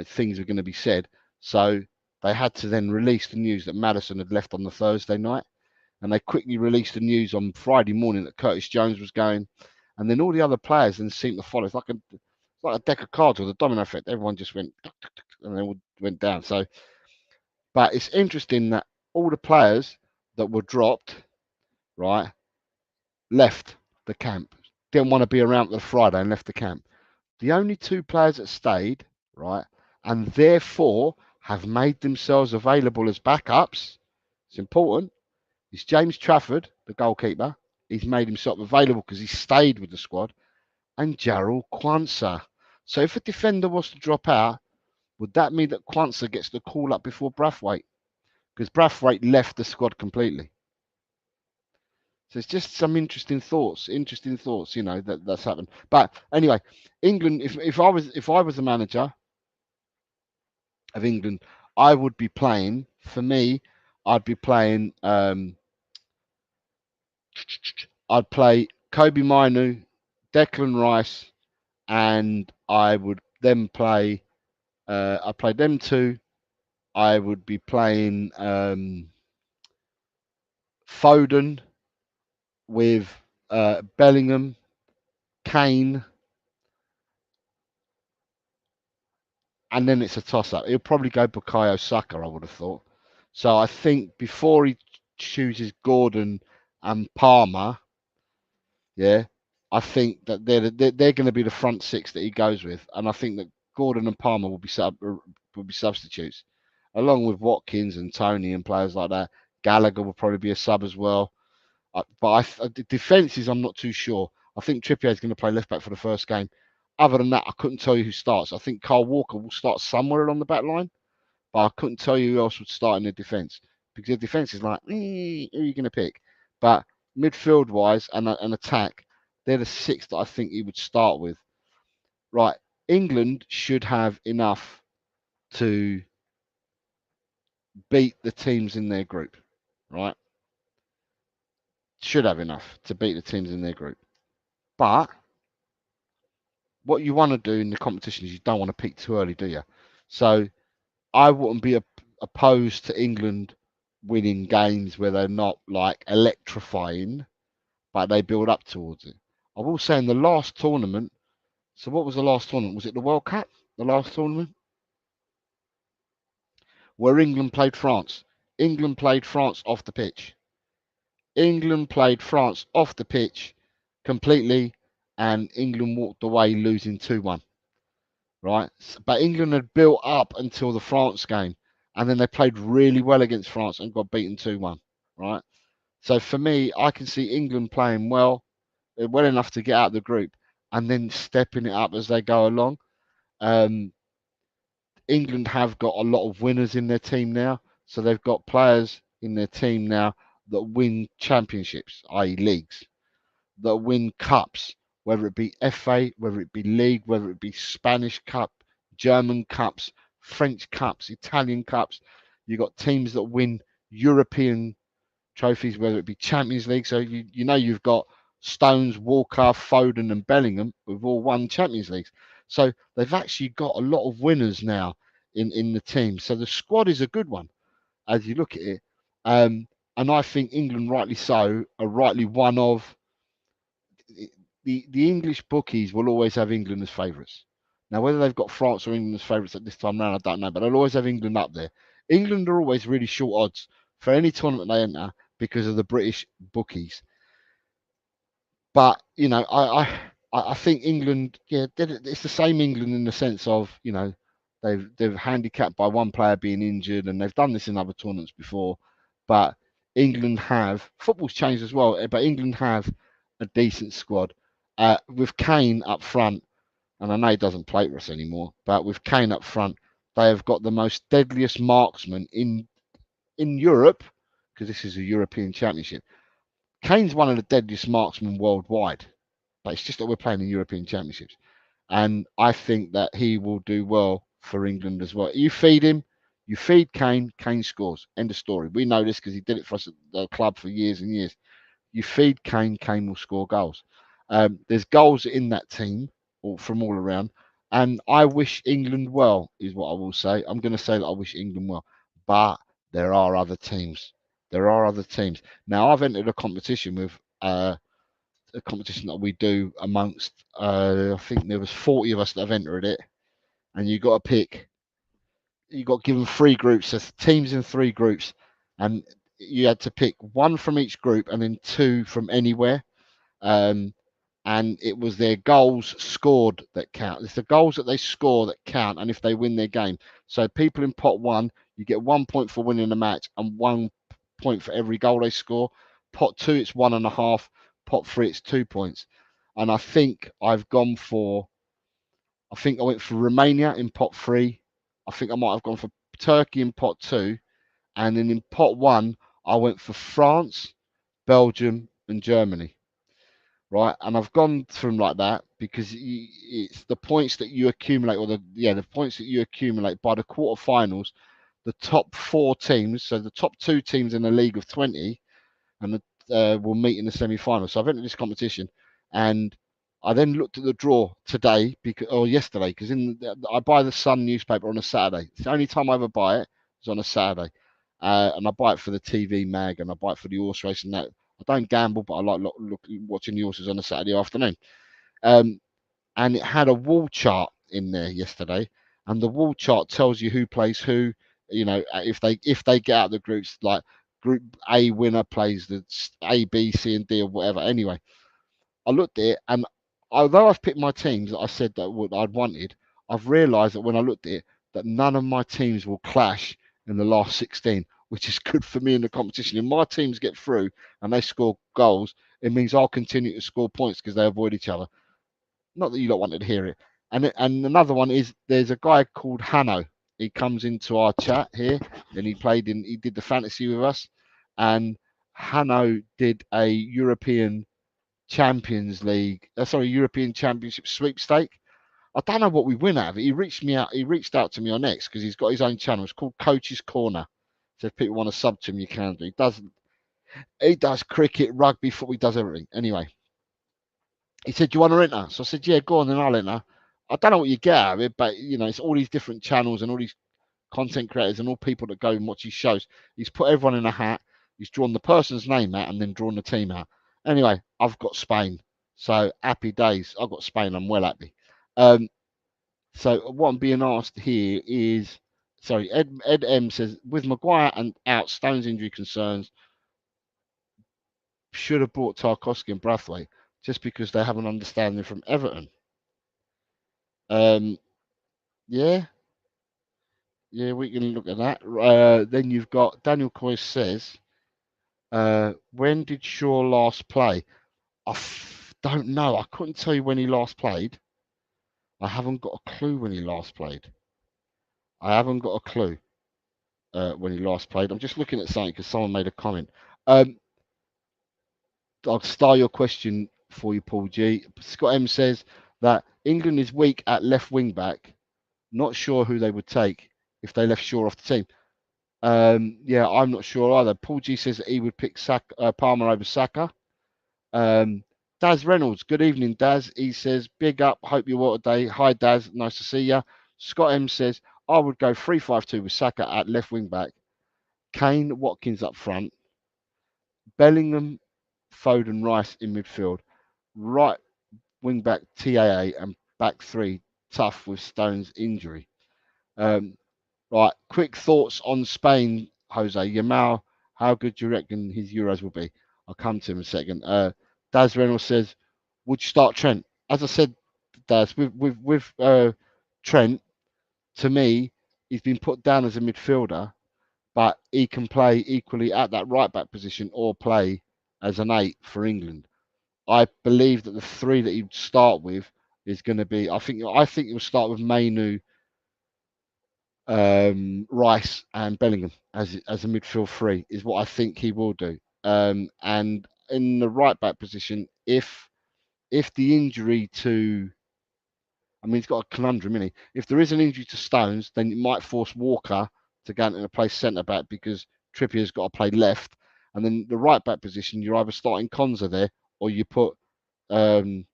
things were going to be said. So they had to then release the news that Maddison had left on the Thursday night, and they quickly released the news on Friday morning that Curtis Jones was going, and then all the other players then seemed to follow. It's like a deck of cards with a domino effect. Everyone just went and they all went down. So, but it's interesting that all the players that were dropped, right, left the camp. Didn't want to be around the Friday and left the camp. The only two players that stayed, right, and therefore have made themselves available as backups, it's important, is James Trafford, the goalkeeper. He's made himself available because he stayed with the squad, and Gerald Quansah. So if a defender was to drop out, would that mean that Quansah gets the call up before Brathwaite? Because Brathwaite left the squad completely. So it's just some interesting thoughts, that's happened. But anyway, England, if I was the manager of England, I would be playing, for me, I'd be playing I'd play Kobe Mainu, Declan Rice, and I would then play I'd play them two. I would be playing Foden with Bellingham, Kane, and then it's a toss-up. He'll probably go Bukayo Saka, I would have thought. So I think before he chooses Gordon and Palmer, yeah, I think that they're going to be the front six that he goes with, and I think that Gordon and Palmer will be substitutes, along with Watkins and Tony and players like that. Gallagher will probably be a sub as well. But the defences, I'm not too sure. I think Trippier is going to play left back for the first game. Other than that, I couldn't tell you who starts. I think Carl Walker will start somewhere along the back line, but I couldn't tell you who else would start in the defence because the defence is like, who are you going to pick? But midfield wise and attack, they're the six that I think he would start with. Right, England should have enough to beat the teams in their group. Right, should have enough to beat the teams in their group. But what you want to do in the competition is you don't want to peak too early, do you? So I wouldn't be opposed to England winning games where they're not like electrifying, but they build up towards it. I will say in the last tournament, So what was the last tournament? Was it the World Cup? The last tournament where England played France. England played France off the pitch. England played France off the pitch completely, and England walked away losing 2-1. Right, but England had built up until the France game, and then they played really well against France and got beaten 2-1. Right, so for me, I can see England playing well enough to get out of the group, and then stepping it up as they go along. Um, England have got a lot of winners in their team now, so they've got players in their team now that win championships, i.e., leagues, that win cups, whether it be FA, whether it be league, whether it be Spanish Cup, German Cups, French Cups, Italian Cups. You've got teams that win European trophies, whether it be Champions League. So you've got Stones, Walker, Foden, and Bellingham who've all won Champions Leagues. So they've actually got a lot of winners now in the team. So the squad is a good one as you look at it. And I think England, rightly so, are rightly one of the English bookies will always have England as favourites. Now, whether they've got France or England as favourites at this time round, I don't know, but they'll always have England up there. England are always really short odds for any tournament they enter because of the British bookies. But I think England, yeah, it's the same England in the sense of they've handicapped by one player being injured, and they've done this in other tournaments before. But England have football's changed as well, but England have a decent squad with Kane up front, and I know he doesn't play for us anymore, but with Kane up front, they have got the most deadliest marksman in Europe because this is a European Championship. Kane's one of the deadliest marksmen worldwide, but it's just that we're playing in European Championships. And I think that he will do well for England as well. You feed him, you feed Kane, Kane scores. End of story. We know this because he did it for us at the club for years and years. You feed Kane, Kane will score goals. There's goals in that team from all around. And I wish England well, is what I will say. I'm going to say that I wish England well. But there are other teams. There are other teams. Now, I've entered a competition with a competition that we do amongst, I think there was 40 of us that have entered it. And you got to pick, you got given three groups. So teams in three groups. And you had to pick one from each group and then two from anywhere. And it was their goals scored that count. It's the goals that they score that count, and if they win their game. So people in pot one, you get 1 point for winning the match and 1 point for every goal they score. Pot two, it's 1.5. Pot three, it's 2 points. And I think I went for Romania in pot three. I think I might have gone for Turkey in pot two. And then in pot one, I went for France, Belgium, and Germany. Right, and I've gone through them like that because it's the points that you accumulate, or the points that you accumulate by the quarterfinals. The top four teams, so the top two teams in a league of 20, and will meet in the semi-final. So I've entered this competition, and I then looked at the draw today or yesterday because I buy the Sun newspaper on a Saturday. It's the only time I ever buy it is on a Saturday, and I buy it for the TV mag and I buy it for the horse race and that. I don't gamble, but I like watching the horses on a Saturday afternoon. And it had a wall chart in there yesterday, and the wall chart tells you who plays who. If they get out of the groups, like Group A winner plays the A, B, C, and D, or whatever. Anyway, I looked at it, and although I've picked my teams that I said that I'd wanted, I've realised that when I looked at it, that none of my teams will clash in the last 16, which is good for me in the competition. If my teams get through and they score goals, it means I'll continue to score points because they avoid each other. Not that you don't want to hear it. And another one is there's a guy called Hanno. He comes into our chat here, and he did the fantasy with us, and Hanno did a European European Championship sweepstake. I don't know what we win out of it. He reached out to me on X because he's got his own channel. It's called Coach's Corner. So if people want to sub to him, you can do. He does cricket, rugby, football, he does everything. Anyway, he said, "Do you want to enter?" So I said, "Yeah, go on, then I'll enter." I don't know what you get out of it, but it's all these different channels and all these content creators and all people that go and watch his shows. He's put everyone in a hat. He's drawn the person's name out and then drawn the team out. Anyway, I've got Spain. So happy days. I've got Spain. I'm well happy. Um, so what I'm being asked here is, sorry, Ed M says, with Maguire and out, Stones injury concerns, should have brought Tarkowski and Brathwaite just because they have an understanding from Everton. Um, yeah, yeah, we can look at that. Then you've got Daniel Coy says, when did Shaw last play? Don't know. I couldn't tell you when he last played. I haven't got a clue when he last played. I haven't got a clue when he last played. I'm just looking at something because someone made a comment. Um, I'll start your question for you, Paul G. Scott M says that England is weak at left wing back. Not sure who they would take if they left Shaw off the team. Yeah, I'm not sure either. Paul G says that he would pick Palmer over Saka. Daz Reynolds, good evening, Daz. He says, big up, hope you're well today. Hi, Daz, nice to see you. Scott M says, I would go 3-5-2 with Saka at left wing back, Kane, Watkins up front, Bellingham, Foden, Rice in midfield, right wing back TAA, and back three tough with Stone's injury. Um, right, quick thoughts on Spain, Jose. Yamal, how good do you reckon his Euros will be? I'll come to him in a second. Daz Reynolds says, would you start Trent? As I said, Daz, with Trent, to me, he's been put down as a midfielder, but he can play equally at that right back position or play as an 8 for England. I believe that the three that he'd start with is going to be. I think he'll start with Mainu, Rice, and Bellingham as a midfield three is what I think he will do. And in the right back position, if the injury to, I mean, he's got a conundrum, isn't he? If there is an injury to Stones, then it might force Walker to go into a play centre back because Trippier's got to play left. And then the right back position, you're either starting Konza there or you put um,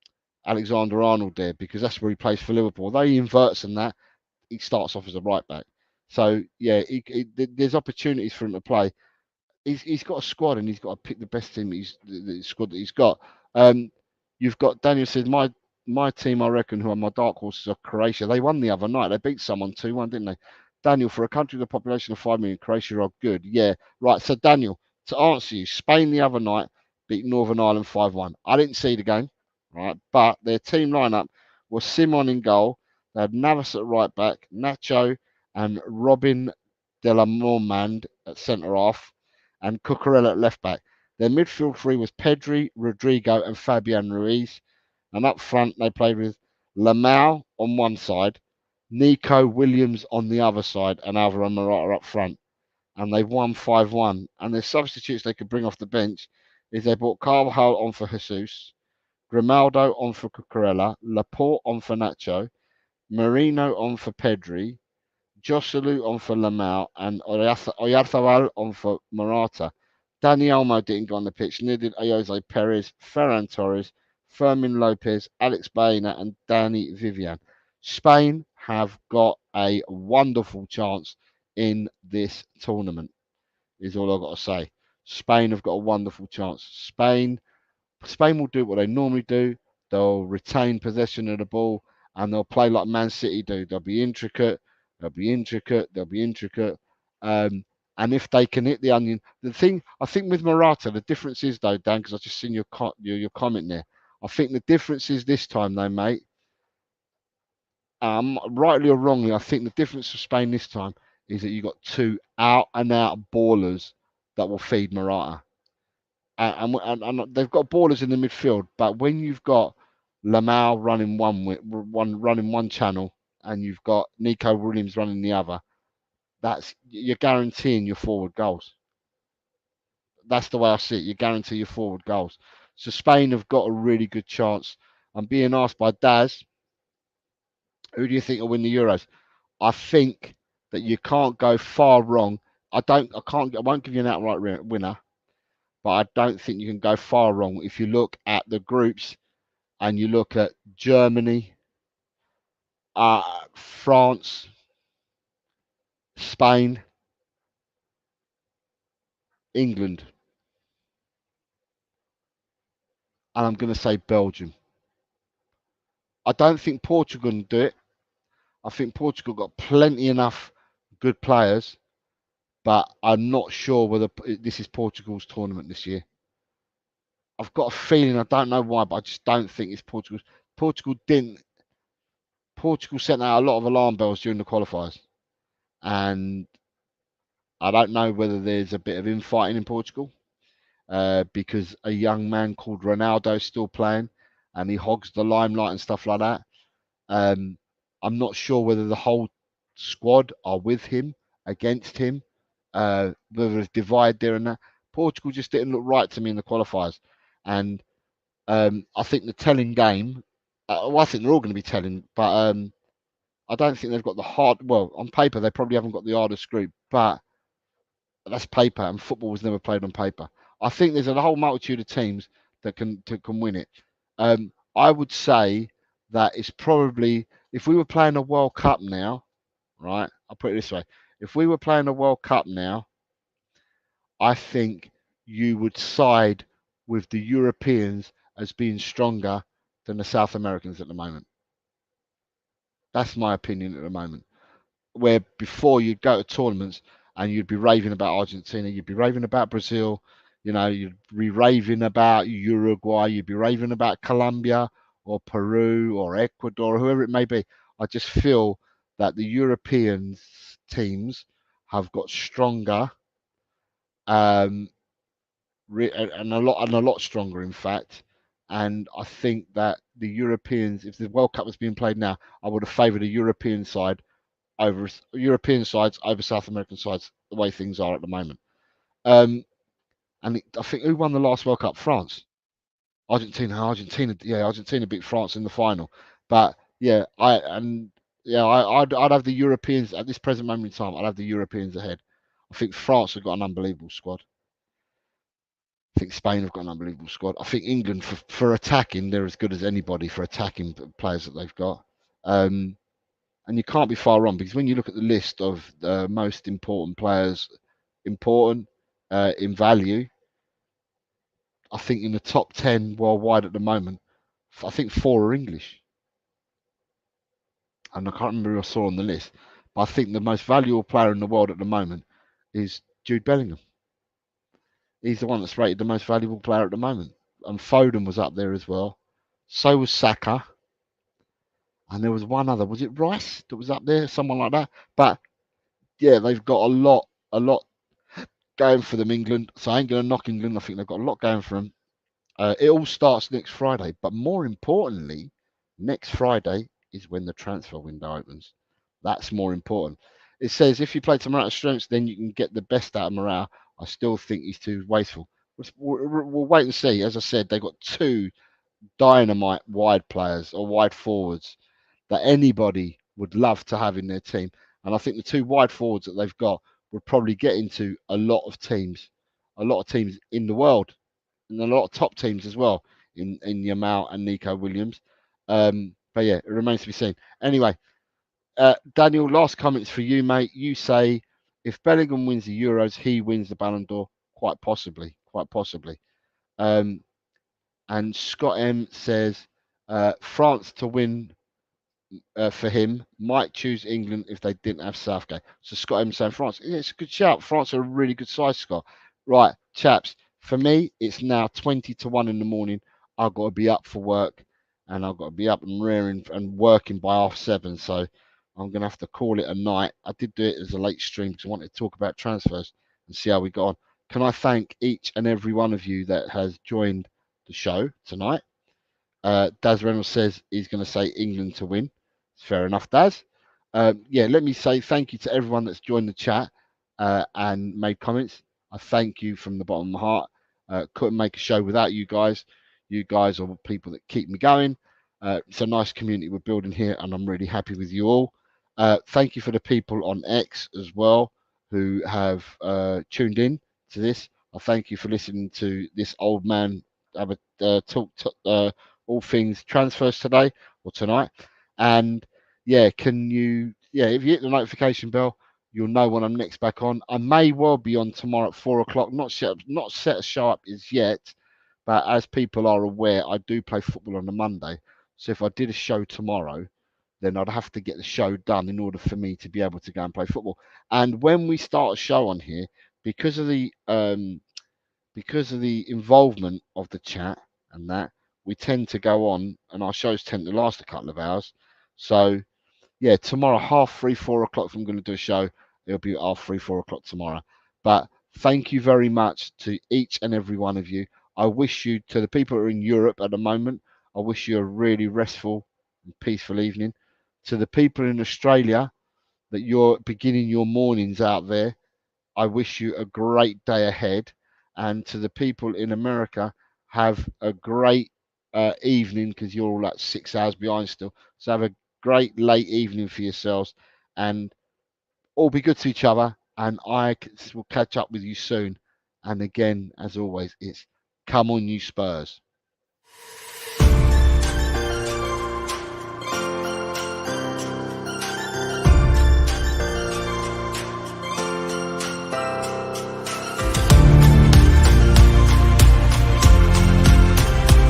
Alexander Arnold there because that's where he plays for Liverpool. Although he inverts and that, he starts off as a right back. So yeah, there's opportunities for him to play. He's got a squad and he's got to pick the best team. The squad that he's got. Um, you've got Daniel says my team, I reckon, who are my dark horses, are Croatia. They won the other night. They beat someone 2-1, didn't they? Daniel, for a country with a population of 5 million, Croatia are good. Yeah, right. So Daniel, to answer you, Spain the other night beat Northern Ireland 5-1. I didn't see the game, right? But their team lineup was Simon in goal. They had Navas at right back, Nacho and Robin de la Normand at centre half, and Cucurella at left back. Their midfield three was Pedri, Rodrigo, and Fabian Ruiz. And up front, they played with Lamau on one side, Nico Williams on the other side, and Alvaro Morata up front. And they've won 5-1. And the substitutes they could bring off the bench is they brought Carvajal on for Jesus, Grimaldo on for Cucurella, Laporte on for Nacho, Marino on for Pedri, Joselu on for Lamau, and Oyarzabal on for Morata. Dani Olmo didn't go on the pitch, neither did Jose Perez, Ferran Torres, Fermin Lopez, Alex Baena, and Danny Vivian. Spain have got a wonderful chance in this tournament, is all I've got to say. Spain have got a wonderful chance. Spain will do what they normally do. They'll retain possession of the ball and they'll play like Man City do. They'll be intricate. They'll be intricate. They'll be intricate. Um, and if they can hit the onion, the thing I think with Morata, the difference is though, Dan, because I've just seen your comment there. I think the difference is this time though, mate. Rightly or wrongly, I think the difference for Spain this time is that you got two out and out ballers that will feed Morata and they've got ballers in the midfield. But when you've got Lamau running one channel, and you've got Nico Williams running the other, you're guaranteeing your forward goals. That's the way I see it. You guarantee your forward goals. So Spain have got a really good chance. I'm being asked by Daz, who do you think will win the Euros? I think that you can't go far wrong. I won't give you an outright winner, but I don't think you can go far wrong if you look at the groups and you look at Germany, France, Spain, England, and I'm going to say Belgium. I don't think Portugal can do it. I think Portugal got plenty enough good players, but I'm not sure whether this is Portugal's tournament this year. I've got a feeling, I don't know why, but I just don't think it's Portugal's. Portugal didn't. Portugal sent out a lot of alarm bells during the qualifiers, and I don't know whether there's a bit of infighting in Portugal because a young man called Ronaldo is still playing, and he hogs the limelight and stuff like that. Um, I'm not sure whether the whole squad are with him, against him, whether there's divide there and that. Portugal just didn't look right to me in the qualifiers, and I think the telling game. Well, I think they're all going to be telling, but I don't think they've got the hard. Well, on paper they probably haven't got the hardest group, but that's paper, and football was never played on paper. I think there's a whole multitude of teams that can win it. I would say that it's probably if we were playing a World Cup now, right? I'll put it this way: if we were playing a World Cup now, I think you would side with the Europeans as being stronger than the South Americans at the moment. That's my opinion at the moment. Where before you'd go to tournaments and you'd be raving about Argentina, you'd be raving about Brazil, you'd be raving about Uruguay, you'd be raving about Colombia or Peru or Ecuador, or whoever it may be. I just feel that the European teams have got stronger, um, and a lot stronger, in fact. And I think that the Europeans, if the World Cup was being played now, I would have favoured a European side over European sides over South American sides, the way things are at the moment. Um, and I think who won the last World Cup? France, Argentina. Yeah, Argentina beat France in the final. But yeah, I'd have the Europeans at this present moment in time. I'd have the Europeans ahead. I think France have got an unbelievable squad. I think Spain have got an unbelievable squad. I think England for attacking, they're as good as anybody for attacking players that they've got. Um, and you can't be far wrong because when you look at the list of the most important players, important in value, I think in the top 10 worldwide at the moment, I think 4 are English. And I can't remember who I saw on the list, but I think the most valuable player in the world at the moment is Jude Bellingham. He's the one that's rated the most valuable player at the moment. And Foden was up there as well. So was Saka. And there was one other. Was it Rice that was up there? Someone like that. But yeah, they've got a lot going for them, England. So I ain't going to knock England. I think they've got a lot going for them. It all starts next Friday. But more importantly, next Friday is when the transfer window opens. That's more important. It says if you play to Morata's strengths, then you can get the best out of Morata. I still think he's too wasteful. We'll wait and see. As I said, they've got 2 dynamite wide players or wide forwards that anybody would love to have in their team. And I think the 2 wide forwards that they've got would probably get into a lot of teams in the world, and a lot of top teams as well in Yamal and Nico Williams. But yeah, it remains to be seen. Anyway, Daniel, last comments for you, mate. You say if Bellingham wins the Euros, he wins the Ballon d'Or. Quite possibly, quite possibly. Um, and Scott M says France to win for him. Might choose England if they didn't have Southgate. So Scott M saying France. Yeah, it's a good shout. France are a really good side, Scott. Right, chaps. For me, it's now 20 to 1 in the morning. I've got to be up for work, and I've got to be up and rearing and working by 7:30. So I'm going to have to call it a night. I did do it as a late stream because I wanted to talk about transfers and see how we got on. Can I thank each and every one of you that has joined the show tonight? Daz Reynolds says he's going to say England to win. Fair enough, Daz. Yeah, let me say thank you to everyone that's joined the chat and made comments. I thank you from the bottom of my heart. Couldn't make a show without you guys. You guys are people that keep me going. It's a nice community we're building here, and I'm really happy with you all. Thank you for the people on X as well who have tuned in to this. I thank you for listening to this old man have a talk all things transfers today or tonight. And yeah, if you hit the notification bell, you'll know when I'm next back on. I may well be on tomorrow at 4 o'clock. Not set a show up as yet, but as people are aware, I do play football on a Monday. So if I did a show tomorrow, then I'd have to get the show done in order for me to be able to go and play football. And when we start a show on here, because of the involvement of the chat and that, we tend to go on, and our shows tend to last a couple of hours. So yeah, tomorrow 3:30, 4 o'clock. If I'm going to do a show, it'll be 3:30, 4 o'clock tomorrow. But thank you very much to each and every one of you. I wish you, to the people who are in Europe at the moment, I wish you a really restful and peaceful evening. To the people in Australia, that you're beginning your mornings out there, I wish you a great day ahead. And to the people in America, have a great evening, because you're all like 6 hours behind still. So have a great late evening for yourselves, and all be good to each other. And I will catch up with you soon. And again, as always, it's come on, you Spurs.